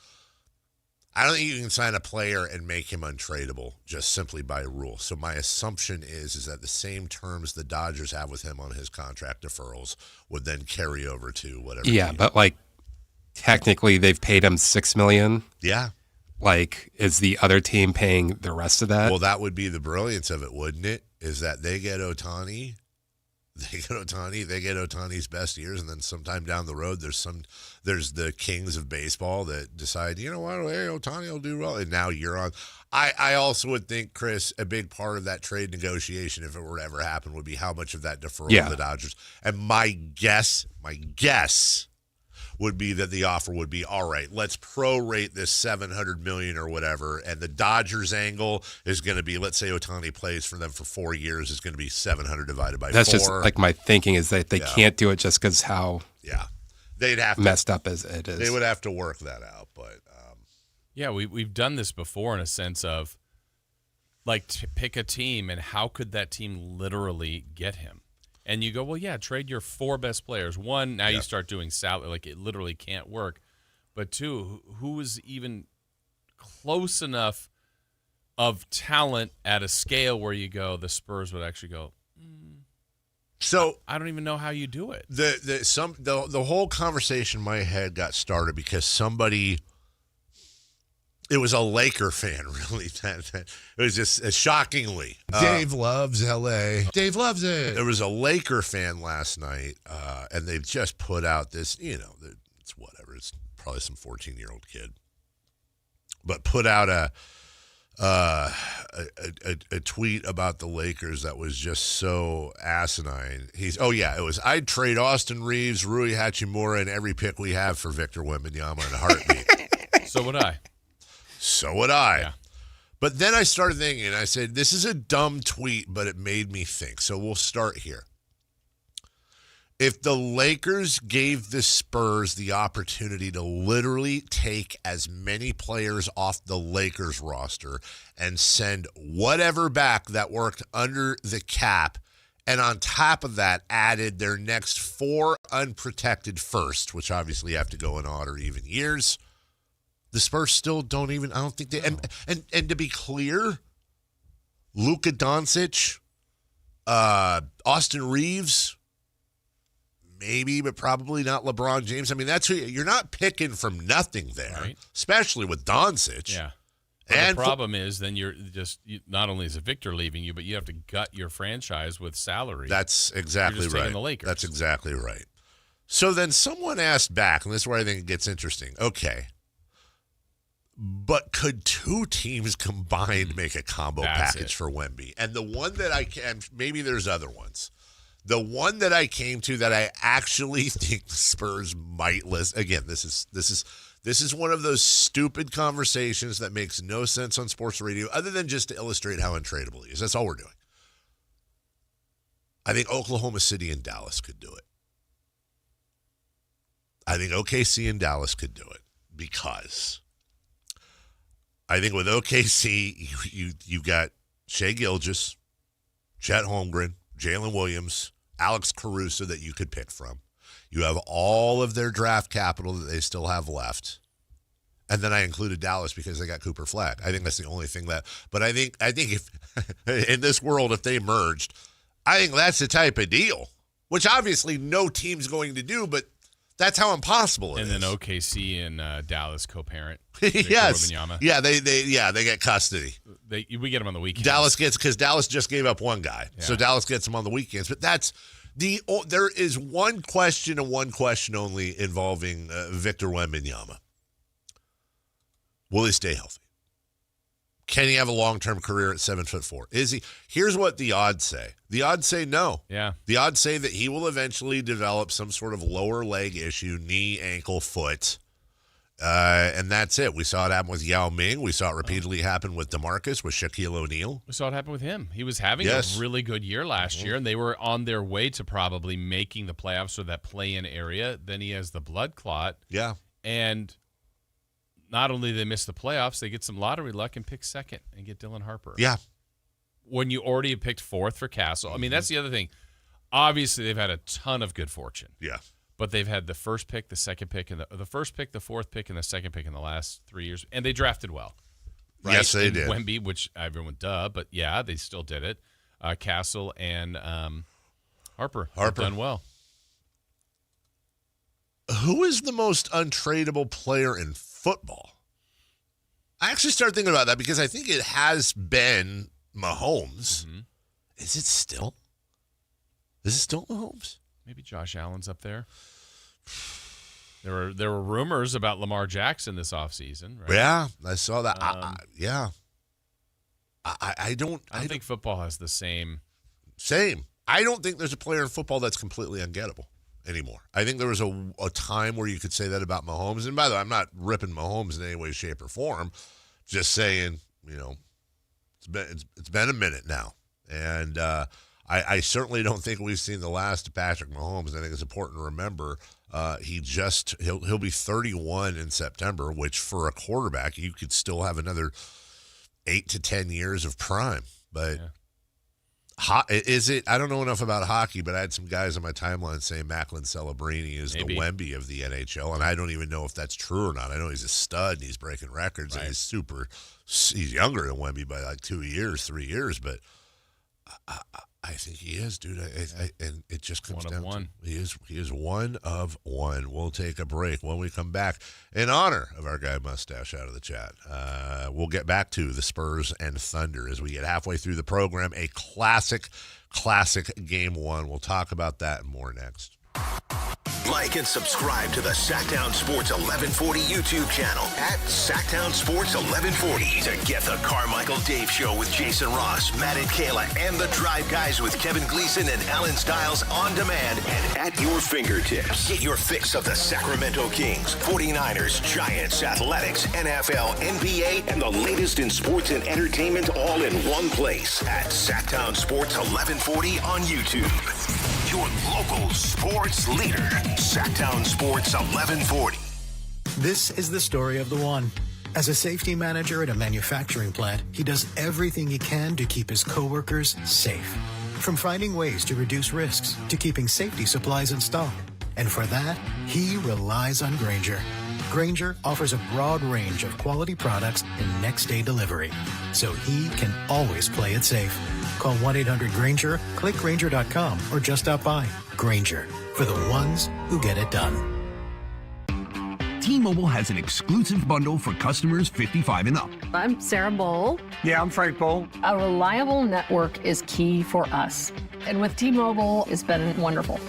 sign a player and make him untradeable just simply by rule. So my assumption is that the same terms the Dodgers have with him on his contract deferrals would then carry over to whatever. Yeah, but technically they've paid him $6 million. Yeah. Is the other team paying the rest of that? Well, that would be the brilliance of it, wouldn't it? Is that they get Ohtani, they get Ohtani's best years, and then sometime down the road, there's the kings of baseball that decide, you know what, hey, Ohtani will do well, and now you're on. I also would think, Chris, a big part of that trade negotiation, if it were to ever happen, would be how much of that deferral to the Dodgers. And my guess would be that the offer would be, all right, let's prorate this $700 million or whatever, and the Dodgers angle is going to be, let's say Ohtani plays for them for 4 years, is going to be 700 divided by 4. That's just my thinking is that they can't do it just because how they'd have messed up as it is. They would have to work that out, but yeah, we've done this before in a sense of to pick a team and how could that team literally get him. And you go, well, yeah, trade your 4 best players. 1, now you start doing salary. It literally can't work. But 2, who is even close enough of talent at a scale where you go, the Spurs would actually go, so I don't even know how you do it. The whole conversation in my head got started because somebody, it was a Laker fan, really. It was just shockingly. Dave loves L.A. Dave loves it. There was a Laker fan last night, and they've just put out this, it's whatever. It's probably some 14-year-old kid. But put out a tweet about the Lakers that was just so asinine. It was, I'd trade Austin Reeves, Rui Hachimura, and every pick we have for Victor Wembanyama in a heartbeat. So would I. Yeah. But then I started thinking, I said, this is a dumb tweet, but it made me think. So we'll start here. If the Lakers gave the Spurs the opportunity to literally take as many players off the Lakers roster and send whatever back that worked under the cap and on top of that added their next 4 unprotected firsts, which obviously have to go in odd or even years, the Spurs still don't even, I don't think they, and to be clear, Luka Doncic, Austin Reeves, maybe, but probably not LeBron James. I mean, that's who you're not picking from nothing there, right? Especially with Doncic. Yeah. And the problem is then not only is Victor leaving you, but you have to gut your franchise with salary. That's exactly you're just right. The Lakers. That's exactly right. So then someone asked back, and this is where I think it gets interesting. Okay, but could 2 teams combined make a combo package for Wemby? And the one that I can, maybe there's other ones. The one that I came to that I actually think the Spurs might list. Again, this is one of those stupid conversations that makes no sense on sports radio other than just to illustrate how untradeable he is. That's all we're doing. I think Oklahoma City and Dallas could do it. I think OKC and Dallas could do it because I think with OKC, you got Shai Gilgeous, Chet Holmgren, Jalen Williams, Alex Caruso that you could pick from. You have all of their draft capital that they still have left. And then I included Dallas because they got Cooper Flag. I think that's the only thing that, but I think if in this world, if they merged, I think that's the type of deal, which obviously no team's going to do, but that's how impossible it is. And then OKC and Dallas co-parent. Yes. Yeah, they get custody. We get them on the weekends. Dallas gets, because Dallas just gave up one guy. Yeah. So Dallas gets them on the weekends. But there is one question and one question only involving Victor Wembanyama. Will he stay healthy? Can he have a long-term career at 7'4"? Is he? Here's what the odds say. The odds say no. Yeah. The odds say that he will eventually develop some sort of lower leg issue, knee, ankle, foot, and that's it. We saw it happen with Yao Ming. We saw it repeatedly happen with DeMarcus, with Shaquille O'Neal. We saw it happen with him. He was having a really good year last year, and they were on their way to probably making the playoffs or that play-in area. Then he has the blood clot. Yeah. And not only do they miss the playoffs, they get some lottery luck and pick second and get Dylan Harper. Yeah. When you already have picked fourth for Castle. I mean, that's the other thing. Obviously, they've had a ton of good fortune. Yeah. But they've had the first pick, the second pick, and the first pick, the fourth pick, and the second pick in the last 3 years. And they drafted well. Right? Yes, they did. Wemby, which everyone, but yeah, they still did it. Castle and Harper have done well. Who is the most untradeable player in football? I actually started thinking about that because I think it has been Mahomes. Mm-hmm. Is it still Mahomes? Maybe Josh Allen's up there. There were rumors about Lamar Jackson this offseason, right? Yeah, I saw that. I don't think football has the same. I don't think there's a player in football that's completely ungettable anymore. I think there was a time where you could say that about Mahomes. And by the way, I'm not ripping Mahomes in any way, shape, or form. Just saying, it's been a minute now. And I certainly don't think we've seen the last of Patrick Mahomes. I think it's important to remember he'll be 31 in September, which for a quarterback, you could still have another 8 to 10 years of prime. But is it? I don't know enough about hockey, but I had some guys on my timeline saying Macklin Celebrini is the Wemby of the NHL, and I don't even know if that's true or not. I know he's a stud and he's breaking records, and he's younger than Wemby by like 3 years, but I think he is, dude. And it just comes down to he is one of one. We'll take a break. When we come back, in honor of our guy Mustache out of the chat, we'll get back to the Spurs and Thunder as we get halfway through the program. A classic game one. We'll talk about that and more next. Like and subscribe to the Sactown Sports 1140 YouTube channel at Sactown Sports 1140 to get the Carmichael Dave Show with Jason Ross, Matt and Kayla, and the Drive Guys with Kevin Gleason and Alan Stiles on demand and at your fingertips. Get your fix of the Sacramento Kings, 49ers, Giants, Athletics, NFL, NBA, and the latest in sports and entertainment all in one place at Sactown Sports 1140 on YouTube. Your local sports leader, Sactown Sports 1140. This is the story of the one. As a safety manager at a manufacturing plant, he does everything he can to keep his coworkers safe. From finding ways to reduce risks to keeping safety supplies in stock. And for that, he relies on Grainger. Grainger offers a broad range of quality products and next-day delivery, so he can always play it safe. Call 1-800-GRAINGER, click Grainger.com, or just stop by. Grainger, for the ones who get it done. T-Mobile has an exclusive bundle for customers 55 and up. I'm Sarah Bowl. Yeah, I'm Frank Bowl. A reliable network is key for us. And with T-Mobile, it's been wonderful.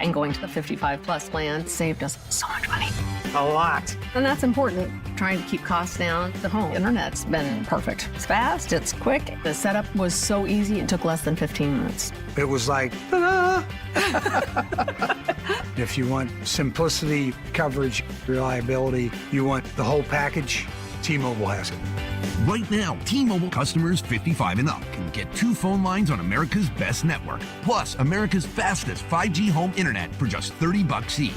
And going to the 55 plus plan saved us so much money. A lot. And that's important. Trying to keep costs down. The home internet's been perfect. It's fast, it's quick. The setup was so easy, it took less than 15 minutes. It was like, ta-da! If you want simplicity, coverage, reliability, you want the whole package, T-Mobile has it. Right now, T-Mobile customers 55 and up can get 2 phone lines on America's best network, plus America's fastest 5G home internet for just $30 each.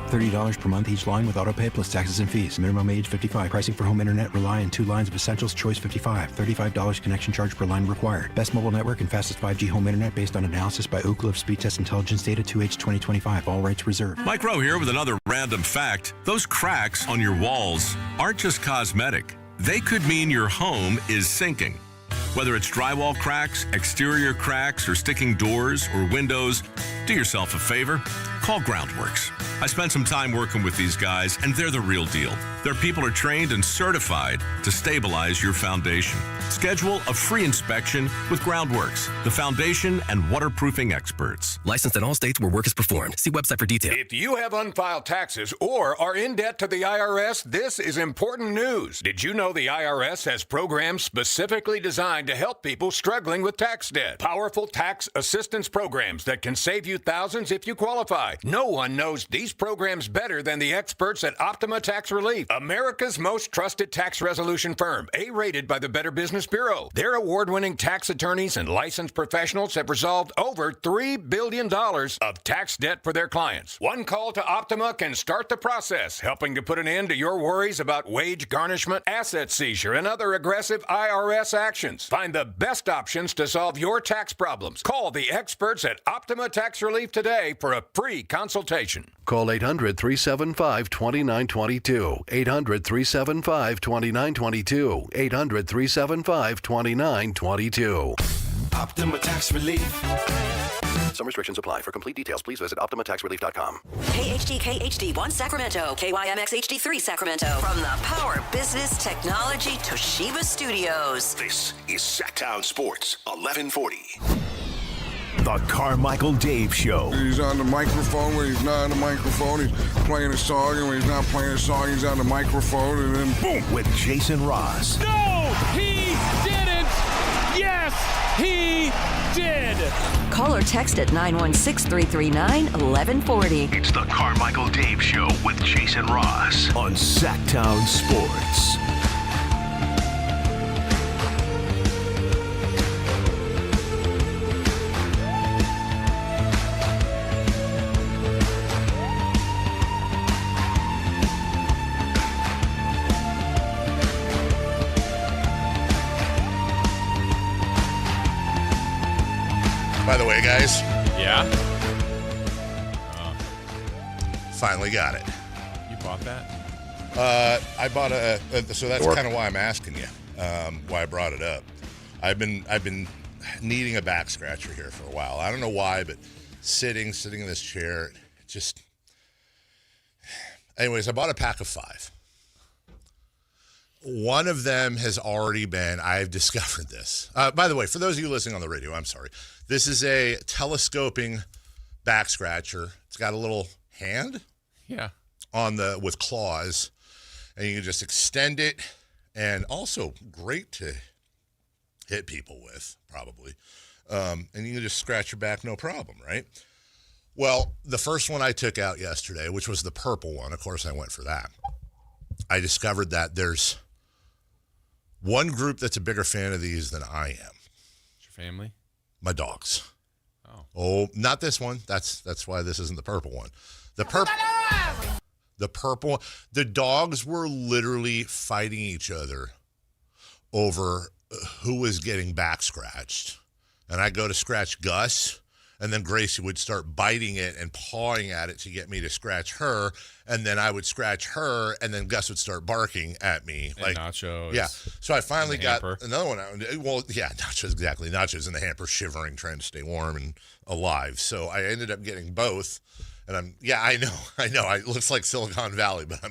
$30 per month each line with autopay plus taxes and fees. Minimum age 55. Pricing for home internet rely on 2 lines of essentials. Choice 55. $35 connection charge per line required. Best mobile network and fastest 5G home internet based on analysis by Ookla of Speed Test Intelligence data 2H 2025. All rights reserved. Mike Rowe here with another random fact. Those cracks on your walls aren't just cosmetic. They could mean your home is sinking. Whether it's drywall cracks, exterior cracks, or sticking doors or windows, do yourself a favor. Call Groundworks. I spent some time working with these guys, and they're the real deal. Their people are trained and certified to stabilize your foundation. Schedule a free inspection with Groundworks, the foundation and waterproofing experts. Licensed in all states where work is performed. See website for details. If you have unfiled taxes or are in debt to the IRS, this is important news. Did you know the IRS has programs specifically designed to help people struggling with tax debt? Powerful tax assistance programs that can save you thousands if you qualify. No one knows these programs better than the experts at Optima Tax Relief, America's most trusted tax resolution firm, A-rated by the Better Business Bureau. Their award-winning tax attorneys and licensed professionals have resolved over $3 billion of tax debt for their clients. One call to Optima can start the process, helping to put an end to your worries about wage garnishment, asset seizure, and other aggressive IRS actions. Find the best options to solve your tax problems. Call the experts at Optima Tax Relief today for a free consultation. Call 800-375-2922. 800-375-2922. 800-375-2922. Optima Tax Relief. Some restrictions apply. For complete details, please visit OptimaTaxRelief.com. KHD1 Sacramento, KYMX HD3 Sacramento. From the Power Business Technology Toshiba Studios. This is Sactown Sports 1140. The Carmichael Dave Show. He's on the microphone when he's not on the microphone. He's playing a song, and when he's not playing a song, he's on the microphone, and then boom. With Jason Ross. No, he didn't. Yes, he did. Call or text at 916-339-1140. It's the Carmichael Dave Show with Jason Ross on Sactown Sports. By the way, guys. Yeah? Finally got it. You bought that? I bought so that's kind of why I'm asking you, why I brought it up. I've been needing a back scratcher here for a while. I don't know why, but sitting in this chair, just. Anyways, I bought a pack of 5. One of them has already been, I've discovered this. By the way, for those of you listening on the radio, I'm sorry. This is a telescoping back scratcher. It's got a little hand. Yeah. With claws. And you can just extend it. And also great to hit people with, probably. And you can just scratch your back, no problem, right? Well, the first one I took out yesterday, which was the purple one, of course I went for that. I discovered that there's one group that's a bigger fan of these than I am. Your family? My dogs. Oh, not this one. That's why this isn't the purple one. The purple one. The dogs were literally fighting each other over who was getting back scratched. And I go to scratch Gus, and then Gracie would start biting it and pawing at it to get me to scratch her, and then I would scratch her, and then Gus would start barking at me. And nachos. Yeah. So I finally got hamper. another one out. Well, yeah, nachos, exactly. Nachos in the hamper, shivering, trying to stay warm and alive. So I ended up getting both. And I know. It looks like Silicon Valley, but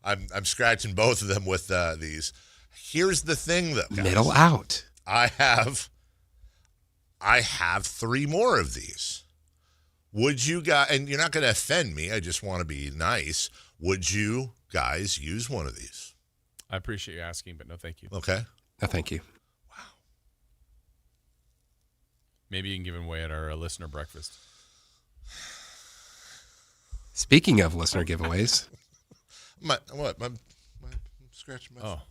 I'm scratching both of them with these. Here's the thing, though, guys. Middle out. I have 3 more of these. Would you guys, and you're not going to offend me, I just want to be nice. Would you guys use one of these? I appreciate you asking, but no thank you. Okay. No, thank you. Maybe you can give them away at our listener breakfast. Speaking of listener giveaways. I'm scratching my Oh, okay.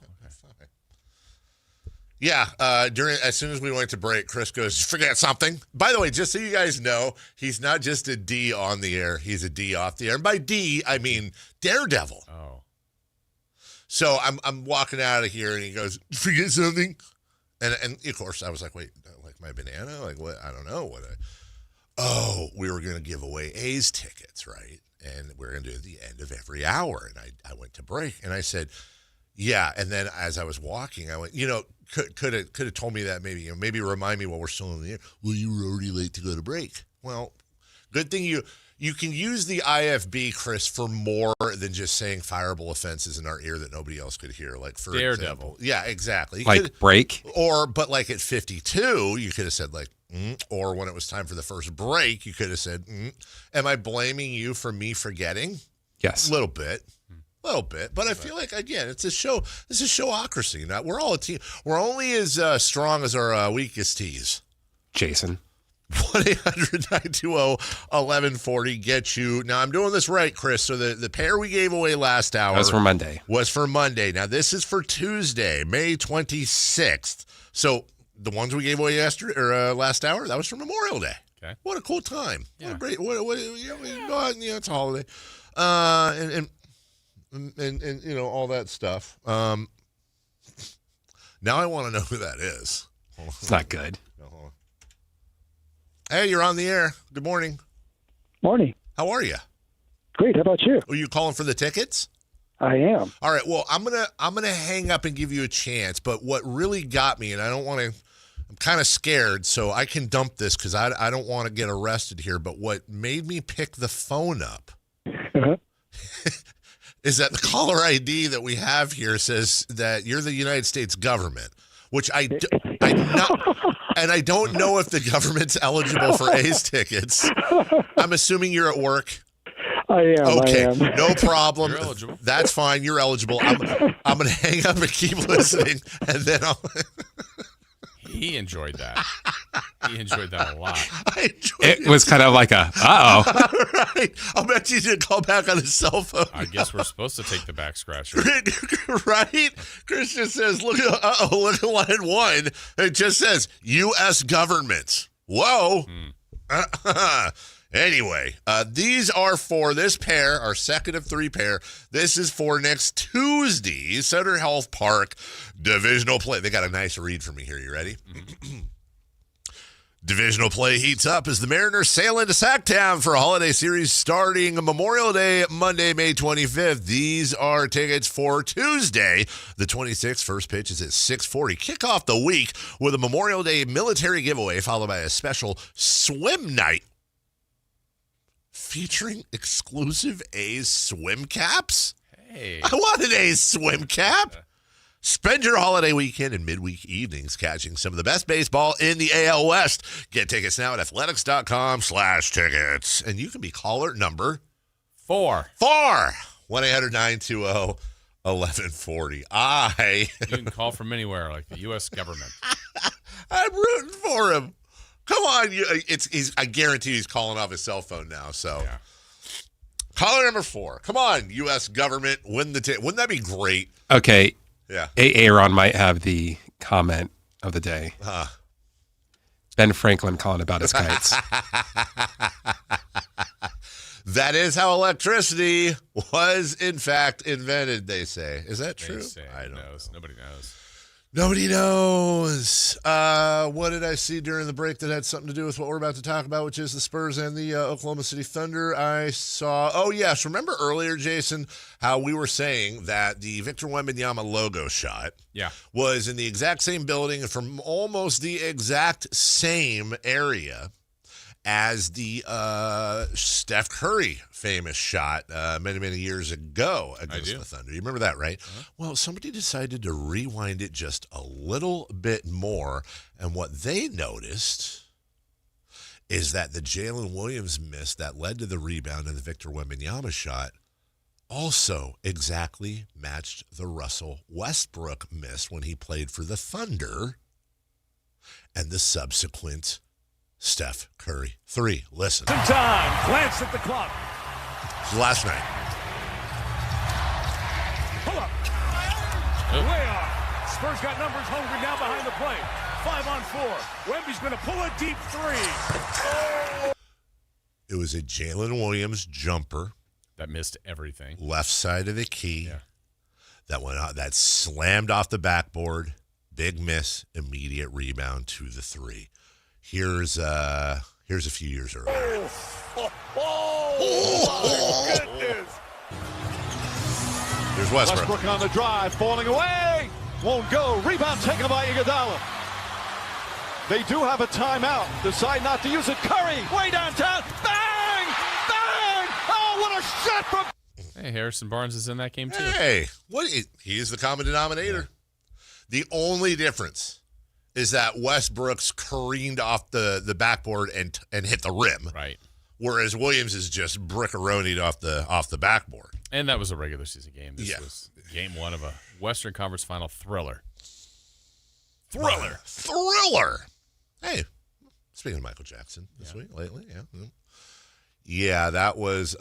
Yeah, as soon as we went to break, Chris goes, forget something. By the way, just so you guys know, he's not just a D on the air, he's a D off the air. And by D, I mean Daredevil. Oh. So I'm walking out of here, and he goes, forget something. And of course, I was like, wait, like my banana? Like what? I don't know. We were going to give away A's tickets, right? And we're going to do it at the end of every hour. And I went to break, and I said, yeah. And then as I was walking, I went, could have told me that maybe remind me while we're still in the air. Well, you were already late to go to break. Well, good thing you can use the IFB, Chris, for more than just saying fireable offenses in our ear that nobody else could hear. Like for Daredevil. example, yeah, exactly. Break, but like at 52, you could have said like, or when it was time for the first break, you could have said, Am I blaming you for me forgetting? Yes, a little bit. But I feel like, again, it's a show. This is showocracy. We're all a team. We're only as strong as our weakest tees. Jason. 1-800-920-1140 get you. Now, I'm doing this right, Chris. So the pair we gave away last hour was for Monday. Now, this is for Tuesday, May 26th. So the ones we gave away yesterday or last hour, that was for Memorial Day. Okay. What a cool time. Yeah. What a great, it's a holiday. And all that stuff. Now I want to know who that is. It's not good. Hey, you're on the air. Good morning. Morning. How are you? Great. How about you? Are you calling for the tickets? I am. All right. Well, I'm gonna hang up and give you a chance. But what really got me, and I don't want to. I'm kind of scared, so I can dump this because I don't want to get arrested here. But what made me pick the phone up is that the caller ID that we have here says that you're the United States government, which I don't know if the government's eligible for A's tickets. I'm assuming you're at work. I am. Okay, I am. no problem. You're eligible. That's fine. You're eligible. I'm going to hang up and keep listening, and then I'll. He enjoyed that. He enjoyed that a lot. It was kind of like a, uh-oh. Right. I'll bet you didn't call back on his cell phone. I guess we're supposed to take the back scratcher. Right? Chris just says, look at line 1. It just says, U.S. government. Whoa. Anyway, these are for this pair, our second of 3 pair. This is for next Tuesday, Center Health Park divisional play. They got a nice read for me here. You ready? Divisional play heats up as the Mariners sail into Sactown for a holiday series starting Memorial Day, Monday, May 25th. These are tickets for Tuesday, the 26th. First pitch is at 6:40. Kick off the week with a Memorial Day military giveaway, followed by a special swim night featuring exclusive A's swim caps. Hey. I want an A's swim cap. Spend your holiday weekend and midweek evenings catching some of the best baseball in the AL West. Get tickets now at athletics.com/tickets. And you can be caller number 4. 1-800-920-1140. You can call from anywhere, like the U.S. government. I'm rooting for him. Come on. I guarantee he's calling off his cell phone now. So, yeah. Caller number 4. Come on, U.S. government. Win the ticket. Wouldn't that be great? Okay. Yeah. Aaron might have the comment of the day. Ben Franklin calling about his kites. That is how electricity was, in fact, invented, they say. Is that true? I don't know. Nobody knows. Nobody knows. What did I see during the break that had something to do with what we're about to talk about, which is the Spurs and the Oklahoma City Thunder? I saw, oh, yes, remember earlier, Jason, how we were saying that the Victor Wembanyama logo shot was in the exact same building and from almost the exact same area as the Steph Curry famous shot many, many years ago against the Thunder. You remember that, right? Well, somebody decided to rewind it just a little bit more, and what they noticed is that the Jalen Williams miss that led to the rebound and the Victor Wembanyama shot also exactly matched the Russell Westbrook miss when he played for the Thunder and the subsequent Steph Curry 3. Listen. Time. Glance at the clock. Last night. Pull up. Way off. Spurs got numbers hungry now behind the play. 5-on-4. Wemby's going to pull a deep 3. Oh. It was a Jalen Williams jumper that missed everything. Left side of the key. That went out. That slammed off the backboard. Big miss. Immediate rebound to the 3. Here's a few years earlier. Oh, my goodness. Here's Westbrook. Westbrook on the drive, falling away. Won't go. Rebound taken by Iguodala. They do have a timeout. Decide not to use it. Curry, way downtown. Bang! Bang! Oh, what a shot from... Hey, Harrison Barnes is in that game, too. Hey, he is the common denominator. The only difference is that Westbrook's careened off the backboard and hit the rim. Right. Whereas Williams is just brick-a-ronied off the backboard. And that was a regular season game. This was game 1 of a Western Conference Final thriller. Thriller. Hey, speaking of Michael Jackson this week, lately, yeah, that was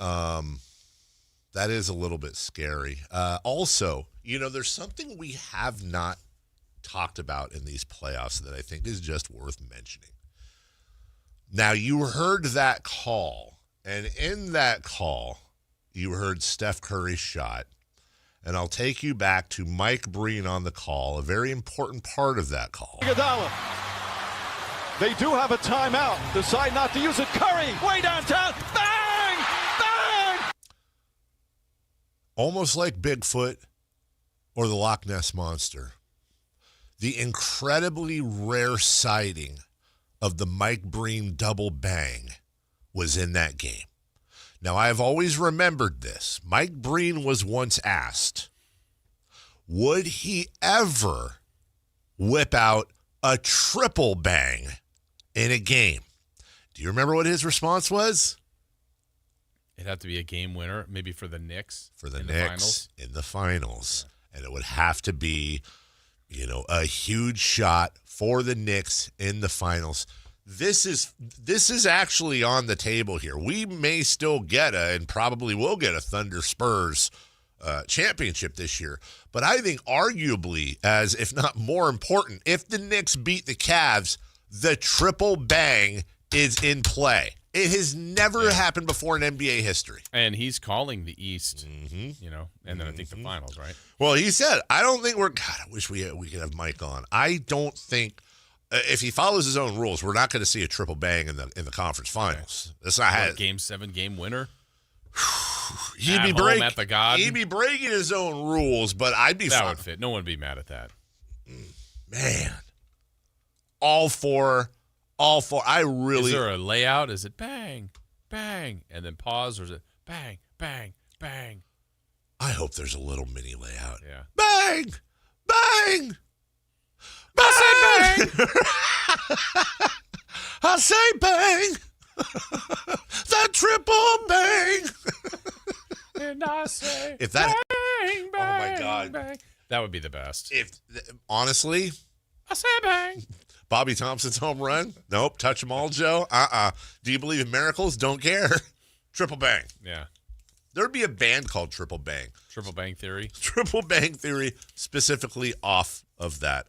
that is a little bit scary. Also, there's something we have not talked about in these playoffs that I think is just worth mentioning. Now, you heard that call, and in that call, you heard Steph Curry's shot, and I'll take you back to Mike Breen on the call, a very important part of that call. Iguodala. They do have a timeout. Decide not to use it. Curry, way downtown. Bang! Bang! Almost like Bigfoot or the Loch Ness Monster. The incredibly rare sighting of the Mike Breen double bang was in that game. Now, I've always remembered this. Mike Breen was once asked, would he ever whip out a triple bang in a game? Do you remember what his response was? It'd have to be a game winner, maybe for the Knicks. For the Knicks in the finals. And it would have to be, a huge shot for the Knicks in the finals. This is actually on the table here. We may still get and probably will get a Thunder Spurs championship this year. But I think arguably, as if not more important, if the Knicks beat the Cavs, the triple bang is in play. It has never happened before in NBA history. And he's calling the East, and then I think the finals, right? Well, he said, I don't think God, I wish we could have Mike on. I don't think, if he follows his own rules, we're not going to see a triple bang in the conference finals. That's not how Game 7, game winner. He'd be breaking his own rules, but I'd be fine. That would fit. No one would be mad at that. Man. All four. I really. Is there a layout? Is it bang, bang, and then pause, or is it bang, bang, bang? I hope there's a little mini layout. Yeah. Bang, bang, bang. I say bang. I say bang. The triple bang. And I say if that, bang, bang. Oh my God, bang. That would be the best. Honestly, I say bang. Bobby Thompson's home run? Nope. Touch them all, Joe? Do you believe in miracles? Don't care. Triple bang. Yeah. There'd be a band called Triple Bang. Triple Bang Theory? Triple Bang Theory, specifically off of that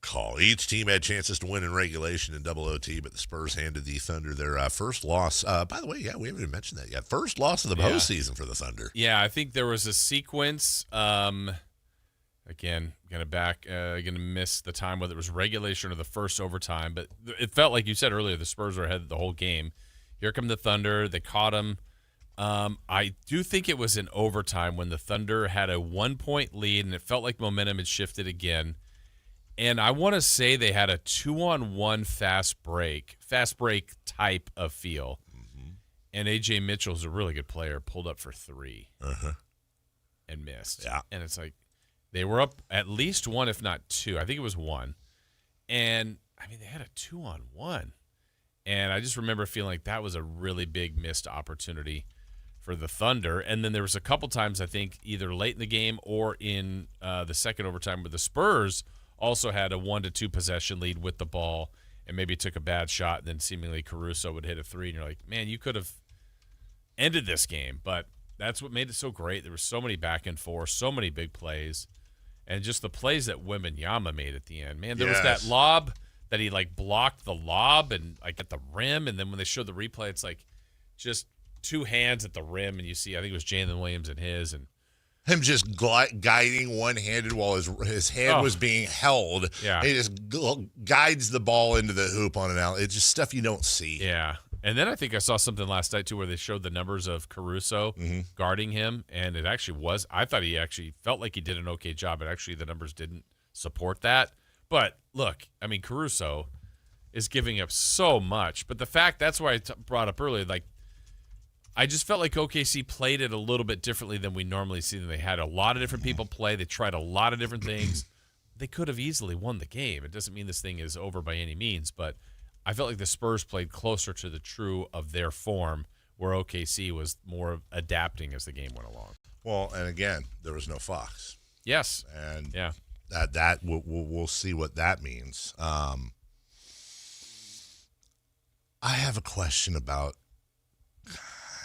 call. Each team had chances to win in regulation in double OT, but the Spurs handed the Thunder their first loss. By the way, we haven't even mentioned that yet. First loss of the postseason for the Thunder. Yeah, I think there was a sequence. Again, gonna miss the time whether it was regulation or the first overtime, but it felt like you said earlier the Spurs were ahead the whole game. Here come the Thunder. They caught them. I do think it was in overtime when the Thunder had a 1-point lead, and it felt like momentum had shifted again. And I want to say they had a 2-on-1 fast break type of feel. Mm-hmm. And A.J. Mitchell's a really good player, pulled up for 3 and missed. Yeah. And it's like they were up at least 1, if not 2. I think it was 1. And, I mean, they had a 2-on-1. And I just remember feeling like that was a really big missed opportunity for the Thunder. And then there was a couple times, I think, either late in the game or in the second overtime where the Spurs also had a 1-2 possession lead with the ball and maybe took a bad shot, and then seemingly Caruso would hit a 3. And you're like, man, you could have ended this game. But that's what made it so great. There were so many back and forth, so many big plays. And just the plays that Wembanyama made at the end. Man, there was that lob that he, like, blocked the lob and, like, at the rim. And then when they showed the replay, it's, like, just 2 hands at the rim. And you see, I think it was Jalen Williams and his. And him just guiding one-handed while his hand was being held. Yeah. He just guides the ball into the hoop on an alley. It's just stuff you don't see. Yeah. And then I think I saw something last night, too, where they showed the numbers of Caruso guarding him. And it actually was – I thought he actually felt like he did an okay job, but actually the numbers didn't support that. But, look, I mean, Caruso is giving up so much. But the fact – that's why I brought up earlier, like, I just felt like OKC played it a little bit differently than we normally see them. They had a lot of different people play. They tried a lot of different things. They could have easily won the game. It doesn't mean this thing is over by any means, but I felt like the Spurs played closer to the true of their form, where OKC was more adapting as the game went along. Well, and again, there was no Fox. Yes. And yeah, that we'll see what that means. I have a question about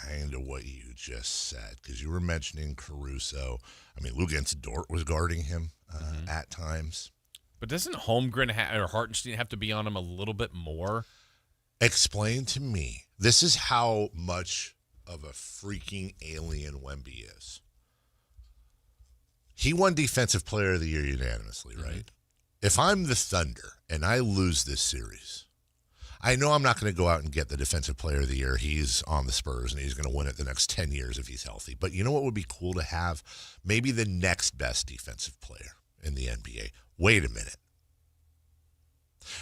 kind of what you just said, because you were mentioning Caruso. I mean, Luguentz Dort was guarding him at times. But doesn't Holmgren or Hartenstein have to be on him a little bit more? Explain to me. This is how much of a freaking alien Wemby is. He won Defensive Player of the Year unanimously, right? If I'm the Thunder and I lose this series, I know I'm not going to go out and get the Defensive Player of the Year. He's on the Spurs, and he's going to win it the next 10 years if he's healthy. But you know what would be cool to have? Maybe the next best defensive player in the NBA. Wait a minute.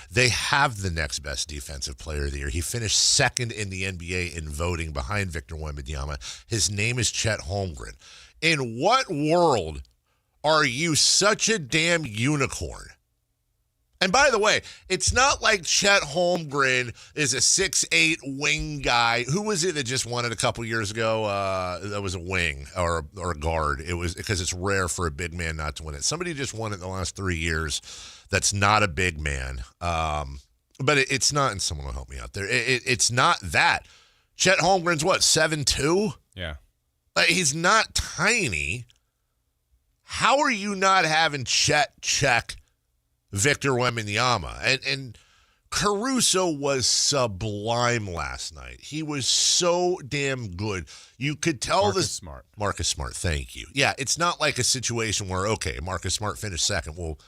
They have the next best defensive player of the year. He finished second in the NBA in voting behind Victor Wembanyama. His name is Chet Holmgren. In what world are you such a damn unicorn? And by the way, it's not like Chet Holmgren is a 6'8" wing guy. Who was it that just won it a couple years ago? That was a wing or a guard. It was because it's rare for a big man not to win it. Somebody just won it in the last 3 years. That's not a big man. But it's not, and someone will help me out there. It's not that. Chet Holmgren's what, 7'2"? Yeah. He's not tiny. How are you not having Chet check Victor Wembanyama? And Caruso was sublime last night. He was so damn good. You could tell Marcus Smart, thank you. Yeah, it's not like a situation where, okay, Marcus Smart finished second. Well,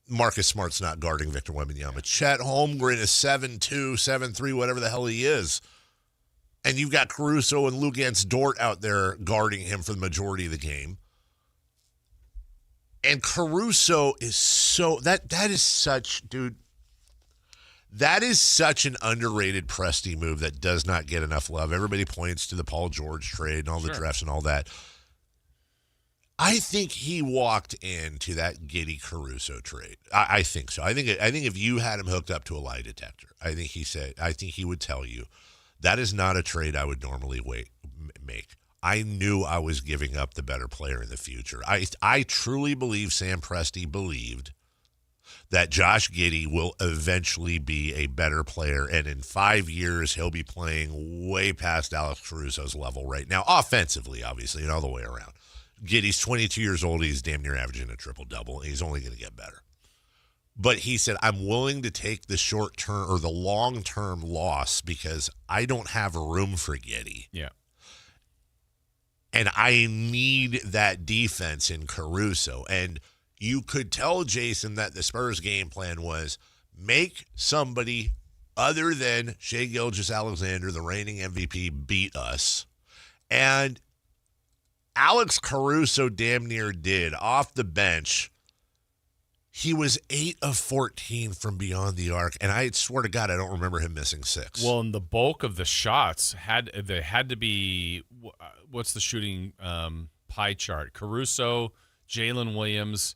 Marcus Smart's not guarding Victor Wembanyama. Chet Holmgren is 7'2", 7'3", whatever the hell he is. And you've got Caruso and Luguentz Dort out there guarding him for the majority of the game. And Caruso is so that is such, dude. That is such an underrated Presti move that does not get enough love. Everybody points to the Paul George trade and all the drafts and all that. I think he walked into that Giddey Caruso trade. I think so. I think if you had him hooked up to a lie detector, I think he would tell you that is not a trade I would normally make. I knew I was giving up the better player in the future. I truly believe Sam Presti believed that Josh Giddey will eventually be a better player, and in 5 years he'll be playing way past Alex Caruso's level right now, offensively, obviously, and all the way around. Giddey's 22 years old. He's damn near averaging a triple-double, and he's only going to get better. But he said, I'm willing to take the short-term or the long-term loss because I don't have room for Giddey. Yeah. And I need that defense in Caruso. And you could tell Jason that the Spurs game plan was make somebody other than Shai Gilgeous-Alexander, the reigning MVP, beat us. And Alex Caruso damn near did. Off the bench, he was 8 of 14 from beyond the arc, and I swear to God, I don't remember him missing 6. Well, and the bulk of the shots had to be, what's the shooting pie chart? Caruso, Jalen Williams,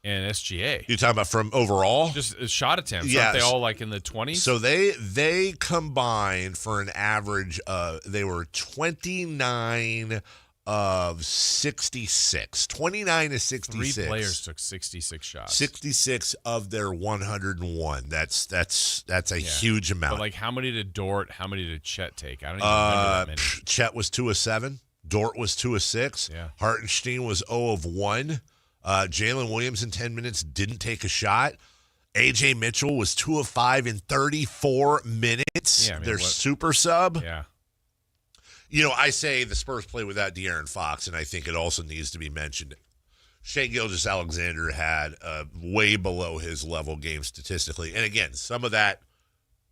and SGA. You talking about from overall? Just shot attempts. Yes. Aren't they all like in the 20s? So they combined for an average they were 29 of 66. 29 to 66. 3 players took 66 shots. 66 of their 101. That's a huge amount. But like how many did Dort, how many did Chet take? I don't even remember that many. Chet was 2 of 7. Dort was 2 of 6. Yeah. Hartenstein was 0 of 1. Jalen Williams in 10 minutes didn't take a shot. A.J. Mitchell was 2 of 5 in 34 minutes. Yeah, I mean, their super sub. Yeah. You know, I say the Spurs play without De'Aaron Fox, and I think it also needs to be mentioned. Shai Gilgeous-Alexander had way below his level game statistically. And again, some of that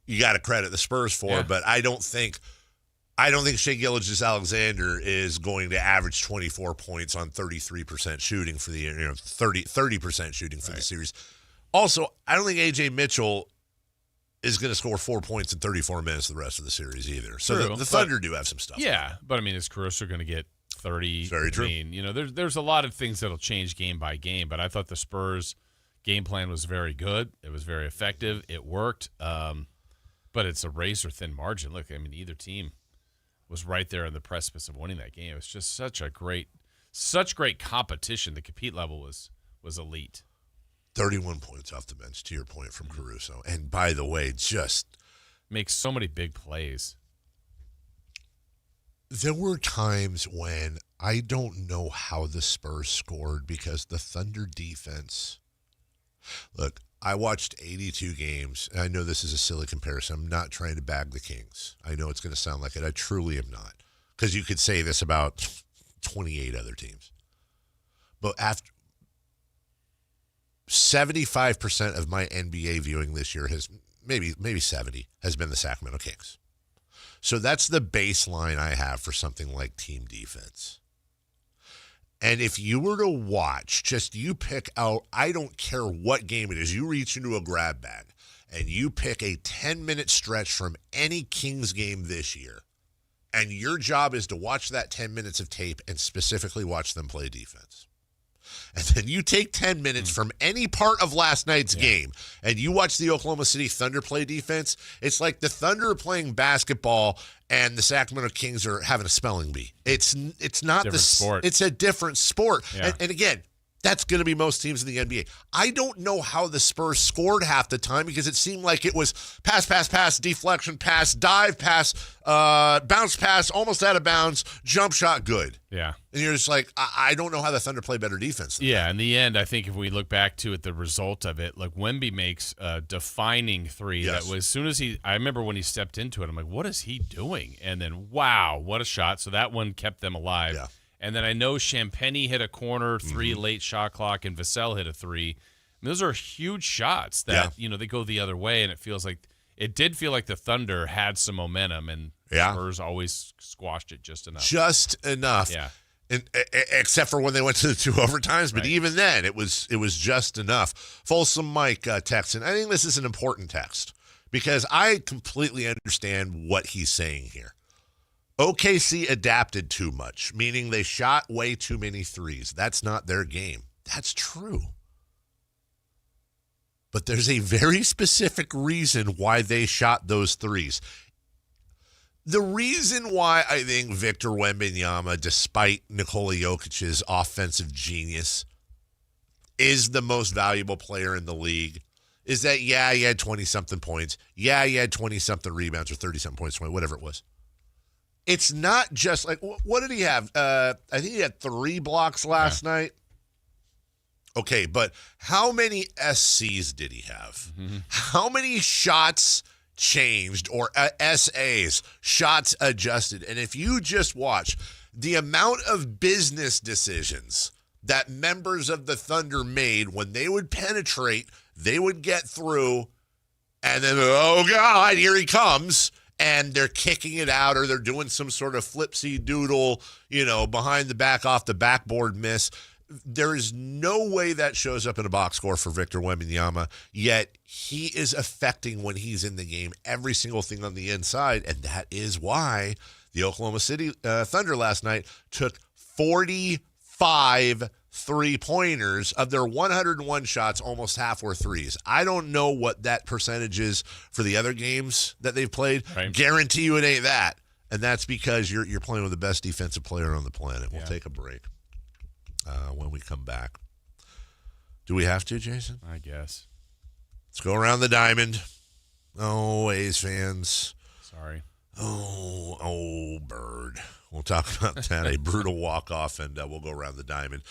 you got to credit the Spurs for, but I don't think Shai Gilgeous-Alexander is going to average 24 points on 33% shooting for the 30% shooting for the series. Also, I don't think A.J. Mitchell is going to score 4 points in 34 minutes the rest of the series either. So the Thunder do have some stuff. Yeah, but I mean, is Caruso going to get 30? Very true. I mean, you know, there's a lot of things that'll change game by game, but I thought the Spurs game plan was very good. It was very effective. It worked, but it's a razor-thin margin. Look, I mean, either team was right there on the precipice of winning that game. It was just such great competition. The compete level was elite. 31 points off the bench, to your point, from Caruso. And by the way, just makes so many big plays. There were times when I don't know how the Spurs scored because the Thunder defense. Look, I watched 82 games, and I know this is a silly comparison. I'm not trying to bag the Kings. I know it's going to sound like it. I truly am not. Because you could say this about 28 other teams. But after 75% of my NBA viewing this year has maybe 70 has been the Sacramento Kings. So that's the baseline I have for something like team defense. And if you were to watch, just you pick out, I don't care what game it is, you reach into a grab bag and you pick a 10-minute stretch from any Kings game this year, and your job is to watch that 10 minutes of tape and specifically watch them play defense. And then you take 10 minutes from any part of last night's game and you watch the Oklahoma City Thunder play defense. It's like the Thunder are playing basketball and the Sacramento Kings are having a spelling bee. It's not different sport. It's a different sport. Yeah. And again, that's going to be most teams in the NBA. I don't know how the Spurs scored half the time because it seemed like it was pass, deflection, pass, dive, pass, bounce pass, almost out of bounds, jump shot, good. Yeah. And you're just like, I don't know how the Thunder play better defense than that. In the end, I think if we look back to it, the result of it, like Wemby makes a defining three that was as soon as I remember when he stepped into it, I'm like, what is he doing? And then, wow, what a shot. So that one kept them alive. Yeah. And then I know Champagny hit a corner, 3 late shot clock, and Vassell hit a 3. And those are huge shots that, they go the other way, and it did feel like the Thunder had some momentum, and Spurs always squashed it just enough. Just enough. Yeah. And, except for when they went to the 2 overtimes, but even then, it was just enough. Folsom Mike texting. I think this is an important text because I completely understand what he's saying here. OKC adapted too much, meaning they shot way too many threes. That's not their game. That's true. But there's a very specific reason why they shot those threes. The reason why I think Victor Wembanyama, despite Nikola Jokic's offensive genius, is the most valuable player in the league is that, he had 20-something points. He had 20-something rebounds or 30-something points, whatever it was. It's not just like, what did he have? I think he had 3 blocks last night. Okay, but how many SCs did he have? Mm-hmm. How many shots changed or SAs, shots adjusted? And if you just watch the amount of business decisions that members of the Thunder made when they would penetrate, they would get through, and then, oh, God, here he comes, and they're kicking it out or they're doing some sort of flipsy doodle, behind the back off the backboard miss. There is no way that shows up in a box score for Victor Wembanyama, yet he is affecting when he's in the game every single thing on the inside, and that is why the Oklahoma City Thunder last night took 45 three-pointers. Of their 101 shots, almost half were threes. I don't know what that percentage is for the other games that they've played. Right. Guarantee you it ain't that, and that's because you're playing with the best defensive player on the planet. We'll take a break. When we come back. Do we have to, Jason? I guess. Let's go around the diamond. Oh, A's fans. Sorry. Oh, Bird. We'll talk about that, a brutal walk-off, and we'll go around the diamond.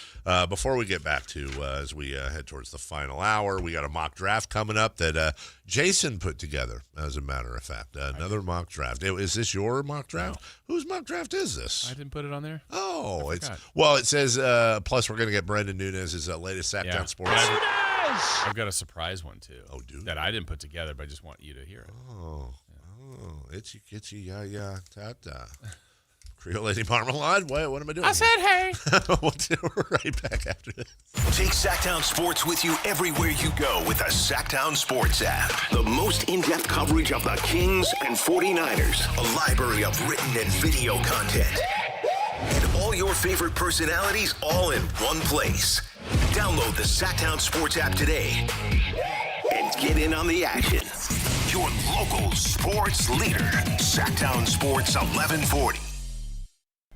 Before we get back to, as we head towards the final hour, we got a mock draft coming up that Jason put together, as a matter of fact. Another mock draft. Is this your mock draft? No. Whose mock draft is this? I didn't put it on there? Oh, it says, plus we're going to get Brendan Nunez's latest Sactown Sports. I've got a surprise one, too. Oh, dude. That I didn't put together, but I just want you to hear it. Oh, itchy, kitchy, ya, ta-ta. Creole Lady Marmalade? What am I doing? I said hey. We'll do it right back after this. Take Sactown Sports with you everywhere you go with the Sactown Sports app. The most in-depth coverage of the Kings and 49ers. A library of written and video content. And all your favorite personalities all in one place. Download the Sactown Sports app today and get in on the action. Your local sports leader. Sactown Sports 1140.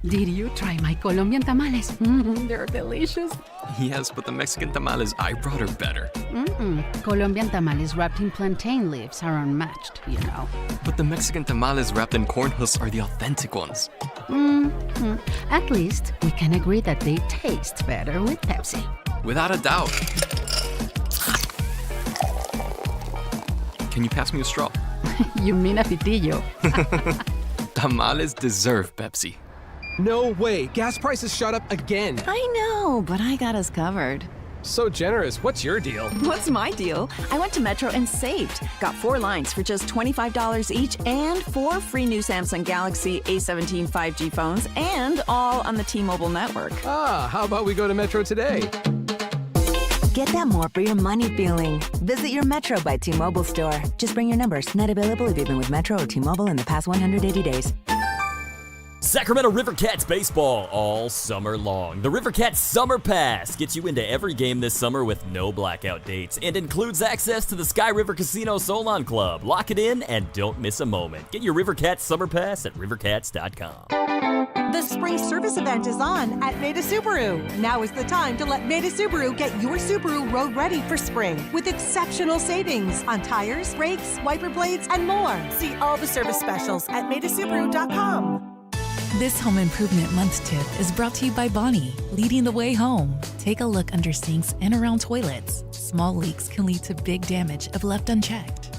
Did you try my Colombian tamales? They're delicious. Yes, but the Mexican tamales I brought are better. Colombian tamales wrapped in plantain leaves are unmatched, you know. But the Mexican tamales wrapped in corn husks are the authentic ones. At least we can agree that they taste better with Pepsi. Without a doubt. Can you pass me a straw? You mean a pitillo? Tamales deserve Pepsi. No way. Gas prices shot up again. I know, but I got us covered. So generous. What's your deal? What's my deal? I went to Metro and saved. Got 4 lines for just $25 each and 4 free new Samsung Galaxy A17 5G phones, and all on the T-Mobile network. How about we go to Metro today? Get that more for your money feeling. Visit your Metro by T-Mobile store. Just bring your numbers. Not available if you've been with Metro or T-Mobile in the past 180 days. Sacramento Rivercats baseball all summer long. The Rivercats Summer Pass gets you into every game this summer with no blackout dates and includes access to the Sky River Casino Solon Club. Lock it in and don't miss a moment. Get your Rivercats Summer Pass at rivercats.com. The spring service event is on at Maida Subaru. Now is the time to let Maida Subaru get your Subaru road ready for spring with exceptional savings on tires, brakes, wiper blades, and more. See all the service specials at maidasubaru.com. This Home Improvement Month tip is brought to you by Bonnie, leading the way home. Take a look under sinks and around toilets. Small leaks can lead to big damage if left unchecked.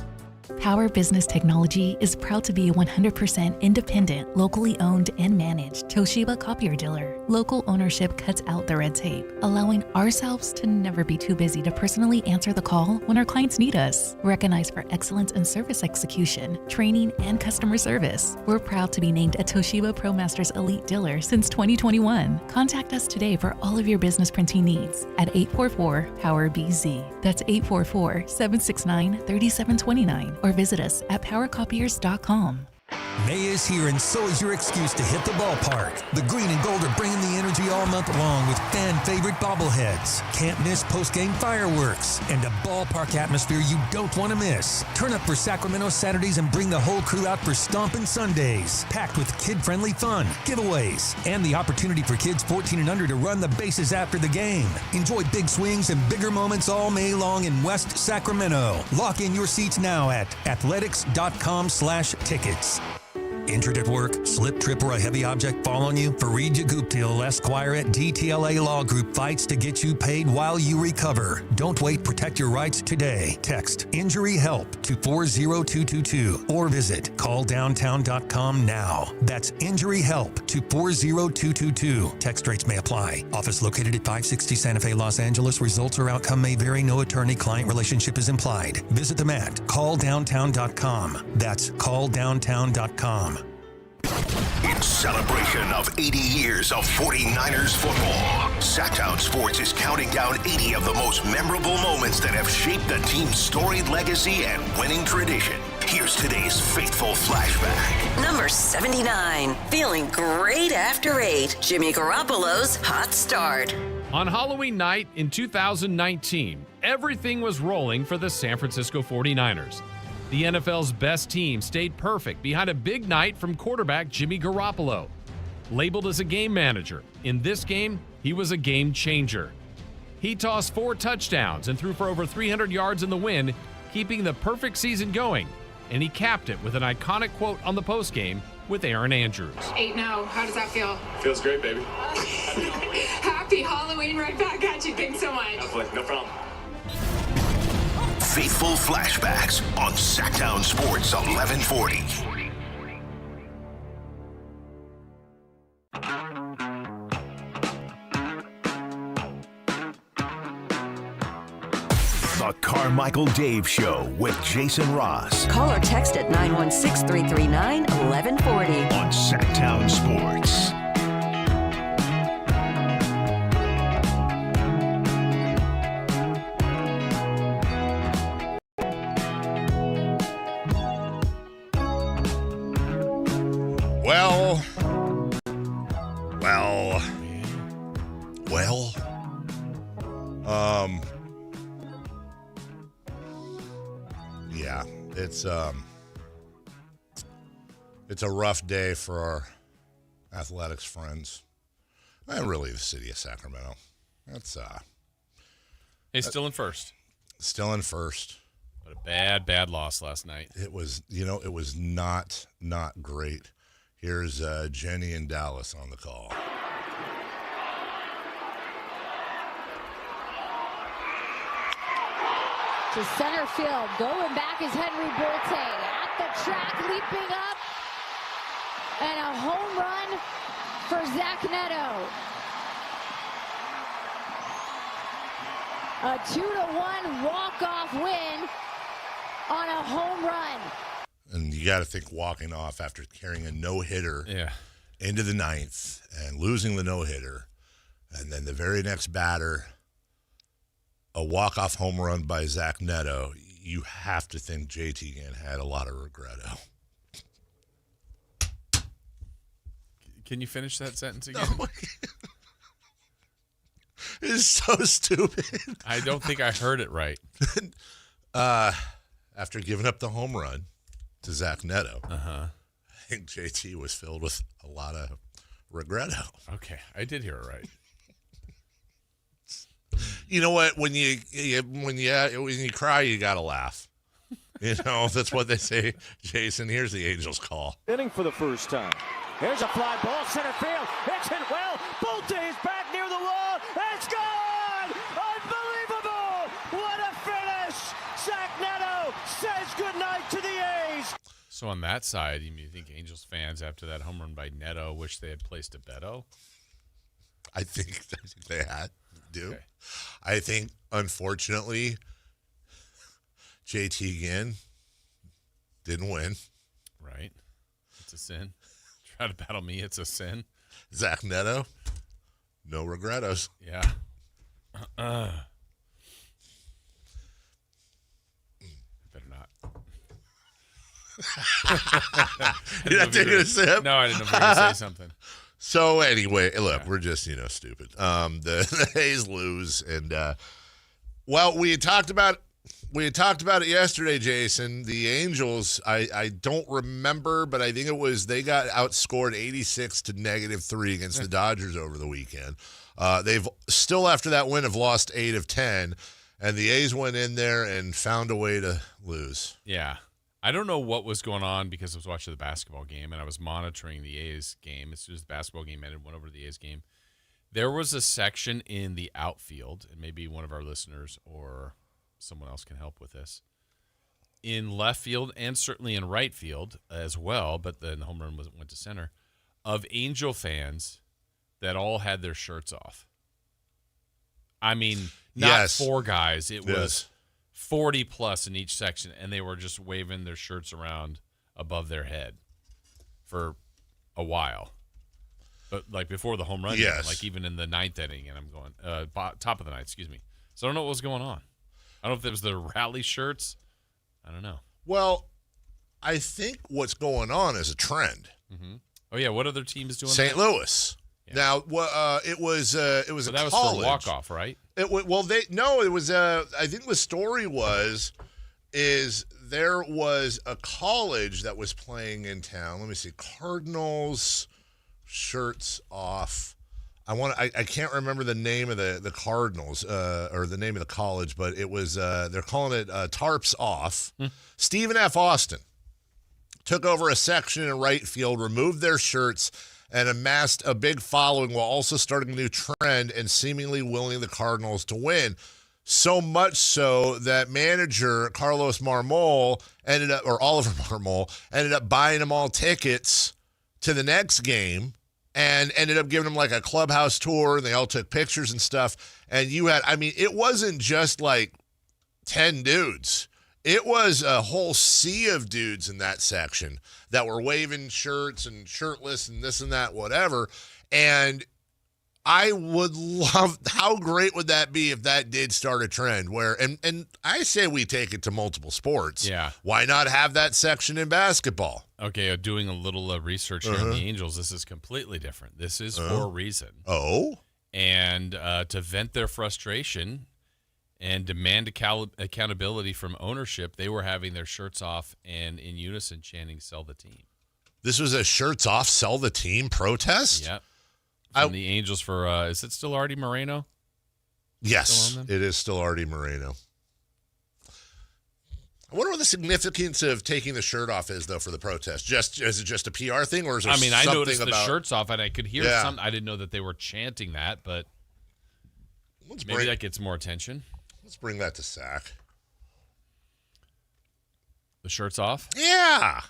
Power Business Technology is proud to be a 100% independent, locally owned and managed Toshiba copier dealer. Local ownership cuts out the red tape, allowing ourselves to never be too busy to personally answer the call when our clients need us. Recognized for excellence in service execution, training, and customer service, we're proud to be named a Toshiba ProMasters Elite Dealer since 2021. Contact us today for all of your business printing needs at 844-POWER-BZ. That's 844-769-3729. Or visit us at powercopiers.com. May is here, and so is your excuse to hit the ballpark. The green and gold are bringing the energy all month long with fan-favorite bobbleheads, can't miss post-game fireworks, and a ballpark atmosphere you don't want to miss. Turn up for Sacramento Saturdays and bring the whole crew out for Stompin' Sundays, packed with kid-friendly fun, giveaways, and the opportunity for kids 14 and under to run the bases after the game. Enjoy big swings and bigger moments all May long in West Sacramento. Lock in your seats now at athletics.com/tickets. Injured at work, slip, trip, or a heavy object fall on you? Fareed Guptill, Esquire at DTLA Law Group fights to get you paid while you recover. Don't wait. Protect your rights today. Text Injury Help to 40222 or visit calldowntown.com now. That's Injury Help to 40222. Text rates may apply. Office located at 560 Santa Fe, Los Angeles. Results or outcome may vary. No attorney-client relationship is implied. Visit them at calldowntown.com. That's calldowntown.com. In celebration of 80 years of 49ers football, Sactown Sports is counting down 80 of the most memorable moments that have shaped the team's storied legacy and winning tradition. Here's today's faithful flashback. Number 79. Feeling great after 8. Jimmy Garoppolo's hot start. On Halloween night in 2019, everything was rolling for the San Francisco 49ers. The NFL's best team stayed perfect behind a big night from quarterback Jimmy Garoppolo. Labeled as a game manager, in this game, he was a game changer. He tossed 4 touchdowns and threw for over 300 yards in the win, keeping the perfect season going. And he capped it with an iconic quote on the postgame with Aaron Andrews. 8-0, how does that feel? Feels great, baby. Happy Halloween right back at you. Thanks so much. No problem. Faithful flashbacks on Sactown Sports 1140. The Carmichael Dave Show with Jason Ross. Call or text at 916-339-1140. On Sactown Sports. Yeah, it's a rough day for our athletics friends, and really the city of Sacramento. That's Hey, still in first. Still in first. But a bad loss last night. It was, it was not great. Here's Jenny in Dallas on the call. To center field, going back is Henry Bolte at the track, leaping up, and a home run for Zach Neto. A 2-1 walk-off win on a home run. And you got to think walking off after carrying a no-hitter into the ninth and losing the no-hitter, and then the very next batter, a walk-off home run by Zach Neto, you have to think JT Ginn had a lot of regretto. Can you finish that sentence again? No. It's so stupid. I don't think I heard it right. After giving up the home run to Zach Neto, I think JT was filled with a lot of regretto. Okay, I did hear it right. You know what? When you cry, you gotta laugh. That's what they say. Jason, here's the Angels' call. Inning for the first time. Here's a fly ball, center field. It's hit well. Bolte is back near the wall. It's gone! Unbelievable! What a finish! Zach Neto says goodnight to the A's. So on that side, you think Angels fans after that home run by Neto wish they had placed a Beto? I think they had. Okay. I think, unfortunately, JT Ginn didn't win. Right. It's a sin. Try to battle me, it's a sin. Zach Neto, no regrettos. Yeah. Better not. You're not taking a sip? No, I didn't know if you were going to say something. So anyway, look, we're just stupid. The A's lose, and we had talked about it yesterday, Jason. The Angels, I don't remember, but I think it was they got outscored 86 to -3 against the Dodgers over the weekend. They've still after that win have lost 8 of 10, and the A's went in there and found a way to lose. Yeah. I don't know what was going on because I was watching the basketball game and I was monitoring the A's game. As soon as the basketball game ended, went over to the A's game. There was a section in the outfield, and maybe one of our listeners or someone else can help with this, in left field and certainly in right field as well, but then the home run went to center, of Angel fans that all had their shirts off. I mean, not four guys. It was 40 plus in each section, and they were just waving their shirts around above their head for a while. But like before the home run, like even in the ninth inning, and I'm going top of the ninth, excuse me. So I don't know what was going on. I don't know if it was the rally shirts. I don't know. Well, I think what's going on is a trend. Mm-hmm. Oh yeah, what other team is doing? St. that? Louis. Yeah. Now, it was so a that was college. for walk off, right? It was. I think the story is there was a college that was playing in town. Let me see, Cardinals shirts off. I can't remember the name of the Cardinals or the name of the college, but it was they're calling it Tarps Off. Stephen F. Austin took over a section in right field, removed their shirts, and amassed a big following while also starting a new trend and seemingly willing the Cardinals to win. So much so that manager Carlos Marmol Oliver Marmol ended up buying them all tickets to the next game and ended up giving them like a clubhouse tour, and they all took pictures and stuff. And it wasn't just like 10 dudes. It was a whole sea of dudes in that section that were waving shirts and shirtless and this and that, whatever. And I would love, how great would that be if that did start a trend where, and I say we take it to multiple sports. Yeah. Why not have that section in basketball? Okay, doing a little research here on the Angels, this is completely different. This is for a reason. Oh? And to vent their frustration and demand accountability from ownership, they were having their shirts off and in unison chanting, "Sell the team." This was a shirts off, sell the team protest? Yep. From the Angels for, is it still Artie Moreno? Yes, it is still Artie Moreno. I wonder what the significance of taking the shirt off is, though, for the protest. Is it just a PR thing, or is there something I about... noticed the shirts off, and I could hear something. I didn't know that they were chanting that, but maybe that gets more attention. Let's bring that to Sac. The shirts off? Yeah.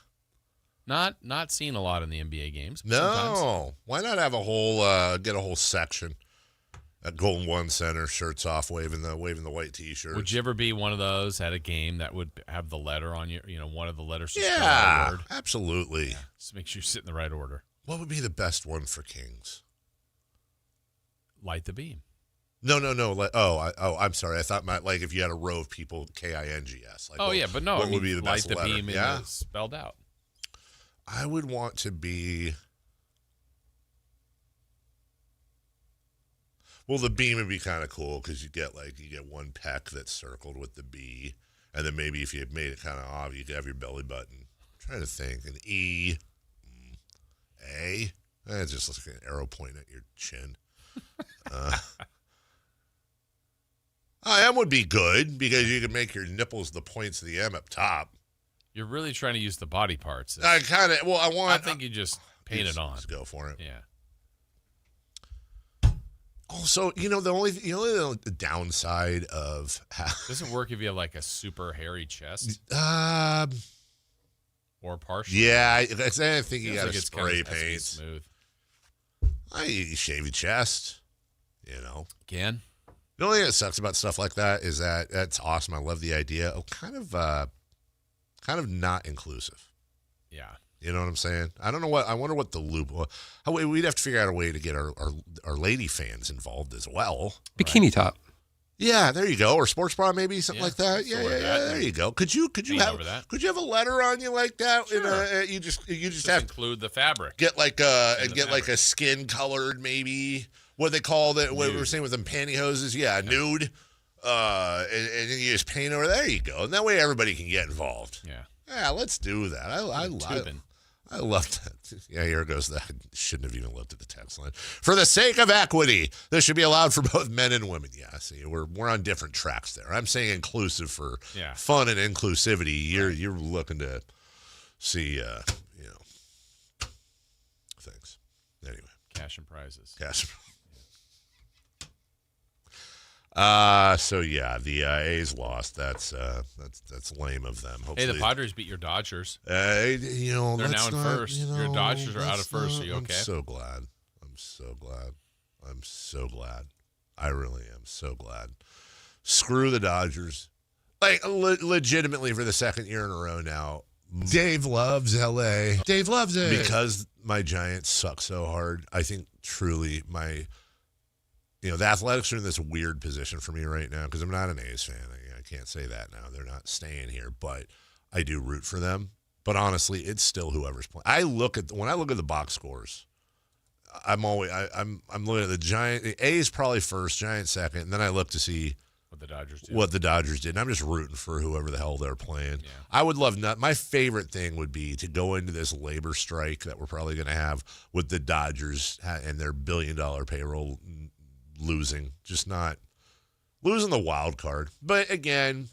Not seen a lot in the NBA games. No. Sometimes. Why not have get a whole section at Golden One Center, shirts off, waving the white T-shirts? Would you ever be one of those at a game that would have the letter on you? One of the letters. To spell out a word? Absolutely. Yeah, just make sure you sit in the right order. What would be the best one for Kings? Light the beam. No. I'm sorry. I thought like if you had a row of people, KINGS. Like, but no. What would be the best letter? Light the beam spelled out. I would want to be. Well, the beam would be kind of cool because you get one peck that's circled with the B, and then maybe if you had made it kind of off, you could have your belly button. I'm trying to think. An E, A. It just looks like an arrow pointing at your chin. M would be good because you could make your nipples the points of the M up top. You're really trying to use the body parts. I think you just paint it on. Just go for it. Yeah. Also, the only downside of doesn't work if you have like a super hairy chest. Or partial. Yeah, I think you got to spray kind of paint. Smooth. You shave your chest. Can. The only thing that sucks about stuff like that is that's awesome. I love the idea of kind of not inclusive. Yeah. You know what I'm saying? I wonder what the loop. We'd have to figure out a way to get our lady fans involved as well. Bikini top. Yeah, there you go. Or sports bra, maybe something like that. Yeah. There you go. Could you have a letter on you like that? Sure. You just have to include the fabric. Get like a skin colored maybe. What they call that? What we were saying with them pantyhoses? Yeah, nude. And then you just paint over. There you go. And that way everybody can get involved. Yeah. Yeah, let's do that. I love that. Yeah, here goes that. I shouldn't have even looked at the text line. For the sake of equity, this should be allowed for both men and women. Yeah, see, we're on different tracks there. I'm saying inclusive for fun and inclusivity. You're looking to see, things. Anyway, cash and prizes. So yeah, the A's lost. That's lame of them. Hopefully, hey, the Padres beat your Dodgers. They're now in first. Your Dodgers are out of first. Are you okay? I'm so glad. I really am so glad. Screw the Dodgers. Like legitimately for the second year in a row now. Dave loves LA. Dave loves it because my Giants suck so hard. I think truly the Athletics are in this weird position for me right now because I'm not an A's fan. I can't say that now. They're not staying here, but I do root for them. But honestly, it's still whoever's playing. When I look at the box scores, I'm looking at the Giants. The A's probably first, Giants second, and then I look to see what the Dodgers did. And I'm just rooting for whoever the hell they're playing. Yeah. I would love my favorite thing would be to go into this labor strike that we're probably going to have with the Dodgers and their $1 billion payroll. Losing the wild card. But again,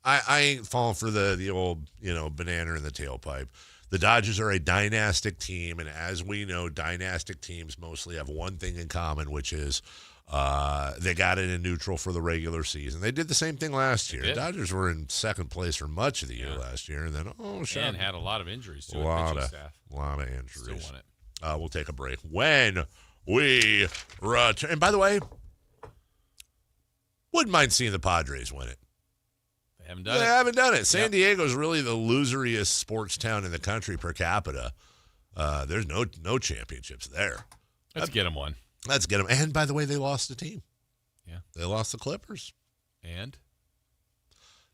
I ain't falling for the old, banana in the tailpipe. The Dodgers are a dynastic team, and as we know, dynastic teams mostly have one thing in common, which is they got it in neutral for the regular season. They did the same thing last year. The Dodgers were in second place for much of the year last year, and then and had a lot of injuries too. A lot of injuries. Still won it. We'll take a break. When we return. And by the way, wouldn't mind seeing the Padres win it. They haven't done it. San Diego's really the loseriest sports town in the country per capita. There's no championships there. Let's get them one. Let's get them. And by the way, they lost a team. Yeah. They lost the Clippers. And?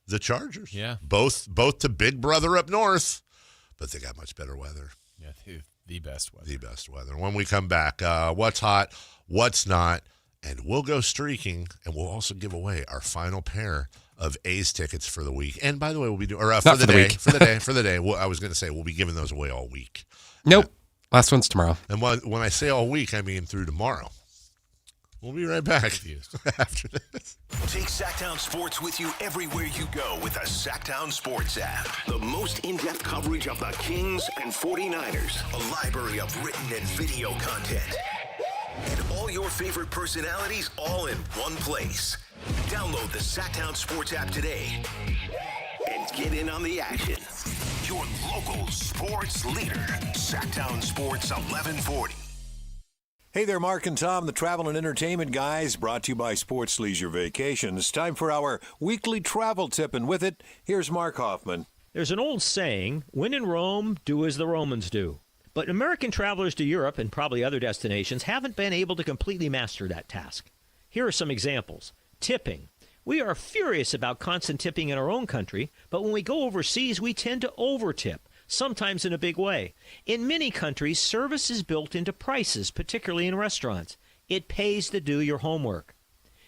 The Chargers. Yeah. Both to Big Brother up north, but they got much better weather. Yeah, the best weather. The best weather. When we come back, what's hot, what's not, and we'll go streaking, and we'll also give away our final pair of A's tickets for the week. And by the way, we'll be doing for the day. Well, I was going to say we'll be giving those away all week. Nope. Last one's tomorrow. And when I say all week, I mean through tomorrow. We'll be right back after this. Take Sactown Sports with you everywhere you go with the Sactown Sports app. The most in-depth coverage of the Kings and 49ers. A library of written and video content. And all your favorite personalities all in one place. Download the Sactown Sports app today and get in on the action. Your local sports leader. Sactown Sports 1140. Hey there, Mark and Tom, the travel and entertainment guys, brought to you by Sports Leisure Vacations. Time for our weekly travel tip, and with it, here's Mark Hoffman. There's an old saying, when in Rome, do as the Romans do. But American travelers to Europe and probably other destinations haven't been able to completely master that task. Here are some examples. Tipping. We are furious about constant tipping in our own country, but when we go overseas, we tend to over-tip. Sometimes in a big way. In many countries, service is built into prices, particularly in restaurants. It pays to do your homework.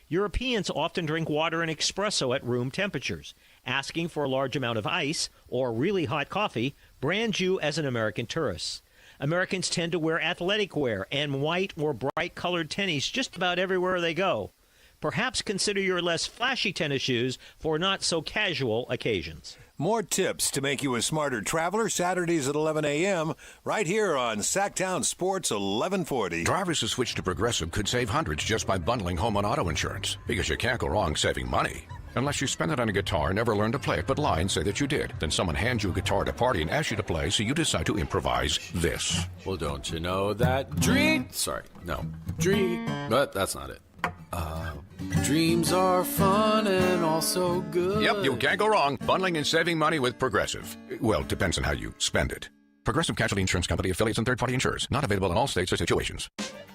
Europeans often drink water and espresso at room temperatures. Asking for a large amount of ice or really hot coffee brands you as an American tourist. Americans tend to wear athletic wear and white or bright-colored tennies just about everywhere they go. Perhaps consider your less flashy tennis shoes for not-so-casual occasions. More tips to make you a smarter traveler, Saturdays at 11 a.m., right here on Sactown Sports 1140. Drivers who switch to Progressive could save hundreds just by bundling home and auto insurance, because you can't go wrong saving money. Unless you spend it on a guitar and never learn to play it, but lie and say that you did. Then someone hands you a guitar at a party and asks you to play, so you decide to improvise this. Well, don't you know that but that's not it. Dreams are fun and also good. Yep, you can't go wrong bundling and saving money with Progressive. Well, depends on how you spend it. Progressive Casualty Insurance Company, affiliates, and third-party insurers. Not available in all states or situations.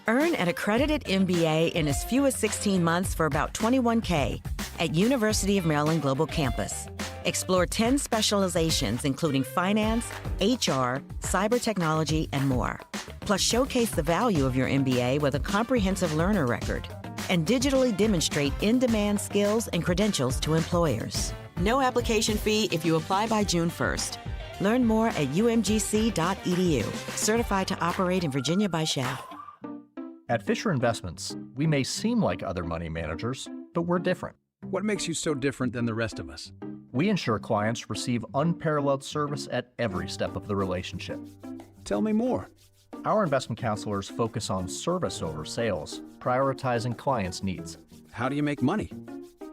Earn an accredited MBA in as few as 16 months for about $21K at University of Maryland Global Campus. Explore 10 specializations, including finance, HR, cyber technology, and more. Plus, showcase the value of your MBA with a comprehensive learner record and digitally demonstrate in-demand skills and credentials to employers. No application fee if you apply by June 1st. Learn more at umgc.edu. Certified to operate in Virginia by Shell. At Fisher Investments, we may seem like other money managers, but we're different. What makes you so different than the rest of us? We ensure clients receive unparalleled service at every step of the relationship. Tell me more. Our investment counselors focus on service over sales, prioritizing clients' needs. How do you make money?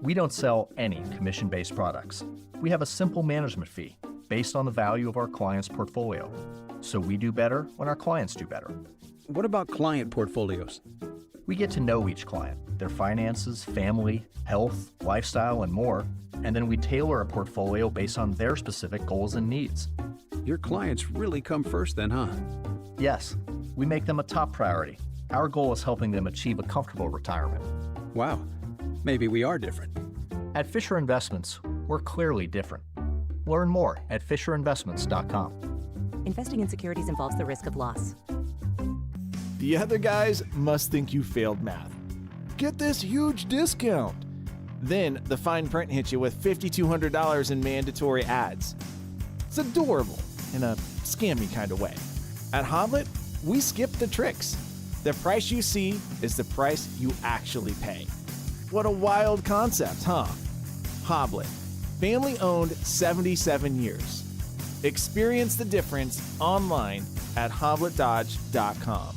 We don't sell any commission-based products. We have a simple management fee based on the value of our client's portfolio. So we do better when our clients do better. What about client portfolios? We get to know each client, their finances, family, health, lifestyle, and more, and then we tailor a portfolio based on their specific goals and needs. Your clients really come first then, huh? Yes, we make them a top priority. Our goal is helping them achieve a comfortable retirement. Wow, maybe we are different. At Fisher Investments, we're clearly different. Learn more at FisherInvestments.com. Investing in securities involves the risk of loss. The other guys must think you failed math. Get this huge discount. Then the fine print hits you with $5,200 in mandatory ads. It's adorable in a scammy kind of way. At Hoblet, we skip the tricks. The price you see is the price you actually pay. What a wild concept, huh? Hoblet, family owned 77 years. Experience the difference online at hobletdodge.com.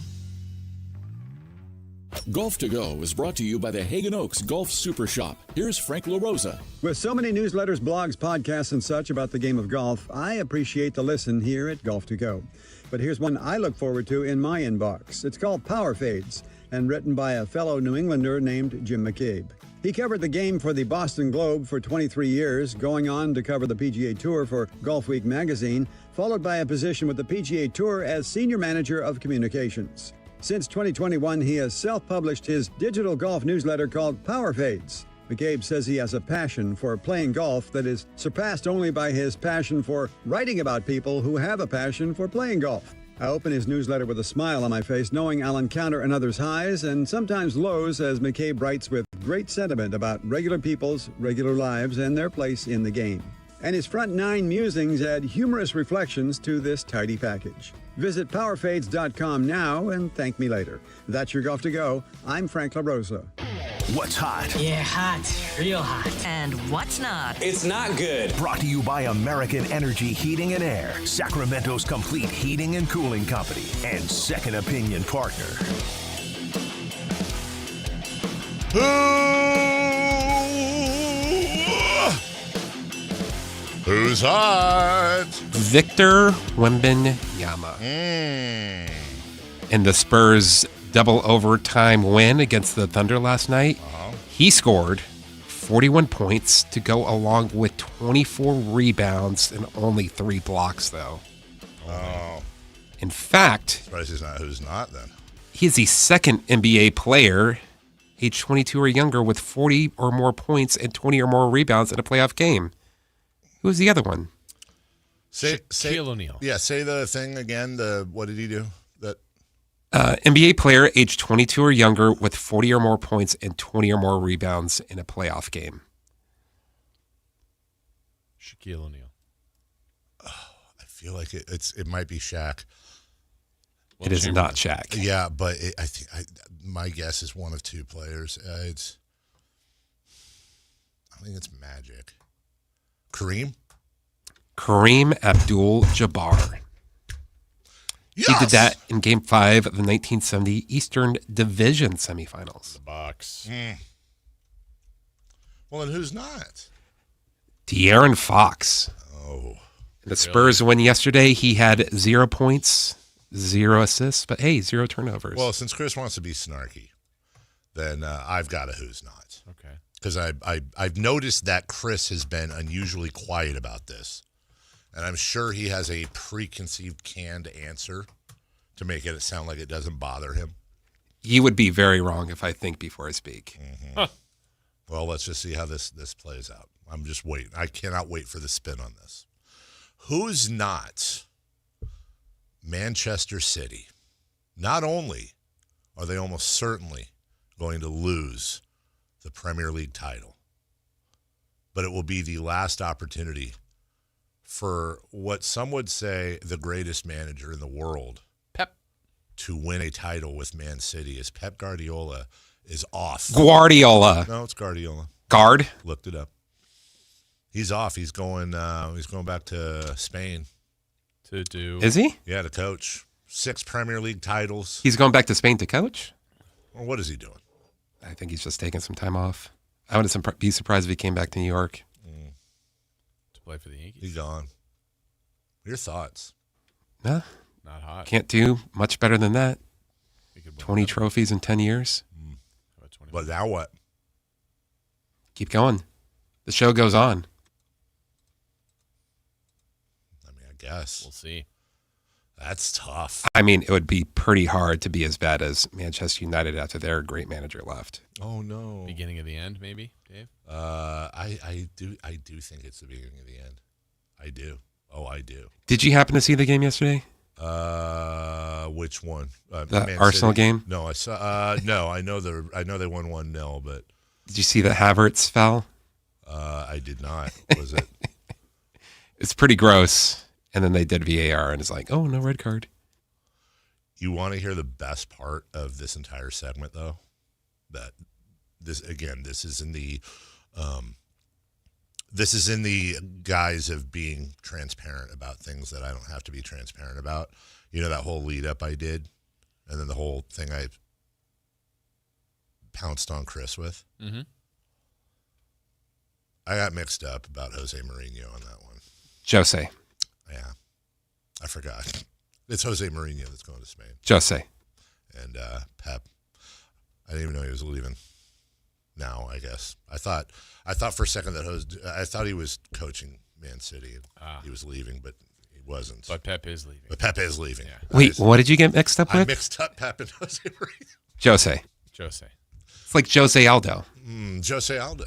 Golf to Go is brought to you by the Hagen Oaks Golf Super Shop. Here's Frank LaRosa. With so many newsletters, blogs, podcasts, and such about the game of golf, I appreciate the listen here at Golf to Go. But here's one I look forward to in my inbox. It's called Power Fades and written by a fellow New Englander named Jim McCabe. He covered the game for the Boston Globe for 23 years, going on to cover the PGA Tour for Golfweek magazine, followed by a position with the PGA Tour as Senior Manager of Communications. Since 2021, he has self-published his digital golf newsletter called Power Fades. McCabe says he has a passion for playing golf that is surpassed only by his passion for writing about people who have a passion for playing golf. I open his newsletter with a smile on my face, knowing I'll encounter another's highs and sometimes lows as McCabe writes with great sentiment about regular people's regular lives and their place in the game. And his front 9 musings add humorous reflections to this tidy package. Visit powerfades.com now and thank me later. That's your Golf to Go. I'm Frank LaRosa. What's hot? Yeah, hot. Real hot. And what's not? It's not good. Brought to you by American Energy Heating and Air, Sacramento's complete heating and cooling company, and second opinion partner. Who's hot? Victor Wembanyama. In the Spurs' double overtime win against the Thunder last night, he scored 41 points to go along with 24 rebounds and only 3 blocks, though. Oh. In fact, Surprised he's not who's not then. he is the second NBA player, age 22 or younger, with 40 or more points and 20 or more rebounds in a playoff game. Who was the other one? Shaquille O'Neal. Yeah, say the thing again. What did he do? NBA player, age 22 or younger, with 40 or more points and 20 or more rebounds in a playoff game. Shaquille O'Neal. I feel like it might be Shaq. It is not Shaq. Yeah, but I think my guess is one of 2 players. I think it's Magic. Kareem Abdul-Jabbar. Yes! He did that in Game 5 of the 1970 Eastern Division semifinals. The Bucks. Well, then who's not? De'Aaron Fox. Oh. The Spurs win yesterday. He had 0 points, 0 assists, but hey, 0 turnovers. Well, since Chris wants to be snarky, then I've got a who's not. Okay. Because I've noticed that Chris has been unusually quiet about this. And I'm sure he has a preconceived canned answer to make it sound like it doesn't bother him. You would be very wrong if I think before I speak. Mm-hmm. Well, let's just see how this plays out. I'm just waiting. I cannot wait for the spin on this. Who's not Manchester City? Not only are they almost certainly going to lose the Premier League title, but it will be the last opportunity for what some would say the greatest manager in the world, Pep, to win a title with Man City is Pep Guardiola is off. Guardiola. No, it's Guardiola. Guard. Looked it up. He's off. He's going back to Spain. To do. Is he? Yeah, to coach. 6 Premier League titles. He's going back to Spain to coach? Well, what is he doing? I think he's just taking some time off. I wouldn't be surprised if he came back to New York. To play for the Yankees. He's gone. Your thoughts? Nah. Not hot. Can't do much better than that. 20 trophies in 10 years. But now what? Keep going. The show goes on. I mean, I guess. We'll see. That's tough. I mean, it would be pretty hard to be as bad as Manchester United after their great manager left. Oh no! Beginning of the end, maybe, Dave. I do think it's the beginning of the end. I do. Oh, I do. Did you happen to see the game yesterday? Which one? The Arsenal game? No, I saw. No, I know they won 1-0, but did you see that Havertz fell? I did not. Was it? It's pretty gross. And then they did VAR, and it's like, oh, no red card. You want to hear the best part of this entire segment, though? That this is in the guise of being transparent about things that I don't have to be transparent about. You know, that whole lead up I did, and then the whole thing I pounced on Chris with. Mm-hmm. I got mixed up about Jose Mourinho on that one. Jose. Yeah, I forgot. It's Jose Mourinho that's going to Spain. Jose. And Pep. I didn't even know he was leaving. Now, I guess. I thought for a second that I thought he was coaching Man City. And he was leaving, but he wasn't. But Pep is leaving. Yeah. Wait, what did you get mixed up with? I mixed up Pep and Jose Mourinho. Jose. It's like Jose Aldo. Jose Aldo,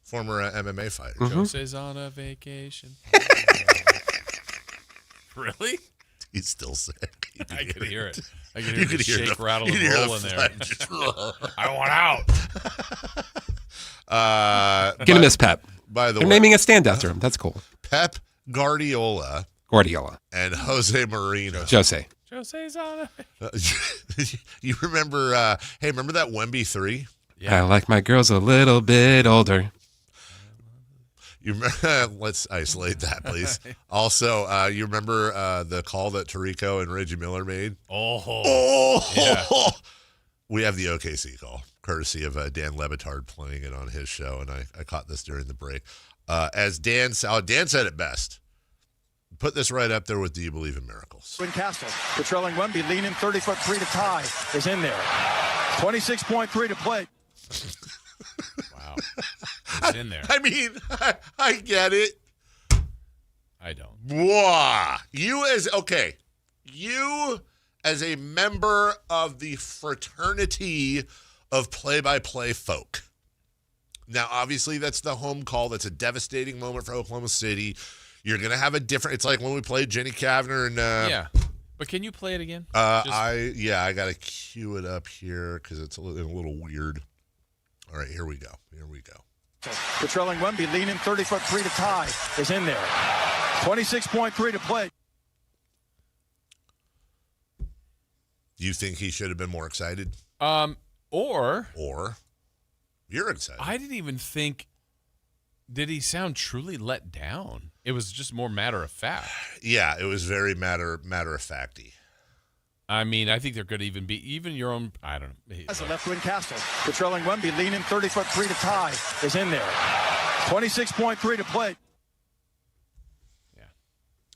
former MMA fighter. Mm-hmm. Jose's on a vacation. Really? He's still sick. I could hear it. I could hear the shake, rattle, and roll in there. I want out. Gonna miss Pep. By the They're way, naming a stand after him. That's cool. Pep Guardiola. And Jose Mourinho. Jose. Jose's on a You remember, remember that Wemby 3? Yeah. I like my girls a little bit older. You remember, let's isolate that, please. Also, you remember the call that Tirico and Reggie Miller made? Yeah. We have the OKC call, courtesy of Dan Lebitard playing it on his show, and I caught this during the break. As Dan said it best. Put this right up there with Do You Believe in Miracles? Win Castle, patrolling Wemby, leaning 30-foot 3 to tie, is in there. 26.3 to play. Wow. It's in there. I mean, I get it. I don't. Wow. You as a member of the fraternity of play-by-play folk. Now, obviously, that's the home call. That's a devastating moment for Oklahoma City. You're going to have a different – it's like when we played Jenny Kavner and yeah. But can you play it again? I got to cue it up here because it's a little weird. All right, here we go. Patrolling Wemby, leaning 30-foot 3 to tie, is in there. 26.3 to play. You think he should have been more excited? Or you're excited. I didn't even think. Did he sound truly let down? It was just more matter of fact. Yeah, it was very matter of facty. I mean, I think there could even be your own. I don't know. As a left wing Castle, patrolling Wemby, leaning 30-foot 3 to tie, is in there. 26.3 to play. Yeah,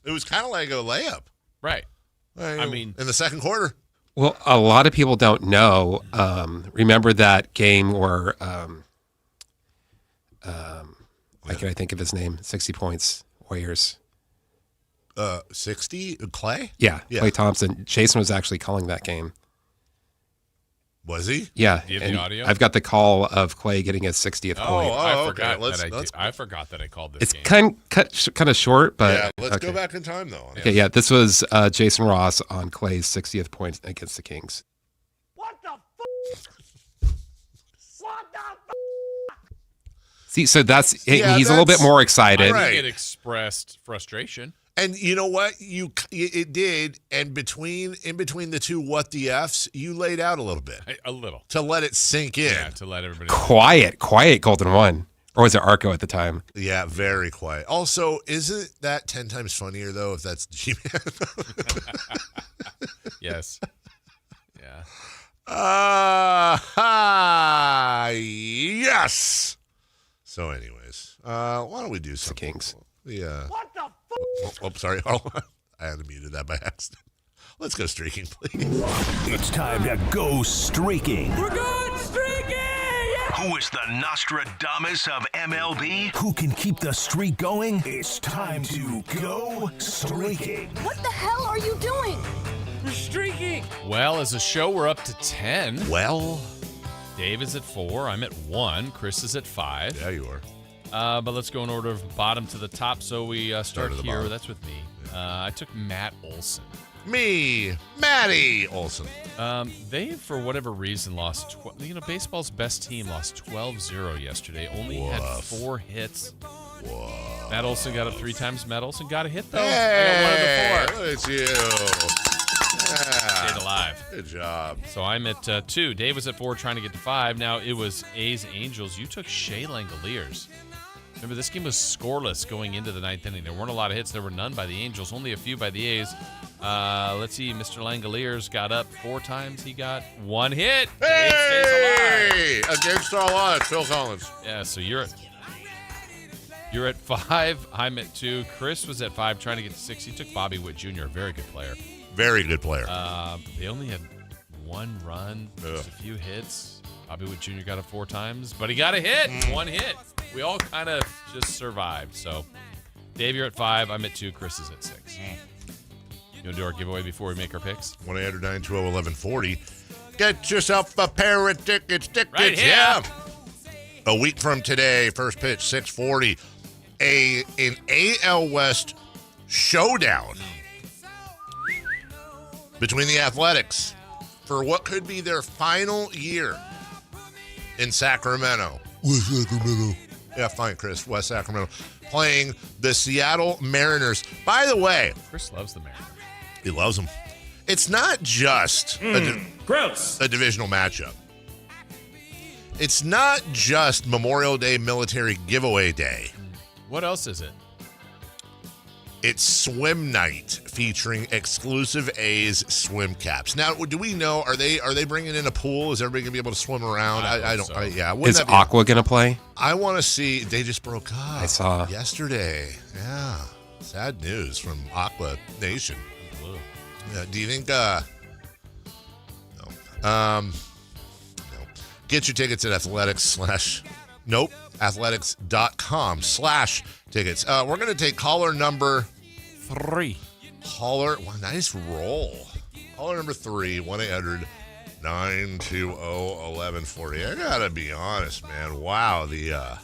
it was kind of like a layup, right? I mean, in the second quarter. Well, a lot of people don't know. Remember that game where, why can I think of his name? 60 points, Warriors. 60? Clay? Yeah, Clay Thompson. Jason was actually calling that game. Was he? Yeah. Do you have the audio? I've got the call of Clay getting his 60th point. I forgot that I called this it's game. kind of short, but yeah. Let's go back in time though. Okay, yeah. This was Jason Ross on Clay's 60th point against the Kings. What the f***? What the f***? See, so he's a little bit more excited. I think it expressed frustration. And you know what? It did. And in between the two what the Fs, you laid out a little bit. A little. To let it sink in. Yeah, to let everybody Quiet Golden One. Or was it Arco at the time? Yeah, very quiet. Also, isn't that 10 times funnier, though, if that's G-Man? Yes. Yeah. Yes. So, anyways, why don't we do something? The Kings. Yeah. What the fuck? Oh, sorry. I unmuted that by accident. Let's go streaking, please. It's time to go streaking. We're going streaking! Who is the Nostradamus of MLB? Who can keep the streak going? It's time to go streaking. What the hell are you doing? We're streaking. Well, as a show, we're up to 10. Well, Dave is at 4. I'm at 1. Chris is at 5. Yeah, you are. But let's go in order of bottom to the top. So we start at the here. bottom. That's with me. I took Matt Olson. Me, Matty Olson. They, for whatever reason, lost. Baseball's best team lost 12-0 yesterday. Only had 4 hits. Whoa. Matt Olson got up 3 times. Matt Olson got a hit, though. Hey, I got 1 of the 4. look at you. Yeah. Stayed alive. Good job. So I'm at 2. Dave was at 4, trying to get to 5. Now it was A's Angels. You took Shea Langoliers. Remember, this game was scoreless going into the 9th inning. There weren't a lot of hits. There were none by the Angels, only a few by the A's. Let's see. Mr. Langoliers got up 4 times. He got 1 hit. Hey! Against all odds, Phil Collins. Yeah, so you're at 5. I'm at 2. Chris was at 5, trying to get to 6. He took Bobby Witt Jr., a very good player. Very good player. They only had 1 run, just a few hits. Bobby Witt Jr. got up 4 times, but he got a hit. 1 hit. We all kind of just survived. So, Dave, you're at 5. I'm at 2. Chris is at 6. You want to do our giveaway before we make our picks? 1-800-920-1140. Get yourself a pair of tickets. Right here. Yeah. A week from today, first pitch, 6:40. An AL West showdown between the Athletics for what could be their final year in Sacramento. West Sacramento. Yeah, fine, Chris. West Sacramento. Playing the Seattle Mariners. By the way, Chris loves the Mariners. He loves them. It's not just gross. A divisional matchup. It's not just Memorial Day Military Giveaway Day. What else is it? It's swim night featuring exclusive A's swim caps. Now, do we know, are they bringing in a pool? Is everybody going to be able to swim around? I don't. So. Is Aqua going to play? I want to see. They just broke up. I saw. Yesterday. Yeah. Sad news from Aqua Nation. Yeah, do you think, no. No. Get your tickets at athletics.com/tickets. We're going to take caller number 3. Well, nice roll. Caller number 3, 1-800-920-1140. I got to be honest, man. Wow, the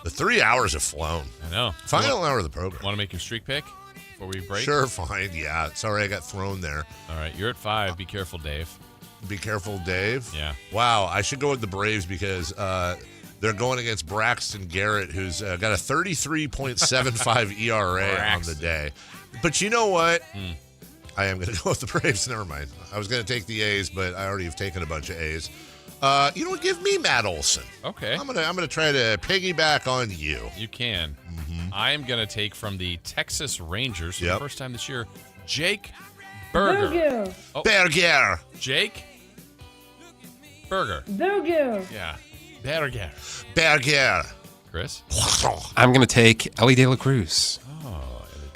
3 hours have flown. I know. Final hour of the program. Want to make your streak pick before we break? Sure, fine. Yeah. Sorry I got thrown there. All right. You're at 5. Be careful, Dave. Be careful, Dave. Yeah. Wow. I should go with the Braves because they're going against Braxton Garrett, who's got a 33.75 ERA on the day. But you know what? I am going to go with the Braves. Never mind. I was going to take the A's, but I already have taken a bunch of A's. You know what? Give me Matt Olson. Okay. I'm gonna try to piggyback on you. You can. I am going to take from the Texas Rangers for the first time this year, Jake Berger. Berger. Jake Berger. Yeah. Berger. Chris? I'm going to take Ellie De La Cruz.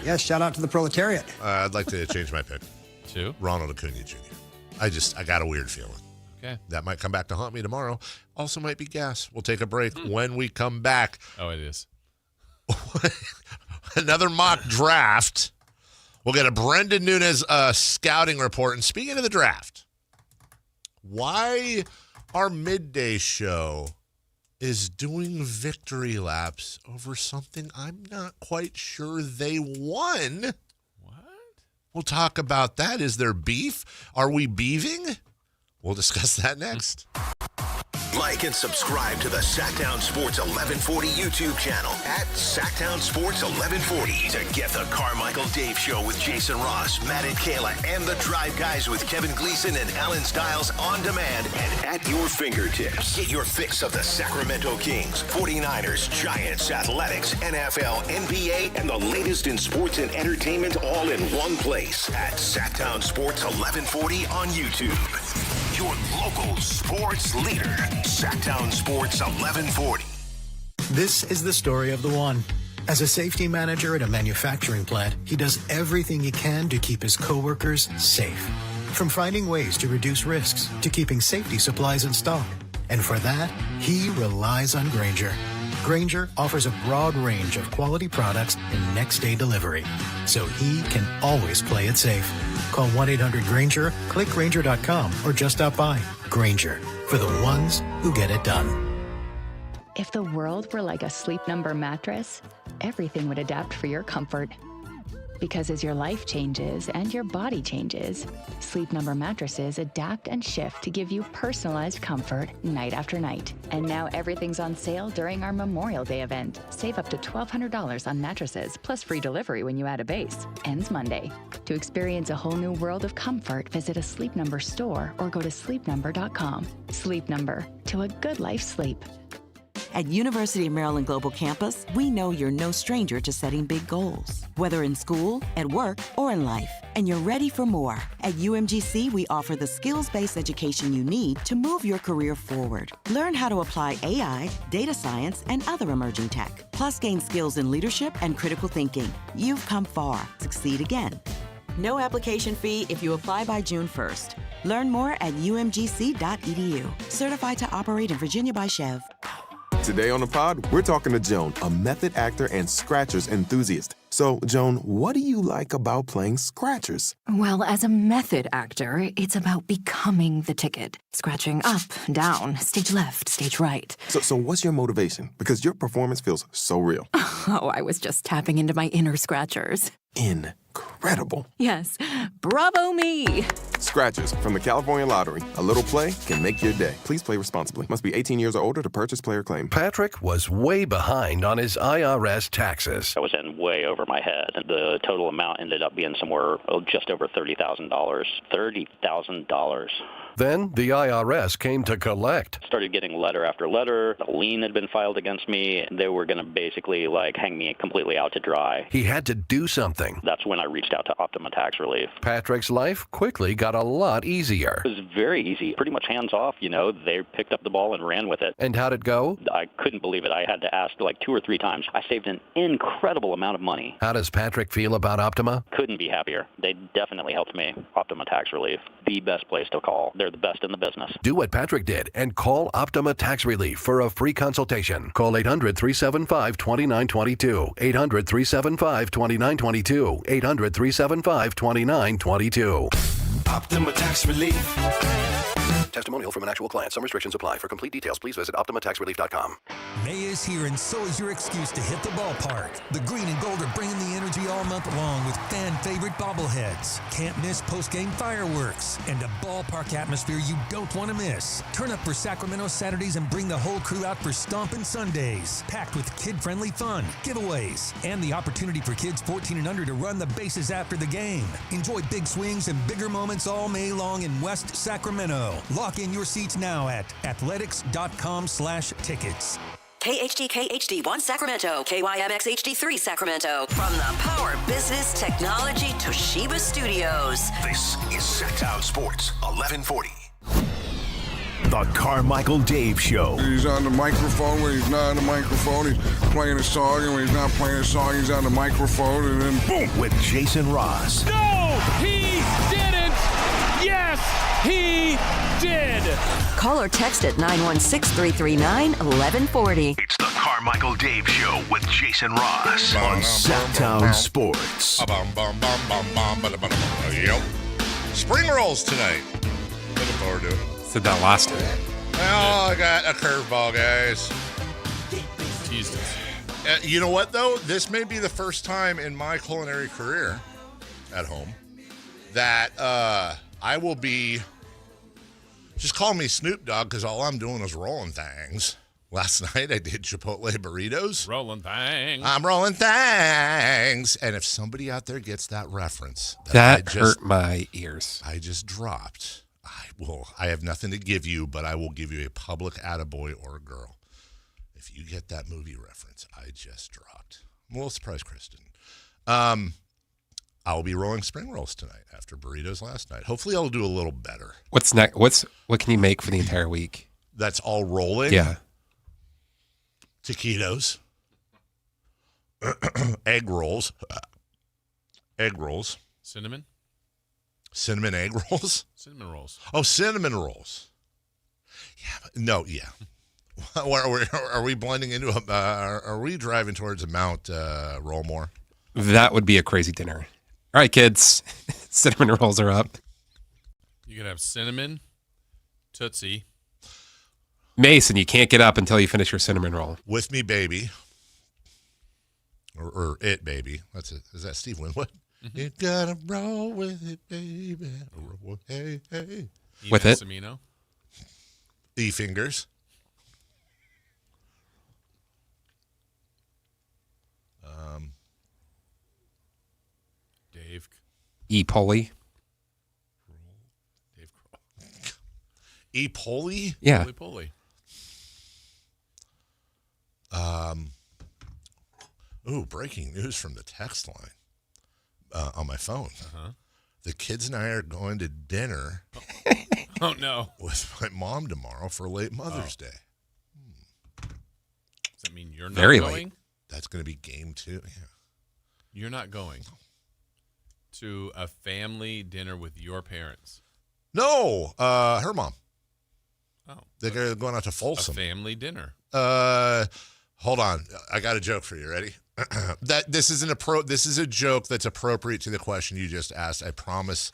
Yes, shout out to the proletariat. I'd like to change my pick. To? Ronald Acuna Jr. I got a weird feeling. Okay. That might come back to haunt me tomorrow. Also might be gas. We'll take a break. When we come back. Oh, it is. Another mock draft. We'll get a Brendan Nunez scouting report. And speaking of the draft, why our midday show is doing victory laps over something I'm not quite sure they won. What? We'll talk about that. Is there beef? Are we beefing? We'll discuss that next. Like and subscribe to the Sactown Sports 1140 YouTube channel at Sactown Sports 1140 to get the Carmichael Dave Show with Jason Ross, Matt and Kayla, and the Drive Guys with Kevin Gleason and Alan Stiles on demand and at your fingertips. Get your fix of the Sacramento Kings, 49ers, Giants, Athletics, NFL, NBA, and the latest in sports and entertainment all in one place at Sactown Sports 1140 on YouTube. Your local sports leader, Sactown Sports 1140. This is the story of the one. As a safety manager at a manufacturing plant, he does everything he can to keep his coworkers safe. From finding ways to reduce risks to keeping safety supplies in stock. And for that, he relies on Grainger. Grainger offers a broad range of quality products and next-day delivery, so he can always play it safe. Call 1-800-GRAINGER, click Grainger.com, or just stop by. Grainger, for the ones who get it done. If the world were like a Sleep Number mattress, everything would adapt for your comfort. Because as your life changes and your body changes, Sleep Number mattresses adapt and shift to give you personalized comfort night after night. And now everything's on sale during our Memorial Day event. Save up to $1,200 on mattresses, plus free delivery when you add a base. Ends Monday. To experience a whole new world of comfort, visit a Sleep Number store or go to sleepnumber.com. Sleep Number, to a good life sleep. At University of Maryland Global Campus, we know you're no stranger to setting big goals, whether in school, at work, or in life, and you're ready for more. At UMGC, we offer the skills-based education you need to move your career forward. Learn how to apply AI, data science, and other emerging tech, plus gain skills in leadership and critical thinking. You've come far. Succeed again. No application fee if you apply by June 1st. Learn more at umgc.edu. Certified to operate in Virginia by Chev. Today on the pod, we're talking to Joan, a method actor and scratchers enthusiast. So, Joan, what do you like about playing scratchers? Well, as a method actor, it's about becoming the ticket. Scratching up, down, stage left, stage right. So what's your motivation? Because your performance feels so real. Oh, I was just tapping into my inner scratchers. Incredible. Yes. Bravo me. Scratchers from the California Lottery. A little play can make your day. Please play responsibly. Must be 18 years or older to purchase player claim. Patrick was way behind on his IRS taxes. I was in way over my head. The total amount ended up being somewhere just over $30,000. $30,000. Then the IRS came to collect. Started getting letter after letter. A lien had been filed against me. They were going to basically hang me completely out to dry. He had to do something. That's when I reached out to Optima Tax Relief. Patrick's life quickly got a lot easier. It was very easy, pretty much hands off. They picked up the ball and ran with it. And how'd it go? I couldn't believe it. I had to ask 2 or 3 times. I saved an incredible amount of money. How does Patrick feel about Optima? Couldn't be happier. They definitely helped me. Optima Tax Relief, the best place to call. They're the best in the business. Do what Patrick did and call Optima Tax Relief for a free consultation. Call 800-375-2922. 800-375-2922. 800-375-2922. Optima Tax Relief. Testimonial from an actual client. Some restrictions apply. For complete details, please visit OptimaTaxRelief.com. May is here, and so is your excuse to hit the ballpark. The green and gold are bringing the energy all month long with fan-favorite bobbleheads. Can't miss post-game fireworks and a ballpark atmosphere you don't want to miss. Turn up for Sacramento Saturdays and bring the whole crew out for Stompin' Sundays, packed with kid-friendly fun, giveaways, and the opportunity for kids 14 and under to run the bases after the game. Enjoy big swings and bigger moments all May long in West Sacramento. Lock in your seats now at athletics.com/tickets. KHD HD1 Sacramento, KYMX HD3 Sacramento. From the Power Business Technology Toshiba Studios. This is Sactown Sports 1140. The Carmichael Dave Show. He's on the microphone when he's not on the microphone. He's playing a song, and when he's not playing a song, he's on the microphone, and then boom! With Jason Ross. No, he didn't. Yes, he did. Call or text at 916-339-1140. It's the Carmichael Dave Show with Jason Ross on Sactown Sports. Yep. Spring rolls tonight. Looking forward to it. Said that last time. Oh, I got a curveball, guys. Teased us. You know what, though? This may be the first time in my culinary career at home that I will be Just call me Snoop Dogg because all I'm doing is rolling things. Last night I did Chipotle burritos. Rolling things. I'm rolling things. And if somebody out there gets that reference, that hurt my ears. I just dropped. I have nothing to give you, but I will give you a public attaboy or a girl. If you get that movie reference, I just dropped. I'm a little surprised Chris didn't. I'll be rolling spring rolls tonight after burritos last night. Hopefully I'll do a little better. What's next? What can you make for the entire week? That's all rolling? Yeah. Taquitos. Egg rolls. Egg rolls. Cinnamon egg rolls? Cinnamon rolls. Oh, cinnamon rolls. Yeah. Are we blending into are we driving towards a Mount Rollmore? That would be a crazy dinner. All right, kids. Cinnamon rolls are up. You could have cinnamon, Tootsie. Mason, you can't get up until you finish your cinnamon roll. With me, baby. Or it, baby. Is that Steve Winwood? Mm-hmm. You gotta roll with it, baby. Hey, hey. With it? Semino. E-fingers. Dave. E-Polly. Dave Kroll. E-Polly? Yeah. Polly. Breaking news from the text line on my phone. Uh-huh. The kids and I are going to dinner. Oh, no. With my mom tomorrow for late Mother's Day. Does that mean you're not Very going? late. That's going to be game 2. Yeah. You're not going to a family dinner with your parents? No, her mom. Oh. They're going out to Folsom. A family dinner. Hold on. I got a joke for you. Ready? This is a joke that's appropriate to the question you just asked. I promise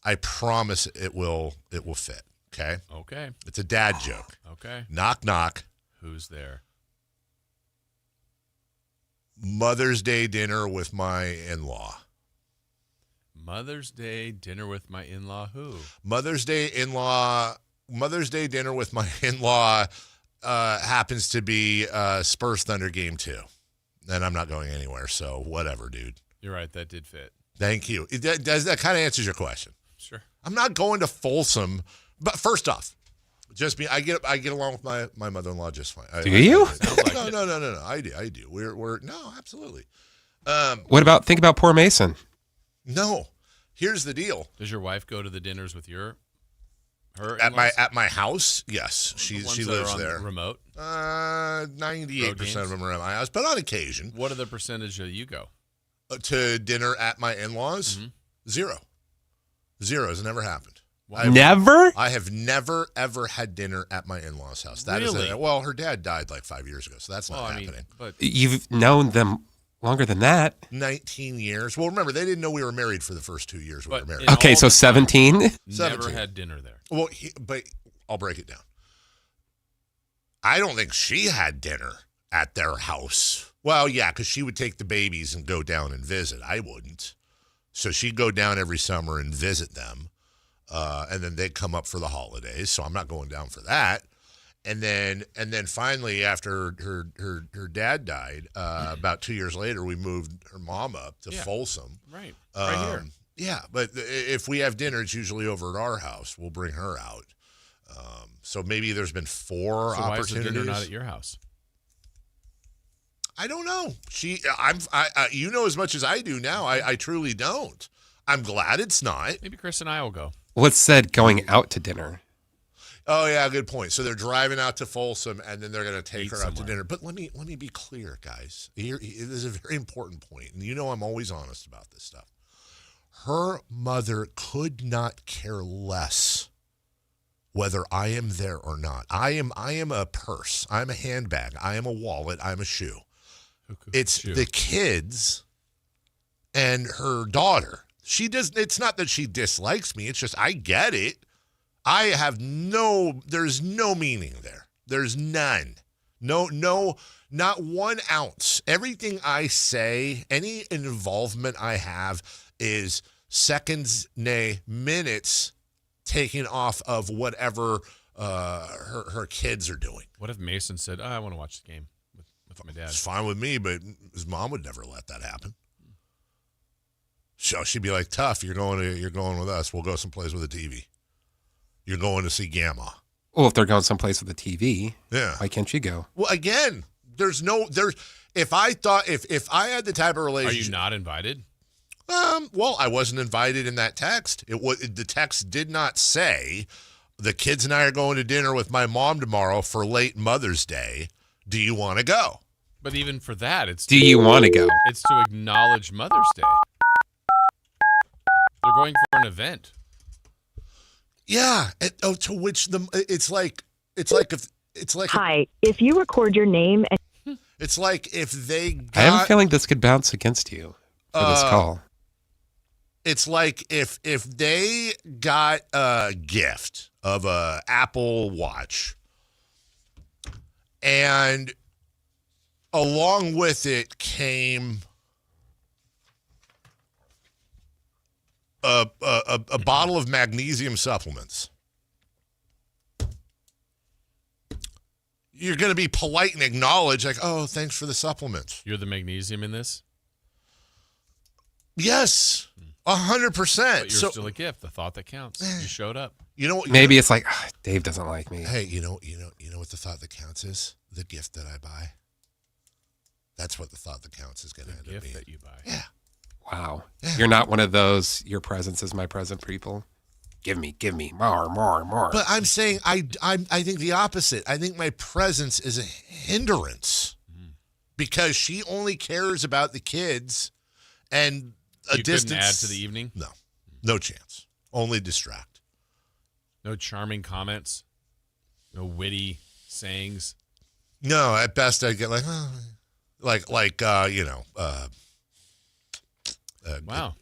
it will fit. Okay? Okay. It's a dad joke. Okay. Knock, knock. Who's there? Mother's Day dinner with my in-law. Mother's Day dinner with my in-law who? Mother's Day dinner with my in-law happens to be Spurs Thunder game 2. And I'm not going anywhere, so whatever, dude. You're right, that did fit. Thank you. That kind of answers your question. Sure. I'm not going to Folsom, but first off, just me. I get along with my mother-in-law just fine. Do you? No. I do. We're no, absolutely. Think about poor Mason. No. Here's the deal. Does your wife go to the dinners with her at my house? Yes, she lives there. Remote. 98% of them are at my house, but on occasion. What are the percentage that you go to dinner at my in-laws? Mm-hmm. 0. Has never happened. Never? I have never ever had dinner at my in-laws' house. That really? Well, her dad died like 5 years ago, so that's not happening. But you've known them longer than that. 19 years. Well, remember, they didn't know we were married for the first 2 years we were married. Okay, so 17? Never had dinner there. Well, but I'll break it down. I don't think she had dinner at their house. Well, yeah, because she would take the babies and go down and visit. I wouldn't. So she'd go down every summer and visit them. And then they'd come up for the holidays. So I'm not going down for that. And then finally, after her dad died, about 2 years later, we moved her mom up to Folsom. Right. Right here. Yeah, but if we have dinner, it's usually over at our house. We'll bring her out. So maybe there's been 4 opportunities. Why is the dinner not at your house? I don't know. You know as much as I do now. I truly don't. I'm glad it's not. Maybe Chris and I will go. What's said going out to dinner? Oh yeah, good point. So they're driving out to Folsom, and then they're going to take her out to dinner. But let me be clear, guys. Here is a very important point, and you know I'm always honest about this stuff. Her mother could not care less whether I am there or not. I am a purse. I'm a handbag. I am a wallet. I'm a shoe. It's the kids and her daughter. It's not that she dislikes me. It's just I get it. There's no meaning there. There's none. No, not 1 ounce. Everything I say, any involvement I have is seconds, nay, minutes taking off of whatever her kids are doing. What if Mason said, I want to watch the game with my dad? It's fine with me, but his mom would never let that happen. So she'd be like, tough, you're going with us. We'll go someplace with a TV. You're going to see Gamma. Well, if they're going someplace with a TV, yeah, why can't you go? Well, again, if I had the type of relationship. Are you not invited? Well, I wasn't invited in that text. The text did not say, the kids and I are going to dinner with my mom tomorrow for late Mother's Day. Do you want to go? But even for that, it's do you want to go? It's to acknowledge Mother's Day. They're going for an event. Yeah. To which it's like. Hi. If you record your name and. It's like if they got. I have a feeling this could bounce against you for this call. It's like if they got a gift of a Apple Watch, and along with it came a bottle of magnesium supplements. You're going to be polite and acknowledge, like, oh, thanks for the supplements. You're the magnesium in this? Yes, 100%. But you're still a gift. The thought that counts. You showed up. You know what? Maybe it's like, Dave doesn't like me. Hey, you know what the thought that counts is? The gift that I buy. That's what the thought that counts is going to end up being. The gift that you buy. Yeah. Wow. Yeah. You're not one of those, your presence is my present people. Give me more. But I'm saying I think the opposite. I think my presence is a hindrance because she only cares about the kids and a distance. Couldn't add to the evening? No chance. Only distract. No charming comments. No witty sayings. No, at best I get like wow.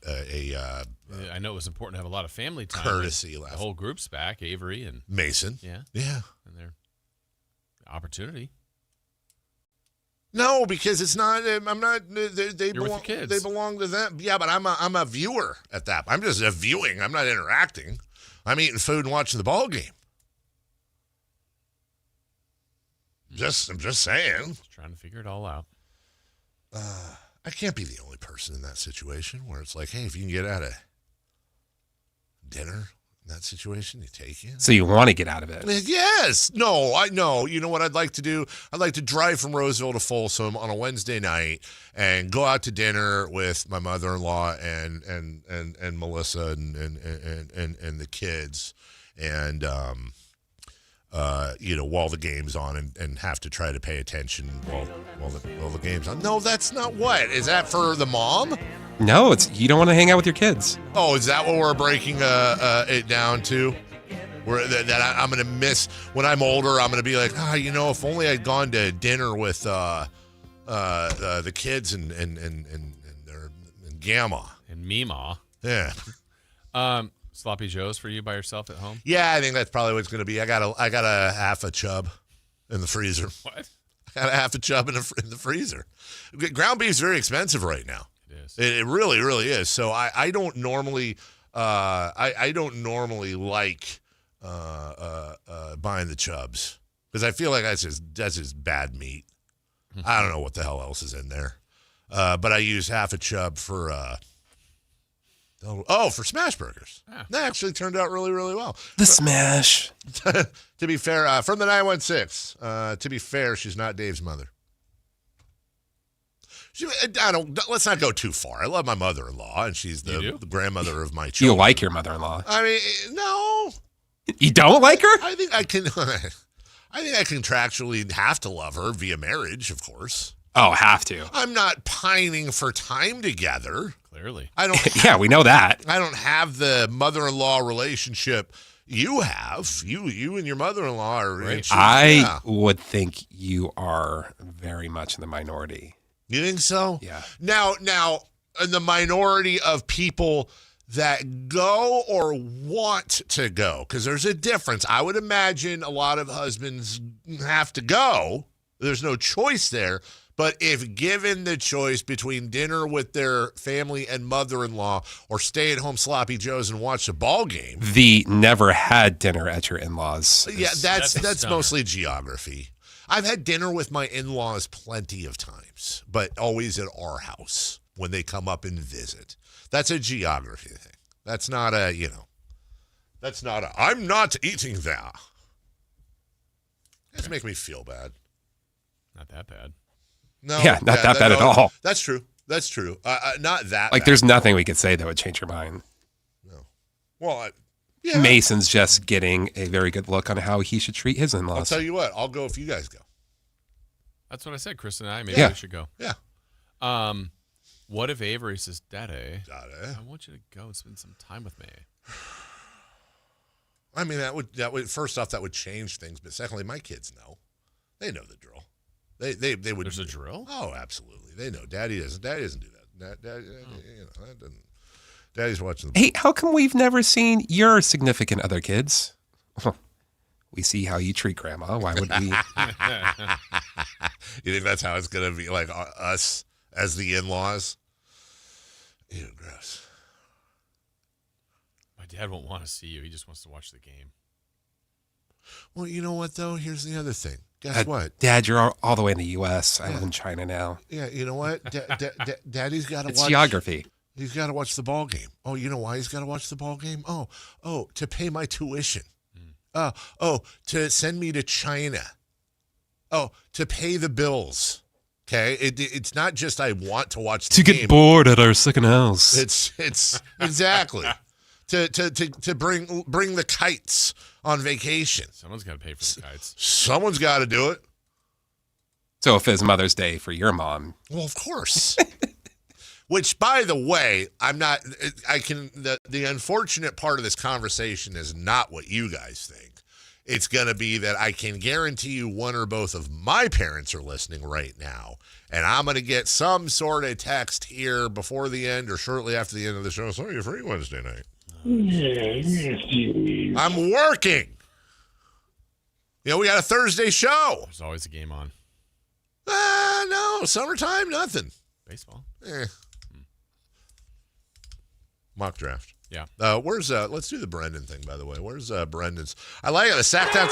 I know it was important to have a lot of family time. Courtesy The laugh. whole group's back, Avery and Mason. Yeah. And their opportunity. No, because it's not. I'm not. They You're belong. with the kids. They belong to them. Yeah, but I'm a viewer at that. I'm just viewing. I'm not interacting. I'm eating food and watching the ball game. I'm just saying. Just trying to figure it all out. I can't be the only person in that situation where it's like, hey, if you can get out of dinner in that situation, you take it. So you want to get out of it? Yes. No, I know. You know what I'd like to do? I'd like to drive from Roseville to Folsom on a Wednesday night and go out to dinner with my mother-in-law and Melissa and the kids and while the game's on and have to try to pay attention while the game's on. No, that's not what. Is that for the mom? No, it's you don't want to hang out with your kids. Oh, is that what we're breaking it down to? Where that I'm going to miss when I'm older? I'm going to be like, if only I'd gone to dinner with the kids and Gamma and Meemaw. Yeah. Sloppy Joe's for you by yourself at home? Yeah, I think that's probably what it's going to be. I got a half a chub in the freezer. What? I got a half a chub in the freezer. Ground beef's very expensive right now. It is. It really, really is. So I don't normally I don't normally like buying the chubs because I feel like that's just bad meat. I don't know what the hell else is in there, but I use half a chub for. For smash burgers. Yeah. That actually turned out really, really well. The smash. To be fair, from the 916. To be fair, she's not Dave's mother. Let's not go too far. I love my mother-in-law, and she's the grandmother of my children. You like your mother-in-law? I mean, no. You don't like her? I think I can. I think I contractually have to love her via marriage, of course. Oh, have to. I'm not pining for time together. Clearly. I don't. Yeah, we know that. I don't have the mother-in-law relationship you have. You and your mother-in-law are. Right. I would think you are very much in the minority. You think so? Yeah. Now, in the minority of people that go or want to go, because there's a difference. I would imagine a lot of husbands have to go. There's no choice there. But if given the choice between dinner with their family and mother-in-law or stay at home sloppy joes and watch a ball game. The never had dinner at your in-laws. Yeah, that's mostly geography. I've had dinner with my in-laws plenty of times, but always at our house when they come up and visit. That's a geography thing. That's not a, I'm not eating there. It's making me feel bad. Not that bad. No, yeah, not that bad at all. That's true. Not that like, bad. there's nothing we could say that would change your mind. No. Well, Mason's just getting a very good look on how he should treat his in-laws. I'll tell you what. I'll go if you guys go. That's what I said, Chris and I. Maybe we should go. Yeah. What if Avery says, Daddy, I want you to go and spend some time with me? I mean, that would first off, that would change things. But secondly, my kids know. They know the drill. They would. There's a drill? Oh, absolutely. They know. Daddy doesn't do that. That doesn't. Daddy's watching the. Hey, how come we've never seen your significant other kids? We see how you treat Grandma. Why would we? You think that's how it's gonna be? Like us as the in-laws? Ew, gross. My dad won't want to see you. He just wants to watch the game. Well, you know what though? Here's the other thing. Guess what? Dad, you're all the way in the U.S. I live in China now. Yeah, you know what? Daddy's got to watch. It's geography. He's got to watch the ball game. Oh, you know why he's got to watch the ball game? Oh, to pay my tuition. To send me to China. Oh, to pay the bills. Okay, it's not just I want to watch the game. To get bored at our second house. It's exactly to bring the kites on vacation. Someone's got to pay for the kites. Someone's got to do it. So if it's Mother's Day for your mom. Well, of course. Which, by the way, the unfortunate part of this conversation is not what you guys think. It's going to be that I can guarantee you one or both of my parents are listening right now, and I'm going to get some sort of text here before the end or shortly after the end of the show. So you're free Wednesday night. I'm working. We got a Thursday show. There's always a game on. No, summertime, nothing. Baseball. Mock draft. Yeah. Let's do the Brendan thing, by the way. Where's Brendan's? I like it. The Sactown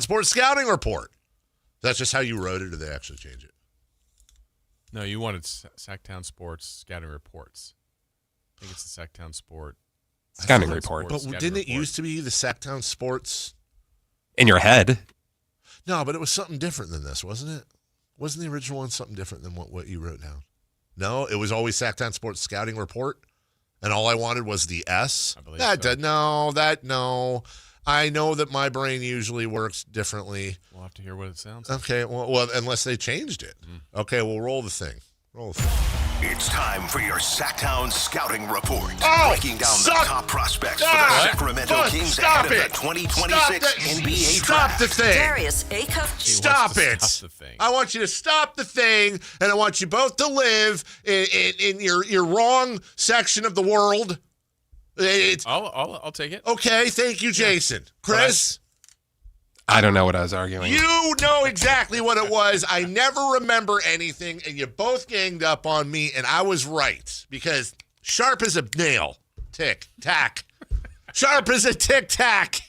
Sports Scouting Report. That's just how you wrote it, or did they actually change it? No, you wanted Sactown Sports Scouting Reports. I think it's the Sactown Scouting Report. But didn't it used to be the Sactown Sports? In your head. No, but it was something different than this, wasn't it? Wasn't the original one something different than what you wrote down? No, it was always Sactown Sports Scouting Report, and all I wanted was the S. I believe so. No. I know that my brain usually works differently. We'll have to hear what it sounds like. Okay, well, unless they changed it. Okay, we'll roll the thing. It's time for your Sactown Scouting Report. Breaking down the top prospects for the Sacramento Kings ahead of the 2026 NBA Draft. Stop the thing. Darius Acuff. Stop it. Stop the thing. I want you to stop the thing, and I want you both to live in your wrong section of the world. I'll take it. Okay, thank you, Jason. Chris? I don't know what I was arguing. You know exactly what it was. I never remember anything, and you both ganged up on me, and I was right, because sharp as a nail. Tick-tack. Sharp as a tic-tac.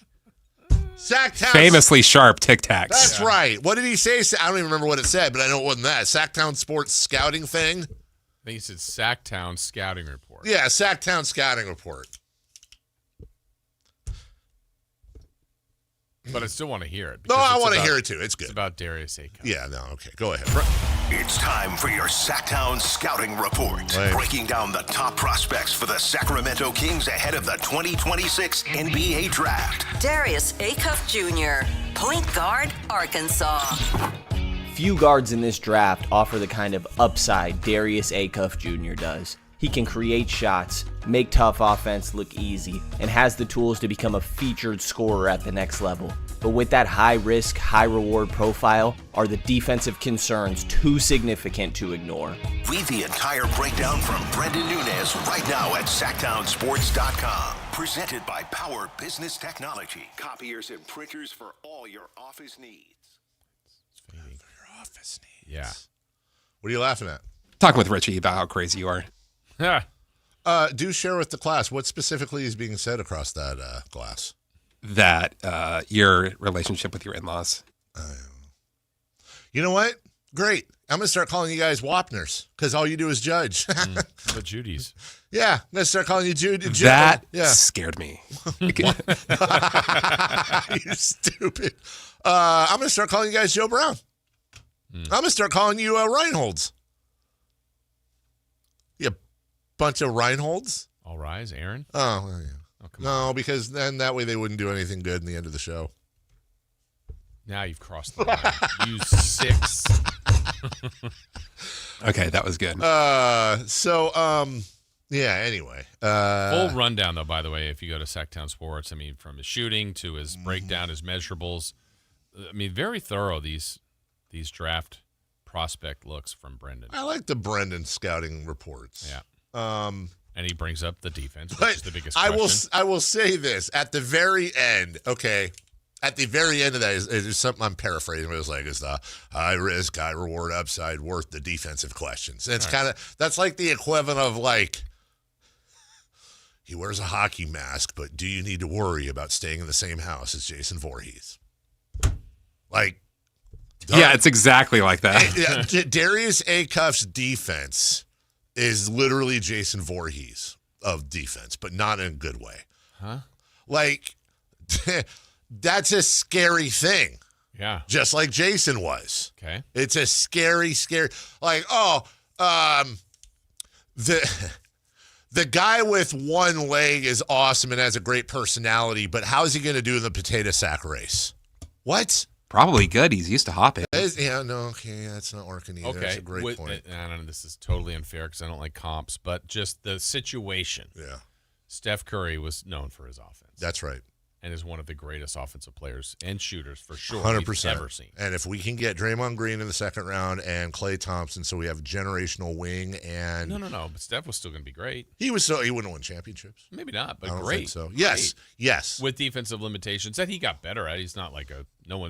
Sactown. Famously sharp tic-tacs. That's right. What did he say? I don't even remember what it said, but I know it wasn't that. Sactown Sports Scouting thing? I think it said Sactown Scouting Report. Yeah, Sactown Scouting Report. But I still want to hear it. No, I want to hear it too. It's good. It's about Darius Acuff. Yeah, no, okay. Go ahead. It's time for your Sactown Scouting Report. Breaking down the top prospects for the Sacramento Kings ahead of the 2026 NBA Draft. Darius Acuff Jr., point guard, Arkansas. Few guards in this draft offer the kind of upside Darius Acuff Jr. does. He can create shots, make tough offense look easy, and has the tools to become a featured scorer at the next level. But with that high-risk, high-reward profile, are the defensive concerns too significant to ignore? Read the entire breakdown from Brendan Nunez right now at SactownSports.com. Presented by Power Business Technology. Copiers and printers for all your office needs. office needs. Yeah. What are you laughing at? Talking with Richie about how crazy you are. Do share with the class what specifically is being said across that glass. That your relationship with your in-laws. You know what? Great. I'm going to start calling you guys Wapners because all you do is judge. The Judy's. Yeah. I'm going to start calling you Jude. That yeah. scared me. You stupid. I'm going to start calling you guys Joe Brown. I'm going to start calling you Reinholds. You bunch of Reinholds. All rise, Aaron. Oh, well, yeah. No, because then that way they wouldn't do anything good in the end of the show. Now you've crossed the line. You 6. Okay, that was good. Yeah, anyway. Full rundown, though, by the way, if you go to Sactown Sports, I mean, from his shooting to his breakdown, his measurables. I mean, very thorough, these draft prospect looks from Brendan. I like the Brendan scouting reports. Yeah. And he brings up the defense, which is the biggest question. I will say this. At the very end, okay, at the very end of that, is something I'm paraphrasing. It was like, is the high risk, high reward upside worth the defensive questions? And it's kind of, that's like the equivalent of like, he wears a hockey mask, but do you need to worry about staying in the same house as Jason Voorhees? Like, yeah, it's exactly like that. Darius Acuff's defense is literally Jason Voorhees of defense, but not in a good way. Huh? Like, that's a scary thing. Yeah. Just like Jason was. Okay. It's a scary, like, the guy with one leg is awesome and has a great personality, but how's he going to do in the potato sack race? What? Probably good. He's used to hopping. Yeah, no, okay, that's not working either. Okay. That's a great point. I don't know, this is totally unfair because I don't like comps, but just the situation. Yeah. Steph Curry was known for his offense. That's right. And is one of the greatest offensive players and shooters for sure 100%. we've ever seen. And if we can get Draymond Green in the second round and Klay Thompson, so we have generational wing and No. But Steph was still going to be great. He wouldn't win championships. Maybe not, but I don't great. think so. Yes, Great. yes. With defensive limitations that he got better at. He's not like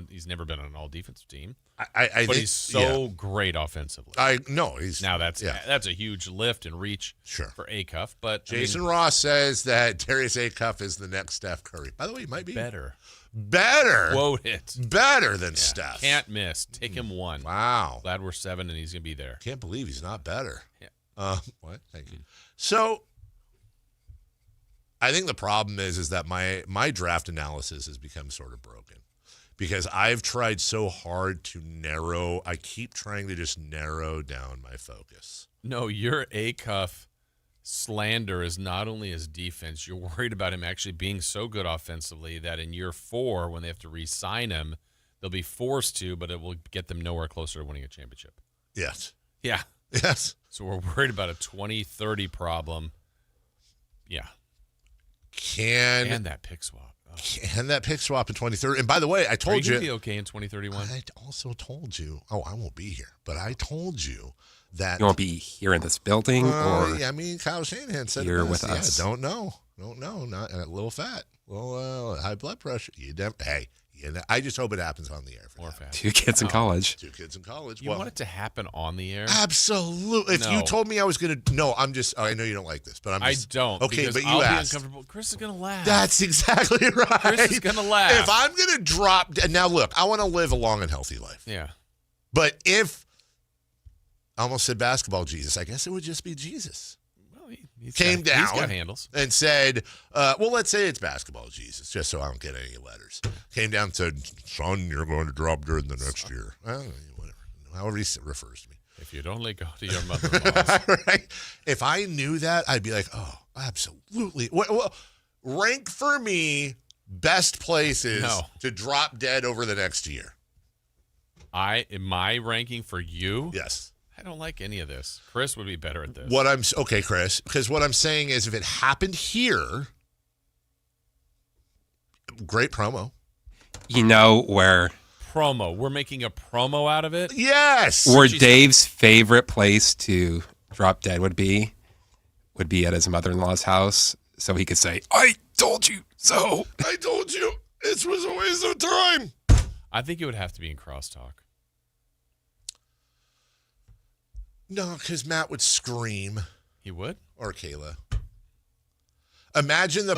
he's never been on an all defensive team. I but think, he's so great offensively. That's a huge lift and reach for Acuff. But Jason Ross says that Darius Acuff is the next Steph Curry. By the way, he might be better. Quote it. Better than Steph. Can't miss. Take him 1. Wow. Glad we're 7 and he's going to be there. Can't believe he's not better. Yeah. What? Thank you. So I think the problem is that my draft analysis has become sort of broken because I've tried so hard to narrow. I keep trying to just narrow down my focus. No, your Acuff slander is not only his defense. You're worried about him actually being so good offensively that in year 4, when they have to re-sign him, they'll be forced to, but it will get them nowhere closer to winning a championship. Yes. Yeah. Yes. So we're worried about a 2030 problem. Yeah. And that pick swap. Oh. And that pick swap in 2030. And by the way, I told you. Are you going to be okay in 2031? I also told you. Oh, I won't be here. But I told you that. You won't be here in this building or. Yeah, I mean, Kyle Shanahan said here it with us. Yeah, don't know. Not a little fat. Well, high blood pressure. I just hope it happens on the air. More fat. 2 kids in college. 2 kids in college. You want it to happen on the air? Absolutely. If you told me I was going to, no, I'm just. I know you don't like this, but I'm just. I don't. Okay, but you I'll asked. Be uncomfortable. Chris is going to laugh. That's exactly right. Chris is going to laugh. If I'm going to drop now, look, I want to live a long and healthy life. Yeah. But if I almost said basketball Jesus, I guess it would just be Jesus. He's got handles. And said, well, let's say it's basketball Jesus, just so I don't get any letters. Came down and said, son, you're going to drop during the next year. Well, whatever. However he refers to me. If you'd only go to your mother-in-law's. Right? If I knew that, I'd be like, oh, absolutely. Well, rank for me best places to drop dead over the next year. My ranking for you? Yes. I don't like any of this. Chris would be better at this. Okay, Chris, because what I'm saying is if it happened here, great promo. You know where promo. We're making a promo out of it? Yes. Where Dave's favorite place to drop dead would be at his mother-in-law's house so he could say, I told you so. I told you. It was a waste of time. I think it would have to be in crosstalk. No, because Matt would scream. He would? Or Kayla. Imagine the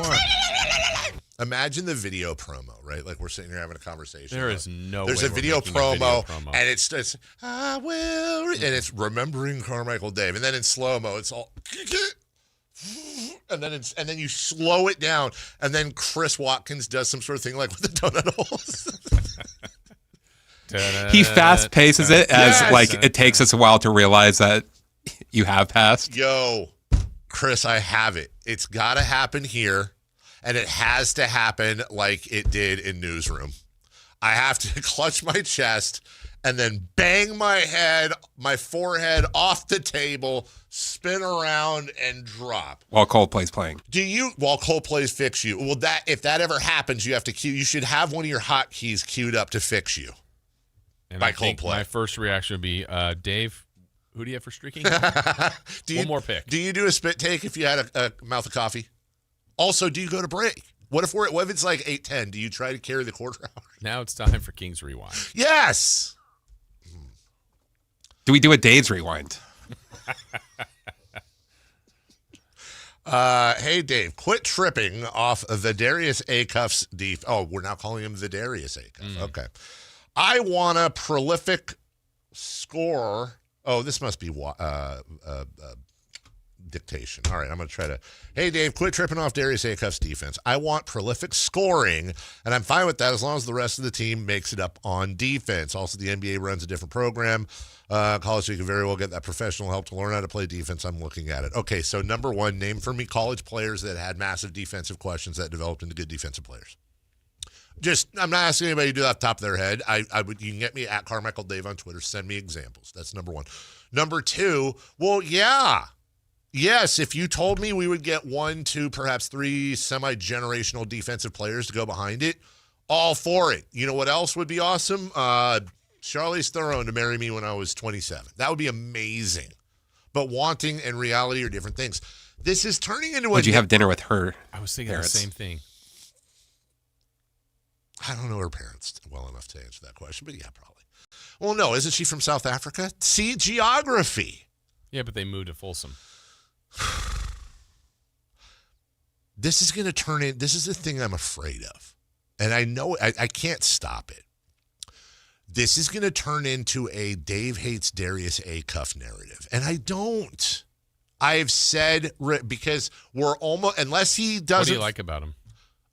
video promo, right? Like we're sitting here having a conversation. There is no There's way a we're video making a promo, video promo. and it's I will, and it's remembering Carmichael Dave, and then in slow mo, it's all, and then you slow it down, and then Chris Watkins does some sort of thing like with the donut holes. He fast paces it as like it takes us a while to realize that you have passed. Yo, Chris, I have it. It's got to happen here, and it has to happen like it did in Newsroom. I have to clutch my chest and then bang my forehead off the table, spin around, and drop. While Coldplay's playing. While Coldplay's Fix You. Well, if that ever happens, you should have one of your hotkeys queued up to fix you. And by I think Coldplay. my first reaction would be, Dave, who do you have for streaking? One more pick. Do you do a spit take if you had a mouth of coffee? Also, do you go to break? What if it's like 8:10? Do you try to carry the quarter hour? Now it's time for King's Rewind. Yes. Do we do a Dave's Rewind? Hey, Dave, quit tripping off the Darius Acuff's deep. Oh, we're now calling him the Darius Acuff. Okay. I want a prolific scorer. Oh, this must be dictation. All right, I'm going to try to. Hey, Dave, quit tripping off Darius Acuff's defense. I want prolific scoring, and I'm fine with that as long as the rest of the team makes it up on defense. Also, the NBA runs a different program. College, you can very well get that professional help to learn how to play defense. I'm looking at it. Okay, so number one, name for me college players that had massive defensive questions that developed into good defensive players. I'm not asking anybody to do that off the top of their head. You can get me at Carmichael Dave on Twitter. Send me examples. That's number one. Number two, well, yeah. Yes, if you told me we would get 1, 2, perhaps 3 semi-generational defensive players to go behind it, all for it. You know what else would be awesome? Charlize Theron to marry me when I was 27. That would be amazing. But wanting and reality are different things. This is turning into Would you have dinner with her? I was thinking parents? the same thing. I don't know her parents well enough to answer that question, but yeah, probably. Well, no, isn't she from South Africa? See, geography. Yeah, but they moved to Folsom. This is going to turn in. This is the thing I'm afraid of. And I know I can't stop it. This is going to turn into a Dave hates Darius Acuff narrative. And I don't. I've said, because we're almost, unless he doesn't. What do you like about him?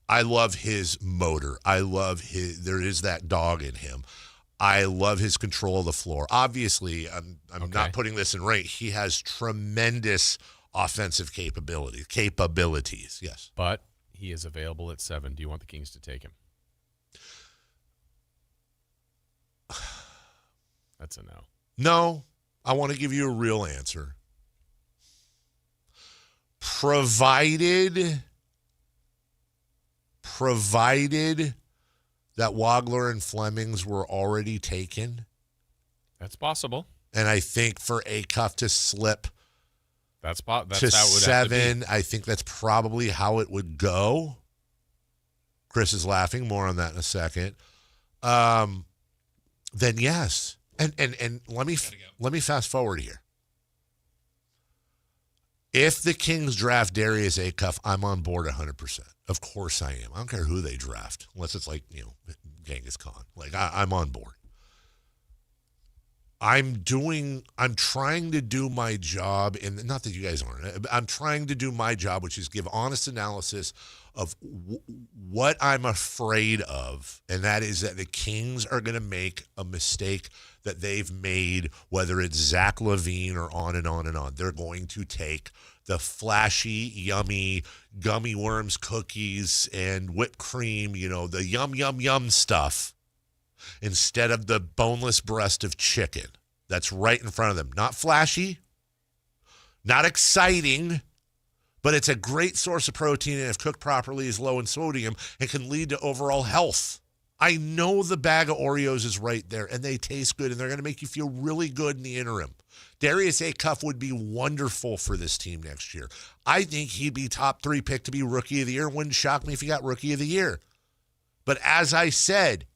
I love his motor. There is that dog in him. I love his control of the floor. Obviously, I'm not putting this in rank. He has tremendous offensive capabilities. Yes. But he is available at 7. Do you want the Kings to take him? That's a no. No, I want to give you a real answer. Provided that Wagler and Flemings were already taken. That's possible. And I think for Acuff to slip that's to how it would 7, have to be. I think that's probably how it would go. Chris is laughing. More on that in a second. Then yes. And let me fast forward here. If the Kings draft Darius Acuff, I'm on board 100%. Of course I am. I don't care who they draft, unless it's like, Genghis Khan. Like, I'm on board. I'm trying to do my job, and not that you guys aren't. I'm trying to do my job, which is give honest analysis of what I'm afraid of, and that is that the Kings are going to make a mistake that they've made, whether it's Zach LaVine or on and on and on. They're going to take the flashy, yummy gummy worms, cookies, and whipped cream, the yum, yum, yum stuff, instead of the boneless breast of chicken that's right in front of them. Not flashy, not exciting, but it's a great source of protein, and if cooked properly is low in sodium and can lead to overall health. I know the bag of Oreos is right there, and they taste good, and they're going to make you feel really good in the interim. Darius Acuff would be wonderful for this team next year. I think he'd be top 3 pick to be Rookie of the Year. Wouldn't shock me if he got Rookie of the Year. But as I said,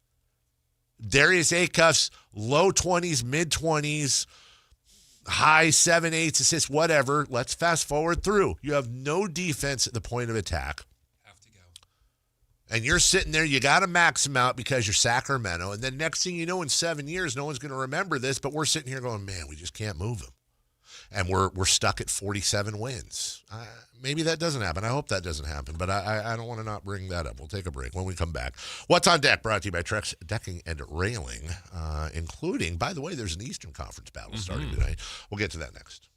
Darius Acuff's low 20s, mid 20s, high 7/8 assists, whatever. Let's fast forward through. You have no defense at the point of attack. Have to go. And you're sitting there, you got to max them out because you're Sacramento. And then next thing you know, in 7 years, no one's going to remember this, but we're sitting here going, man, we just can't move them. And we're stuck at 47 wins. Maybe that doesn't happen. I hope that doesn't happen, but I don't want to not bring that up. We'll take a break when we come back. What's on Deck, brought to you by Trex Decking and Railing, including, by the way, there's an Eastern Conference battle starting tonight. We'll get to that next.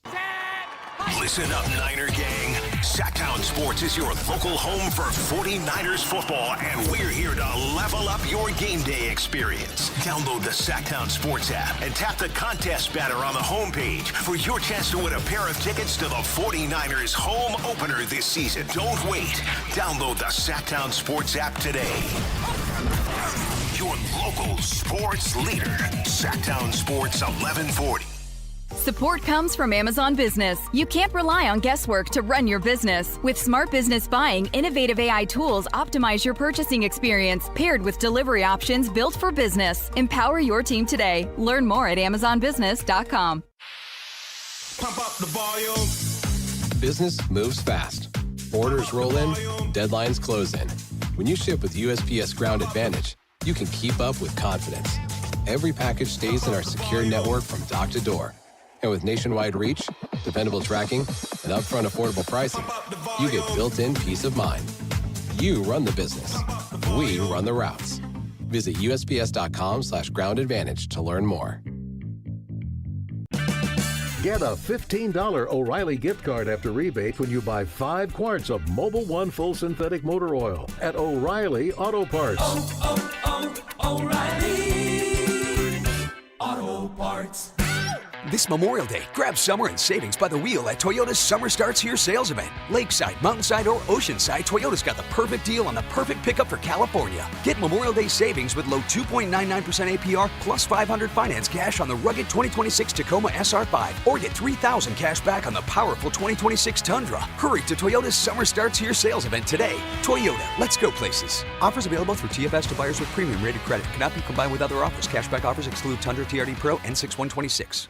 Listen up, Niner Gang. Sactown Sports is your local home for 49ers football, and we're here to level up your game day experience. Download the Sactown Sports app and tap the contest banner on the homepage for your chance to win a pair of tickets to the 49ers home opener this season. Don't wait. Download the Sactown Sports app today. Your local sports leader, Sactown Sports 1140. Support comes from Amazon Business. You can't rely on guesswork to run your business. With Smart Business Buying, innovative AI tools optimize your purchasing experience, paired with delivery options built for business. Empower your team today. Learn more at amazonbusiness.com. Pump up the volume. Business moves fast. Orders roll in, deadlines close in. When you ship with USPS Ground Advantage, you can keep up with confidence. Every package stays in our secure network from dock to door. And with nationwide reach, dependable tracking, and upfront affordable pricing, you get built-in peace of mind. You run the business. We run the routes. Visit USPS.com/Ground Advantage to learn more. Get a $15 O'Reilly gift card after rebate when you buy 5 quarts of Mobil 1 full synthetic motor oil at O'Reilly Auto Parts. O'Reilly Auto Parts. This Memorial Day, grab summer and savings by the wheel at Toyota's Summer Starts Here sales event. Lakeside, Mountainside, or Oceanside, Toyota's got the perfect deal on the perfect pickup for California. Get Memorial Day savings with low 2.99% APR plus $500 finance cash on the rugged 2026 Tacoma SR5, or get $3,000 cash back on the powerful 2026 Tundra. Hurry to Toyota's Summer Starts Here sales event today. Toyota, let's go places. Offers available through TFS to buyers with premium rated credit. Cannot be combined with other offers. Cashback offers exclude Tundra TRD Pro N6126.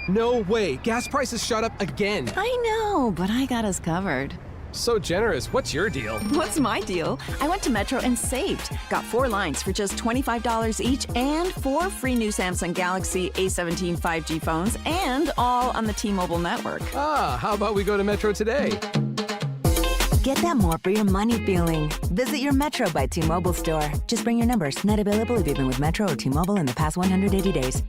No way. Gas prices shot up again. I know, but I got us covered. So generous. What's your deal? What's my deal? I went to Metro and saved. Got 4 lines for just $25 each and 4 free new Samsung Galaxy A17 5G phones, and all on the T-Mobile network. How about we go to Metro today? Get that more for your money feeling. Visit your Metro by T-Mobile store. Just bring your numbers. Not available if you've been with Metro or T-Mobile in the past 180 days.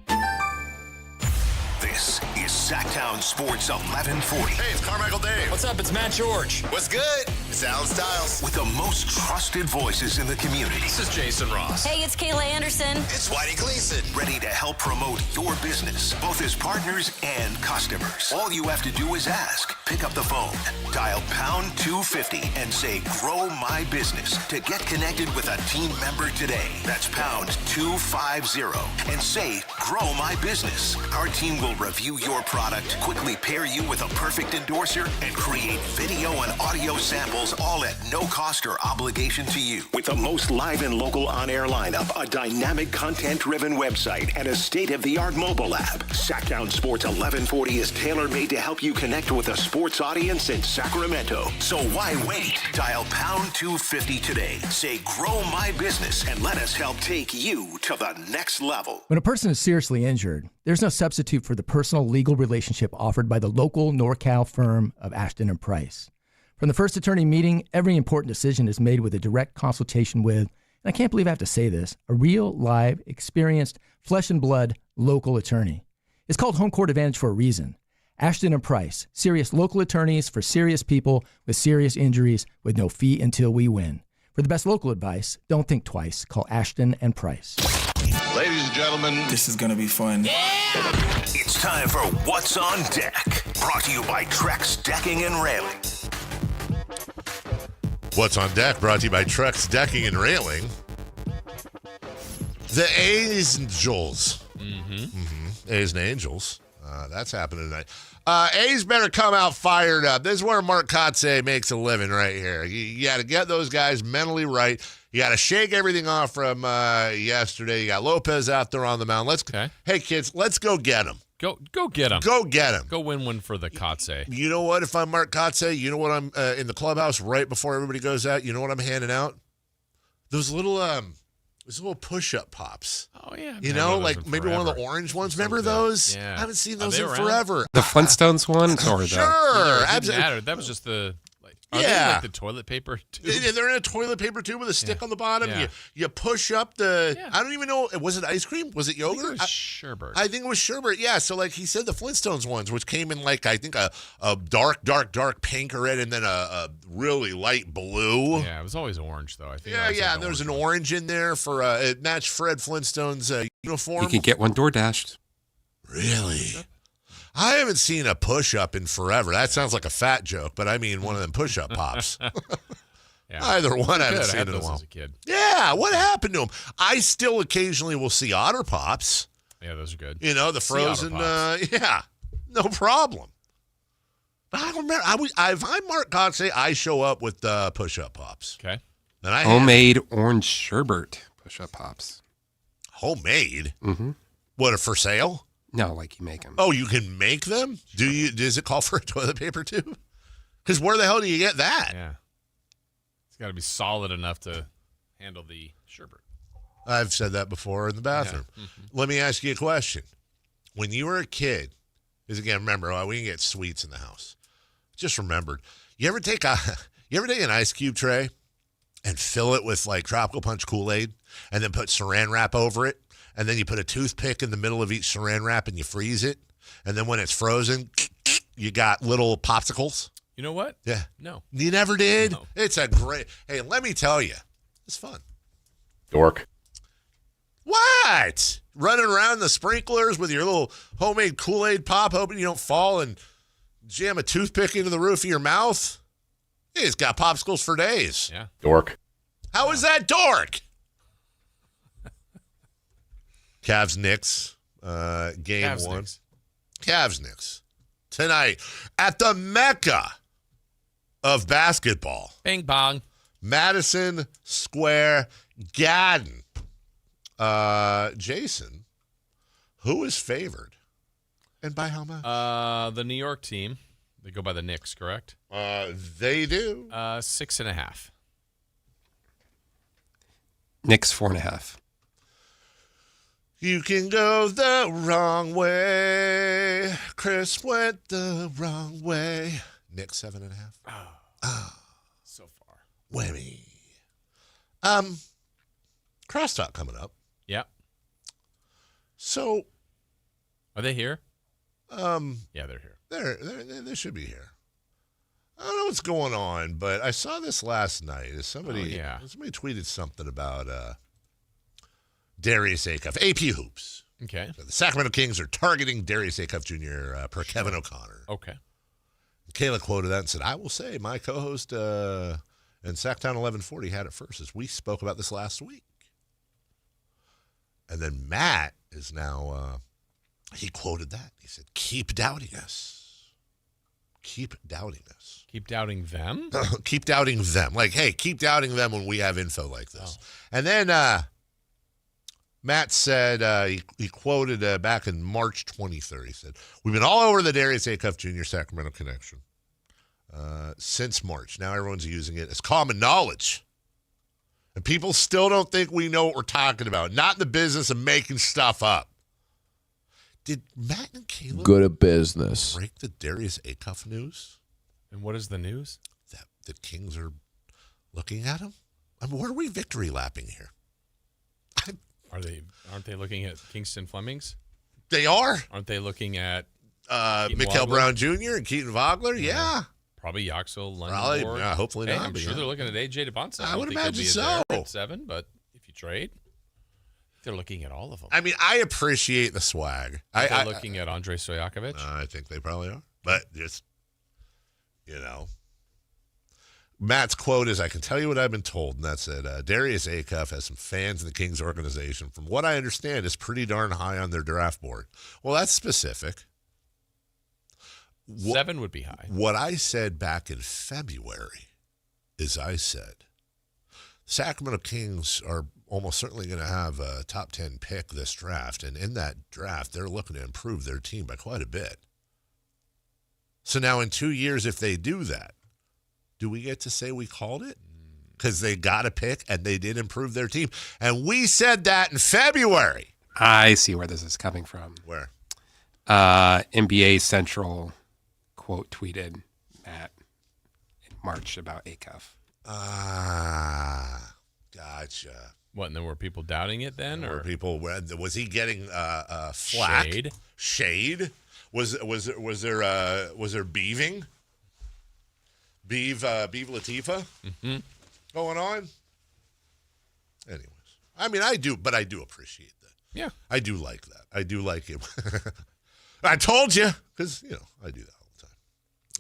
This is Sactown Sports 1140. Hey, it's Carmichael Dave. What's up? It's Matt George. What's good? It's Alan Stiles. With the most trusted voices in the community. This is Jason Ross. Hey, it's Kayla Anderson. It's Whitey Gleason. Ready to help promote your business, both as partners and customers. All you have to do is ask. Pick up the phone, dial pound 250 and say, grow my business to get connected with a team member today. That's pound 250 and say, grow my business. Our team will review your product, quickly pair you with a perfect endorser, and create video and audio samples, all at no cost or obligation to you. With the most live and local on-air lineup, a dynamic content-driven website, and a state-of-the-art mobile app, Sactown Sports 1140 is tailor-made to help you connect with a sports audience in Sacramento. So why wait? Dial pound 250 today. Say, grow my business, and let us help take you to the next level. When a person is seriously injured, there's no substitute for the personal legal relationship offered by the local NorCal firm of Ashton and Price. From the first attorney meeting, every important decision is made with a direct consultation with, and I can't believe I have to say this, a real, live, experienced, flesh and blood local attorney. It's called Home Court Advantage for a reason. Ashton and Price, serious local attorneys for serious people with serious injuries with no fee until we win. For the best local advice, don't think twice. Call Ashton and Price. Ladies and gentlemen, this is going to be fun. It's time for What's on Deck, brought to you by Trex Decking and Railing. What's on Deck, brought to you by Trex Decking and Railing. The A's and Angels. A's and Angels. That's happening tonight. A's better come out fired up. This is where Mark Kotze makes a living right here. You got to get those guys mentally right. You got to shake everything off from yesterday. You got Lopez out there on the mound. Hey, kids, let's go get them. Go get him. Go get him. Go win one for the Kotze. You know what? If I'm Mark Kotze, you know what I'm in the clubhouse right before everybody goes out. You know what I'm handing out? Those little push-up pops. Oh yeah. You know, like maybe one of the orange ones. Remember those? Yeah. I haven't seen those in around? forever. The Flintstones one, or Sure, It didn't absolutely. matter. That was just the. Are they Yeah. like the toilet paper tube? Yeah, they're in a toilet paper tube with a stick on the bottom. Yeah. You push up the. I don't even know. Was it ice cream? Was it yogurt? I think it was sherbet. I think it was sherbet. Yeah. So like he said, the Flintstones ones, which came in like I think a dark pink or red, and then a really light blue. Yeah, it was always orange though. I think. Yeah. And there was an orange in there for it matched Fred Flintstone's uniform. You can get one door dashed. Really? I haven't seen a push-up in forever. That sounds like a fat joke, but I mean one of them push-up pops. Yeah. Either one I haven't Good. seen I had in a those while. as a kid. Yeah, what happened to them? I still occasionally will see Otter Pops. Yeah, those are good. You know, the See Otter frozen, Pops. yeah, no problem. But I don't remember. If I'm Mark Kotze, I show up with push-up pops. Okay. And I Homemade orange sherbet push-up pops. Homemade? Mm-hmm. What, for sale? No, like you make them. Oh, you can make them? Does it call for a toilet paper tube? Because where the hell do you get that? Yeah. It's got to be solid enough to handle the sherbet. I've said that before in the bathroom. Yeah. Mm-hmm. Let me ask you a question. When you were a kid, because again, remember, we can get sweets in the house. Just remembered. You ever take an ice cube tray and fill it with like tropical punch Kool-Aid and then put saran wrap over it? And then you put a toothpick in the middle of each saran wrap and you freeze it. And then when it's frozen, you got little popsicles. You know what? Yeah. No. You never did? No. It's a great... Hey, let me tell you. It's fun. Dork. What? Running around the sprinklers with your little homemade Kool-Aid pop, hoping you don't fall and jam a toothpick into the roof of your mouth? It's got popsicles for days. Yeah. Dork. How is that dork? Cavs Knicks, game Cavs one. Knicks. Cavs Knicks tonight at the Mecca of basketball. Bing bong. Madison Square Garden. Jason, who is favored? And by how much? The New York team. They go by the Knicks, correct? They do. 6.5. Knicks 4.5. You can go the wrong way. Chris went the wrong way. Knicks 7.5. Oh. So far. Whammy. Crosstalk coming up. Yeah. So. Are they here? Yeah, they're here. They should be here. I don't know what's going on, but I saw this last night. Somebody tweeted something about Darius Acuff, AP Hoops. Okay. So the Sacramento Kings are targeting Darius Acuff Jr. Per Kevin O'Connor. Okay. Kayla quoted that and said, I will say my co-host and Sactown 1140 had it first as we spoke about this last week. And then Matt is now, he quoted that. He said, keep doubting us. Keep doubting us. Keep doubting them? Keep doubting them. Like, hey, keep doubting them when we have info like this. Oh. And then Matt said, he quoted back in March 23rd, he said, we've been all over the Darius Acuff Jr. Sacramento connection since March. Now everyone's using it as common knowledge. And people still don't think we know what we're talking about. Not in the business of making stuff up. Did Matt and Caleb go to business break the Darius Acuff news? And what is the news? That the Kings are looking at him? I mean, what are we victory lapping here? Aren't they looking at Kingston Flemings? They are. Aren't they looking at Mikael Brown Jr. and Keaton Vogler? Yeah. Probably Yaxel, London. Probably, Ward. hopefully hey, not. I'm sure they're looking at AJ DeBonsa. I would think imagine he'll be so. There at 7, but if you trade, they're looking at all of them. I mean, I appreciate the swag. They're looking at Andrei Stojakovic. I think they probably are. But just, Matt's quote is, I can tell you what I've been told, and that's that Darius Acuff has some fans in the Kings organization. From what I understand, is pretty darn high on their draft board. Well, that's specific. 7 would be high. What I said back in February is I said, Sacramento Kings are almost certainly going to have a top 10 pick this draft. And in that draft, they're looking to improve their team by quite a bit. So now in 2 years, if they do that, do we get to say we called it? Because they got a pick and they did improve their team. And we said that in February. I see where this is coming from. Where? NBA Central quote tweeted Matt in March about Acuff. Ah, gotcha. What, and then were people doubting it then? Or Was he getting flack? Shade? Was there beeving? Beeve Latifah going on? Anyways, I mean, I do appreciate that. Yeah. I do like that. I do like it. I told you, because, I do that all the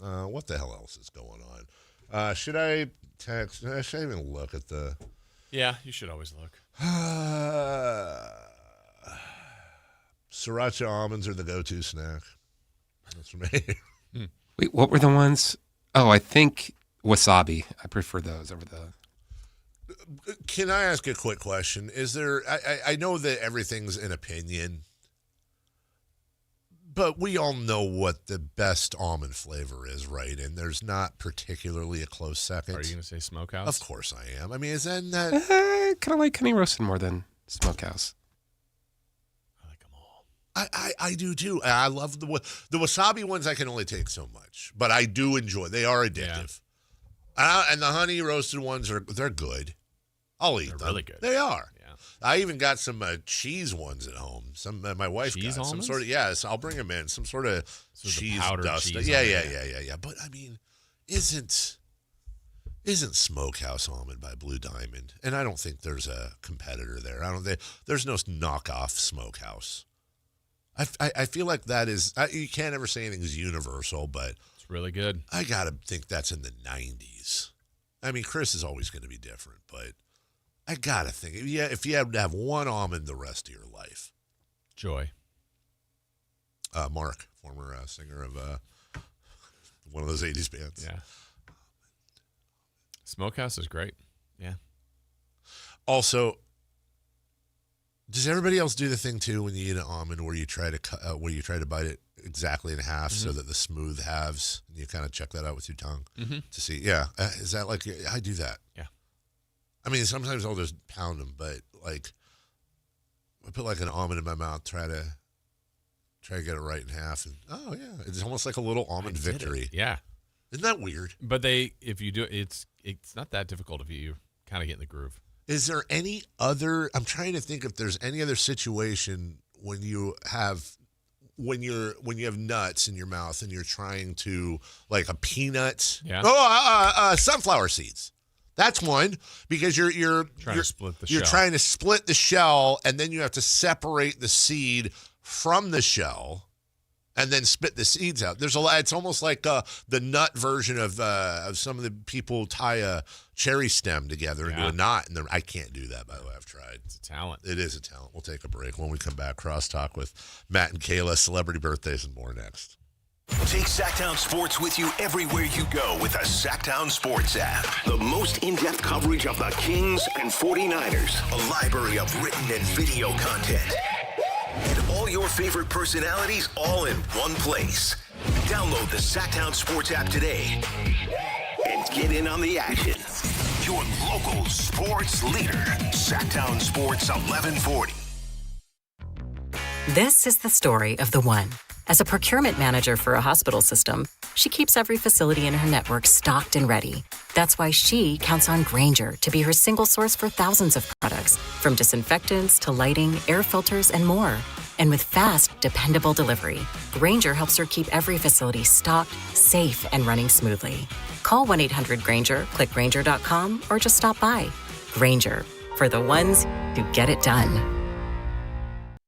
time. What the hell else is going on? Should I text? Should I even look at the... Yeah, you should always look. Sriracha almonds are the go-to snack. That's for me. Wait, what were the ones? Oh, I think wasabi. I prefer those over the... Can I ask a quick question? Is there... I know that everything's an opinion, but we all know what the best almond flavor is, right? And there's not particularly a close second. Are you going to say Smokehouse? Of course I am. I mean, isn't that... I kind of like honey roasted more than Smokehouse. I do too. I love the wasabi ones. I can only take so much, but I do enjoy. They are addictive, and the honey roasted ones they're good. I'll eat them. Really good. They are. Yeah. I even got some cheese ones at home. My wife cheese got almonds? some sort of I'll bring them in. Some sort of cheese powdered dust. cheese Yeah. But I mean, isn't Smokehouse almond by Blue Diamond? And I don't think there's a competitor there. There's no knockoff Smokehouse. I feel like that is, you can't ever say anything's universal, but it's really good. I got to think that's in the 90s. I mean, Chris is always going to be different, but I got to think, if you had to have one almond the rest of your life. Joy. Mark, former singer of one of those 80s bands. Yeah. Smokehouse is great. Yeah. Also, does everybody else do the thing too when you eat an almond where you try to bite it exactly in half so that the smooth halves, and you kind of check that out with your tongue to see? Yeah, is that like I do that? Yeah. I mean, sometimes I'll just pound them, but like I put like an almond in my mouth, try to get it right in half, and oh yeah, it's almost like a little almond victory. Yeah. Isn't that weird? But if you do it's not that difficult if you kind of get in the groove. Is there any other? I'm trying to think if there's any other situation when you have nuts in your mouth and you're trying to, like a peanut. Yeah. Sunflower seeds. That's one, because you're trying to split the shell. You're trying to split the shell, and then you have to separate the seed from the shell, and then spit the seeds out. It's almost like the nut version of some of the people tie a cherry stem together into a knot, and I can't do that. By the way, I've tried. It's a talent. It is a talent. We'll take a break. When we come back, crosstalk with Matt and Kayla, celebrity birthdays, and more next. Take Sactown Sports with you everywhere you go with the Sactown Sports app. The most in-depth coverage of the Kings and 49ers. A library of written and video content. And all your favorite personalities all in one place. Download the Sactown Sports app today and get in on the action. Your local sports leader, Sactown Sports 1140. This is the story of the one. As a procurement manager for a hospital system, she keeps every facility in her network stocked and ready. That's why she counts on Grainger to be her single source for thousands of products, from disinfectants to lighting, air filters, and more. And with fast, dependable delivery, Grainger helps her keep every facility stocked, safe, and running smoothly. Call 1-800-GRAINGER, click Grainger.com, or just stop by. Grainger, for the ones who get it done.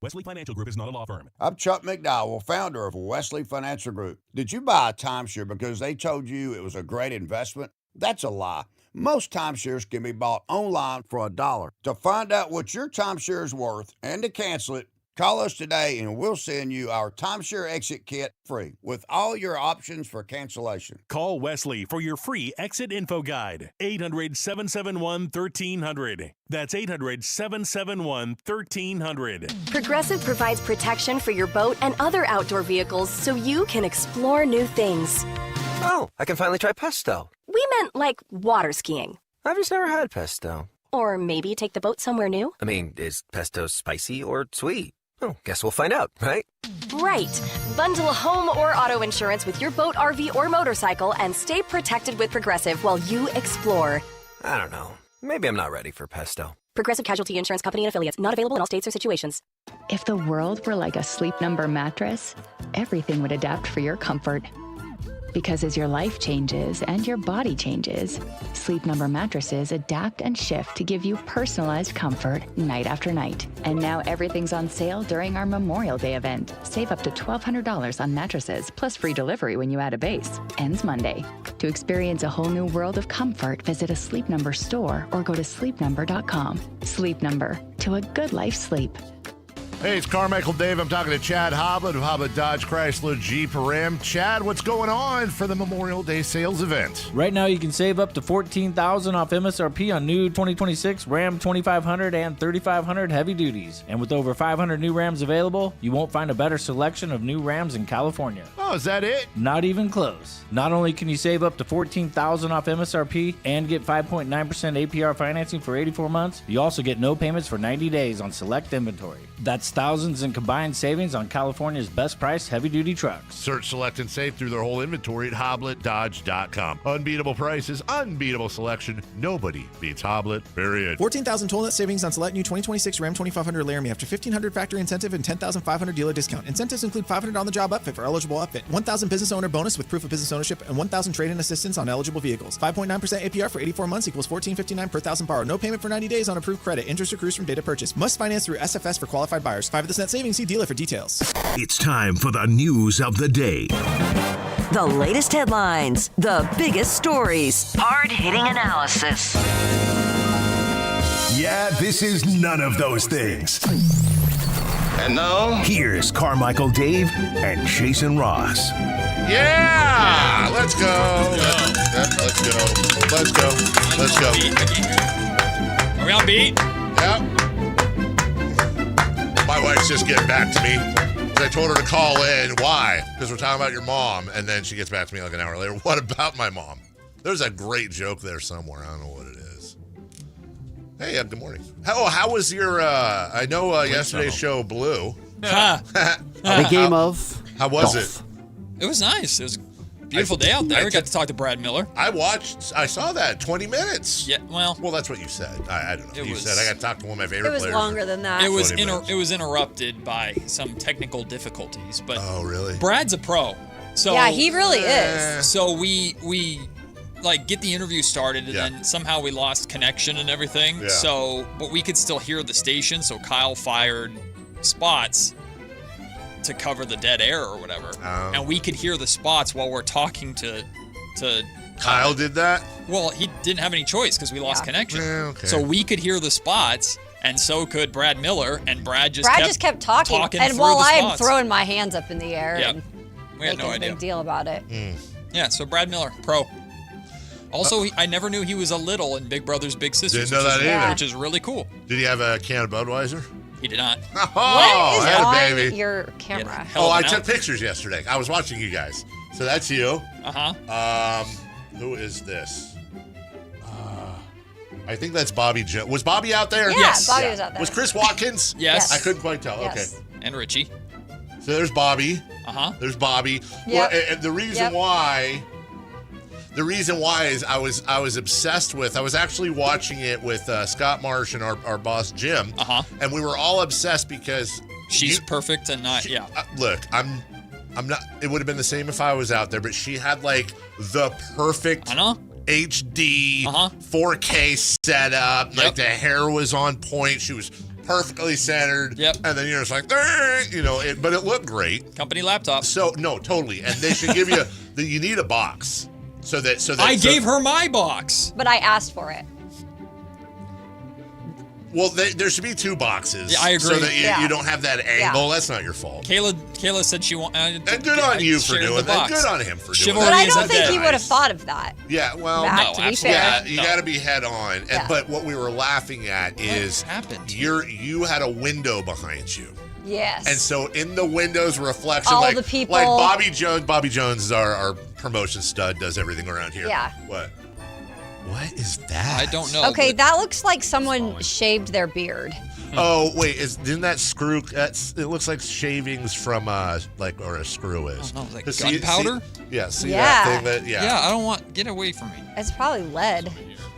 Wesley Financial Group is not a law firm. I'm Chuck McDowell, founder of Wesley Financial Group. Did you buy a timeshare because they told you it was a great investment? That's a lie. Most timeshares can be bought online for $1. To find out what your timeshare is worth and to cancel it, Call us today and we'll send you our timeshare exit kit free with all your options for cancellation. Call Wesley for your free exit info guide. 800-771-1300. That's 800-771-1300. Progressive provides protection for your boat and other outdoor vehicles so you can explore new things. Oh, I can finally try pesto. We meant like water skiing. I've just never had pesto. Or maybe take the boat somewhere new. I mean, is pesto spicy or sweet? Oh, guess we'll find out, right? Right. Bundle home or auto insurance with your boat, RV, or motorcycle and stay protected with Progressive while you explore. I don't know. Maybe I'm not ready for pesto. Progressive Casualty Insurance Company and Affiliates. Not available in all states or situations. If the world were like a Sleep Number mattress, everything would adapt for your comfort. Because as your life changes and your body changes, Sleep Number mattresses adapt and shift to give you personalized comfort night after night. And now everything's on sale during our Memorial Day event. Save up to $1,200 on mattresses, plus free delivery when you add a base. Ends Monday. To experience a whole new world of comfort, visit a Sleep Number store or go to sleepnumber.com. Sleep Number. To a good life sleep. Hey, it's Carmichael Dave. I'm talking to Chad Hoblet of Hoblet Dodge Chrysler Jeep Ram. Chad, what's going on for the Memorial Day sales event? Right now, you can save up to $14,000 off MSRP on new 2026 Ram 2500 and 3500 heavy duties. And with over 500 new Rams available, you won't find a better selection of new Rams in California. Oh, is that it? Not even close. Not only can you save up to $14,000 off MSRP and get 5.9% APR financing for 84 months, you also get no payments for 90 days on select inventory. That's thousands in combined savings on California's best priced heavy-duty trucks. Search, select, and save through their whole inventory at HobletDodge.com. Unbeatable prices, unbeatable selection. Nobody beats Hoblet, period. 14,000 total net savings on select new 2026 Ram 2500 Laramie after $1,500 factory incentive and $10,500 dealer discount. Incentives include $500 on-the-job upfit for eligible upfit, $1,000 business owner bonus with proof of business ownership, and $1,000 trade-in assistance on eligible vehicles. 5.9% APR for 84 months equals $1,459 per thousand borrowed. No payment for 90 days on approved credit. Interest accrues from date of purchase. Must finance through SFS for qualified buyers. 5 of this net savings. See dealer for details. It's time for the news of the day. The latest headlines, the biggest stories, hard-hitting analysis. Yeah, this is none of those things. And now, here's Carmichael Dave and Jason Ross. Yeah! Let's go. Let's go. Are we on beat? Yep. My wife's just getting back to me. I told her to call in. Why? Because we're talking about your mom. And then she gets back to me like an hour later. What about my mom? There's a great joke there somewhere. I don't know what it is. Hey, good morning. How was your, I know yesterday's show blew. The game of How was golf. it? It was nice. It was a beautiful day out there. We got to talk to Brad Miller. I saw that 20 minutes. Yeah, well, that's what you said. I don't know. It You was- said I got to talk to one of my favorite players. longer than that. It was 20 minutes. it was interrupted by some technical difficulties, but oh really? Brad's a pro, so Yeah, he really is. So we like get the interview started, and then somehow we lost connection and everything. Yeah. So, but we could still hear the station. So Kyle fired spots to cover the dead air or whatever, and we could hear the spots while we're talking to. Kyle did that? Well, he didn't have any choice because we lost connection. Yeah, okay. So we could hear the spots, and so could Brad Miller, and Brad just kept talking. And through while the I'm spots. throwing my hands up in the air Yep. and We had making no a idea. big deal about it. Yeah, so Brad Miller, pro. Also, I never knew he was a little in Big Brothers Big Sisters, Didn't know that either. which is really cool. Did he have a can of Budweiser? He did not. Oh, What is that on baby. your camera? Oh, I took pictures yesterday. I was watching you guys. So that's you. Uh-huh. Who is this? I think that's Bobby Joe. Was Bobby out there? Yeah, Yes. Bobby was out there. Was Chris Watkins? Yes. I couldn't quite tell. Yes. Okay. And Richie. So there's Bobby. Uh-huh. There's Bobby. Yep. Well, and the reason Yep. why is I was obsessed with. I was actually watching it with Scott Marsh and our boss Jim. And we were all obsessed because she's perfect and not. Look, I'm not. It would have been the same if I was out there, but she had like the perfect HD 4K setup. Like the hair was on point. She was perfectly centered. Yep. And then you're just like, but it looked great. Company laptop. So no, totally. And they should give you you need a box. So that I gave her my box. But I asked for it. Well, there should be 2 boxes. Yeah, I agree. So that you don't have that angle. That's not your fault. Kayla said she wanted. And good on you for doing that. Good on him for doing that. But I don't think he would have thought of that. Yeah, well, Matt, to be fair. Yeah, you got to be head on. But what we were laughing at is you had a window behind you. Yes. And so in the window's reflection, all like the people, like Bobby Jones is our promotion stud, does everything around here. Yeah. What is that? I don't know. Okay, that looks like someone shaved their beard. Oh wait, isn't that screw? It looks like shavings from or a screw is. Oh, no, like gunpowder. See that thing? Yeah, I don't want. Get away from me. It's probably lead.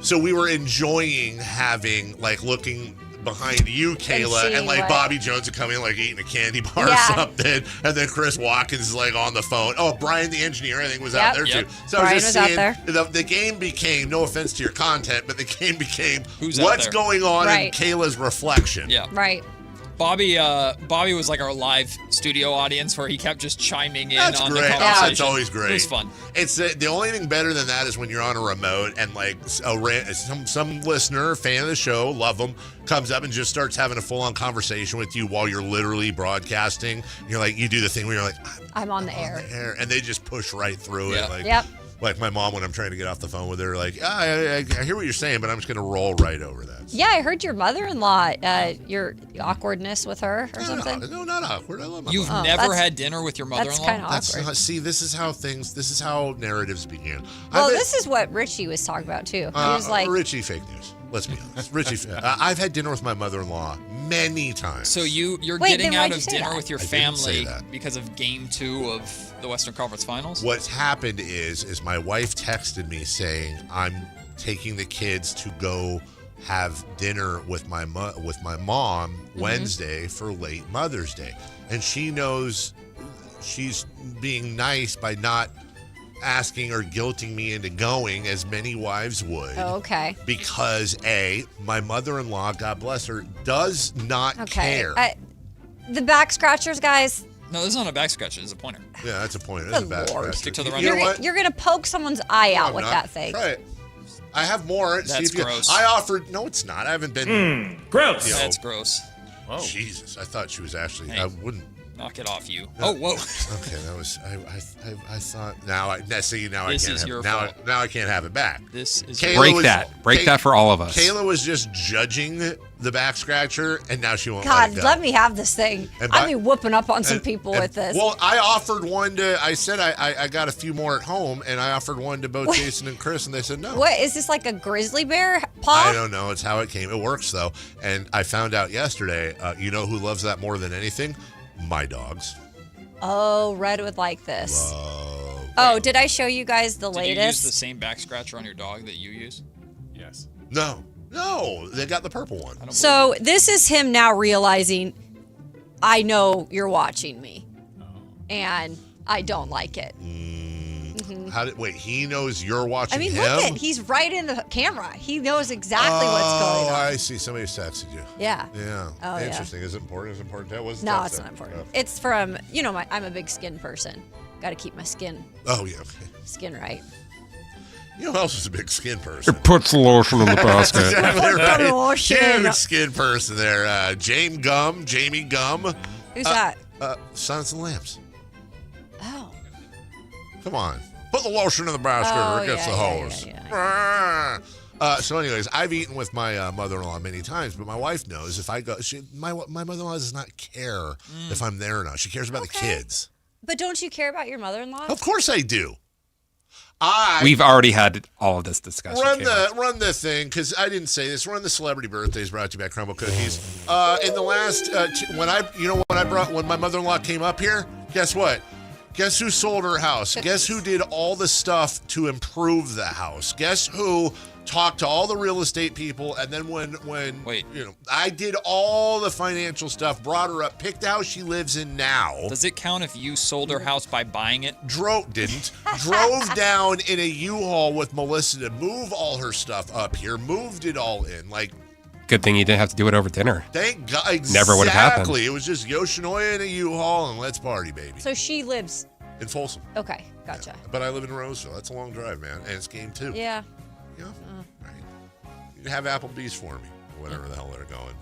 So we were enjoying having looking behind you, Kayla, and Bobby Jones would come in eating a candy bar or something, and then Chris Watkins is on the phone. Oh, Brian the engineer, I think, was out there too. So Brian I was just was seeing out there. The game became, no offense to your content, but the game became Who's out what's there? going on in Kayla's reflection. Yeah. Right. Bobby was like our live studio audience where he kept just chiming in That's on great. the conversation. That's always great. It was fun. It's the only thing better than that is when you're on a remote and some listener, fan of the show, love them, comes up and just starts having a full-on conversation with you while you're literally broadcasting. You're you do the thing where you're I'm on the air. And they just push right through it. Yep. Like my mom when I'm trying to get off the phone with her, I hear what you're saying, but I'm just going to roll right over that. Yeah, I heard your mother-in-law, your awkwardness with her or something. No, not awkward. I love my You've mom. never had dinner with your mother-in-law? That's kind of awkward. See, this is how narratives begin. Well, this is what Richie was talking about, too. He was Richie, fake news. Let's be honest. Richie, I've had dinner with my mother-in-law many times. So you're getting out of dinner with your family because of Game 2 of the Western Conference Finals? What's happened is my wife texted me saying I'm taking the kids to go have dinner with my mom Wednesday for late Mother's Day, and she knows she's being nice by not asking or guilting me into going as many wives would. Oh, okay. Because my mother-in-law, God bless her, does not care. The back scratchers, guys. No, this is not a back scratcher. It's a pointer. Yeah, that's a pointer. That's a back scratcher. Stick to the run. You're gonna poke someone's eye out with that thing. Try it. I have more. That's gross. I offered. No, it's not. I haven't been. Gross. That's gross. Whoa. Jesus, I thought she was actually. I wouldn't. Knock it off, you. No. Oh, whoa. Okay, that was. I thought. Now I can't have. Your Now fault. I can't have it back. This is break that for all of us. Kayla was just judging the back scratcher, and now she won't. God, let it go. let me have this thing. I'll be whooping up on some people with this. Well, I offered one to. I said I got a few more at home, and I offered one to both Jason and Chris, and they said no. What is this, like a grizzly bear paw? I don't know. It's how it came. It works though, and I found out yesterday. You know who loves that more than anything? My dogs. Oh, Red would like this. Oh, did I show you guys the latest? Did you use the same back scratcher on your dog that you use? Yes. No, they got the purple one. So this is him now realizing, I know you're watching me, and I don't like it. Wait, he knows you're watching him? Look at he's right in the camera. He knows exactly what's going on. Oh, I see. Somebody texted you. Yeah. Yeah. Oh, yeah. Interesting. Is it important? Is it important? That was No, it's not important. It's from, I'm a big skin person. Got to keep my skin. Oh, yeah. Okay. Skin right. You know who else is a big skin person? It puts the lotion in the basket. Exactly right. the lotion. Huge skin person there. Jamie Gum. Who's that? Sons and Lamps. Oh. Come on. Put the lotion in the basket or it gets the hose. So anyways, I've eaten with my mother-in-law many times, but my wife knows if I go, my mother-in-law does not care if I'm there or not. She cares about the kids. But don't you care about your mother-in-law? Of course I do. We've already had all of this discussion. Run the thing, because I didn't say this. Run the celebrity birthdays brought to you by Crumble Cookies. In the last when my mother-in-law came up here, guess what? Guess who sold her house? Guess who did all the stuff to improve the house? Guess who talked to all the real estate people? And then when I did all the financial stuff, brought her up, picked the house she lives in now. Does it count if you sold her house by buying it? Drove down in a U-Haul with Melissa to move all her stuff up here, moved it all in. Good thing you didn't have to do it over dinner. Thank God. Exactly. Never would have happened. It was just Yoshinoya in a U-Haul and let's party, baby. So she lives in Folsom. Okay, gotcha. Yeah. But I live in Roseville. That's a long drive, man. And it's Game 2. Yeah. Yeah. Right. You can have Applebee's for me. whatever the hell they're going.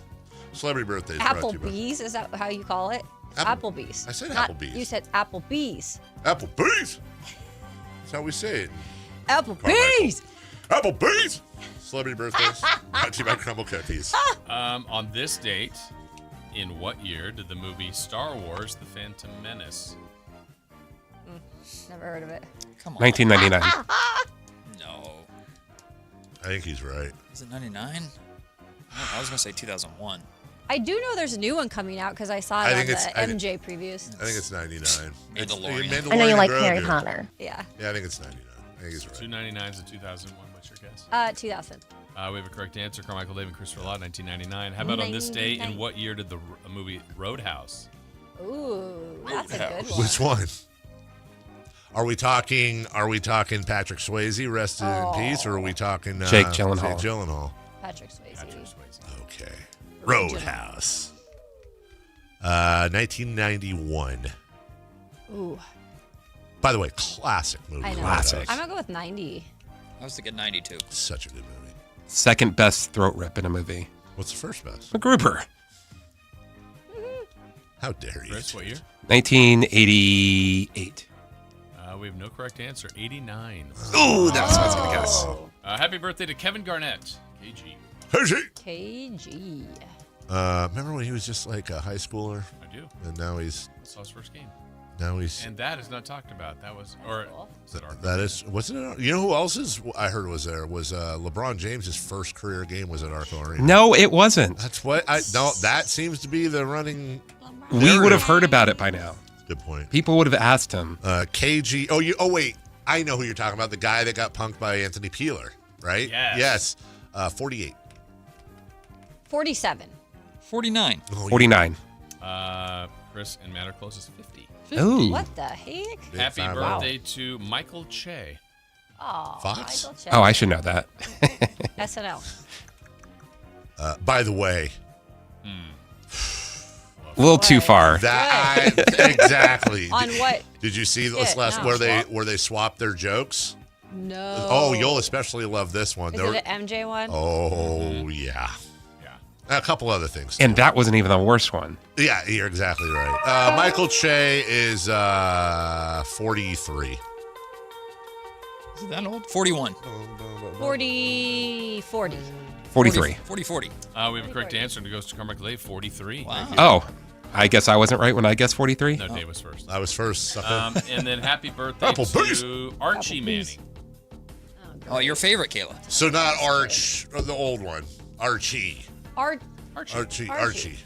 Celebrity birthdays. brought to you by- Applebee's, is that how you call it? Applebee's. I said Not- Applebee's. You said Applebee's. Applebee's. That's how we say it. Applebee's. Applebee's. Celebrity birthdays. Brought to you by Crumble Cookies. On this date, in what year did the movie Star Wars: The Phantom Menace? Never heard of it. Come on. 1999. No. I think he's right. Is it 99? I was going to say 2001. I do know there's a new one coming out because I saw it on the MJ previews. I think it's 99. Mandalorian. I know you like Grogu. Harry Potter. Yeah. Yeah, I think it's 99. I think he's right. 299s and 2001. What's your guess? 2000. We have a correct answer. Carmichael Dave and Christopher Law, 1999. How about on this day, in what year did the movie Roadhouse? Ooh, that's a good one. Which one? Are we talking Patrick Swayze, rested in peace, or are we talking Jake Gyllenhaal? Jake Gyllenhaal. Patrick Swayze. Okay. Roadhouse. 1991. Ooh. By the way, classic movie. I know. Classic. I'm going to go with 90. I was thinking 92. Such a good movie. Second best throat rip in a movie. What's the first best? MacGruber. How dare you? Chris, what year? 1988. We have no correct answer. 89. Ooh, that's what I was going to guess. Happy birthday to Kevin Garnett. KG. KG. Remember when he was just like a high schooler? I do. And now he's. I saw his first game. Now he's. And that is not talked about. That was. Or. Was it That is. Wasn't it? You know who else's I heard was there? Was LeBron James' first career game was at Arco Arena. No, it wasn't. That's what I. No, that seems to be the running. We would have heard about it by now. Good point. People would have asked him. KG. Oh, wait. I know who you're talking about. The guy that got punked by Anthony Peeler, right? Yes. 48. 47. 49. 49. Chris and Matt are closest. 50. Ooh. What the heck? Happy birthday to Michael Che. Oh, Fox? Michael Che. Oh, I should know that. SNL. By the way. A little too far. Exactly. On what? Did you see this Skit? last No. where they swapped their jokes? No. Oh, you'll especially love this one. Is it an MJ one? Oh, yeah. A couple other things. And that wasn't even the worst one. Yeah, you're exactly right. Michael Che is 43. Is it that old? 41. 40. 43. 40. We have a correct answer, and it goes to Carmichael Dave. 43. Wow. Oh, I guess I wasn't right when I guessed 43? No, Dave was first. I was first. Sucker. And then happy birthday to Archie Manning. Oh, your favorite, Kayla. So not Arch, or the old one. Archie. Archie. Archie.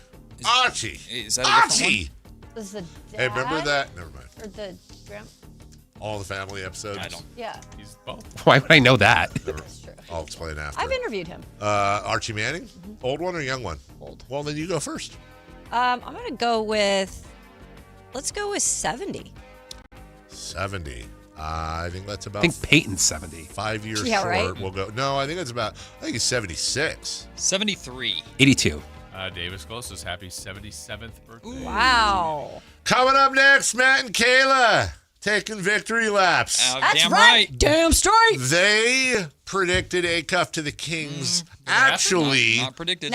Is that a different Archie. Was the dad? Hey, remember that? Never mind. Or the grand? All the family episodes. I don't. Yeah. He's both. Why would I know that? That's true. I'll explain after. I've interviewed him. Archie Manning? Old one or young one? Old. Well, then you go first. I'm going to go with, let's go with 70. 70. I think that's about. I think Peyton's 70. 5 years Yeah, short. right? We'll go. No, I think it's about. I think he's 76. 73. 82. Davis closest. Happy 77th birthday. Wow. Coming up next, Matt and Kayla taking victory laps. That's Damn right. Damn straight. They predicted a cuff to the Kings. Actually, Not predicted.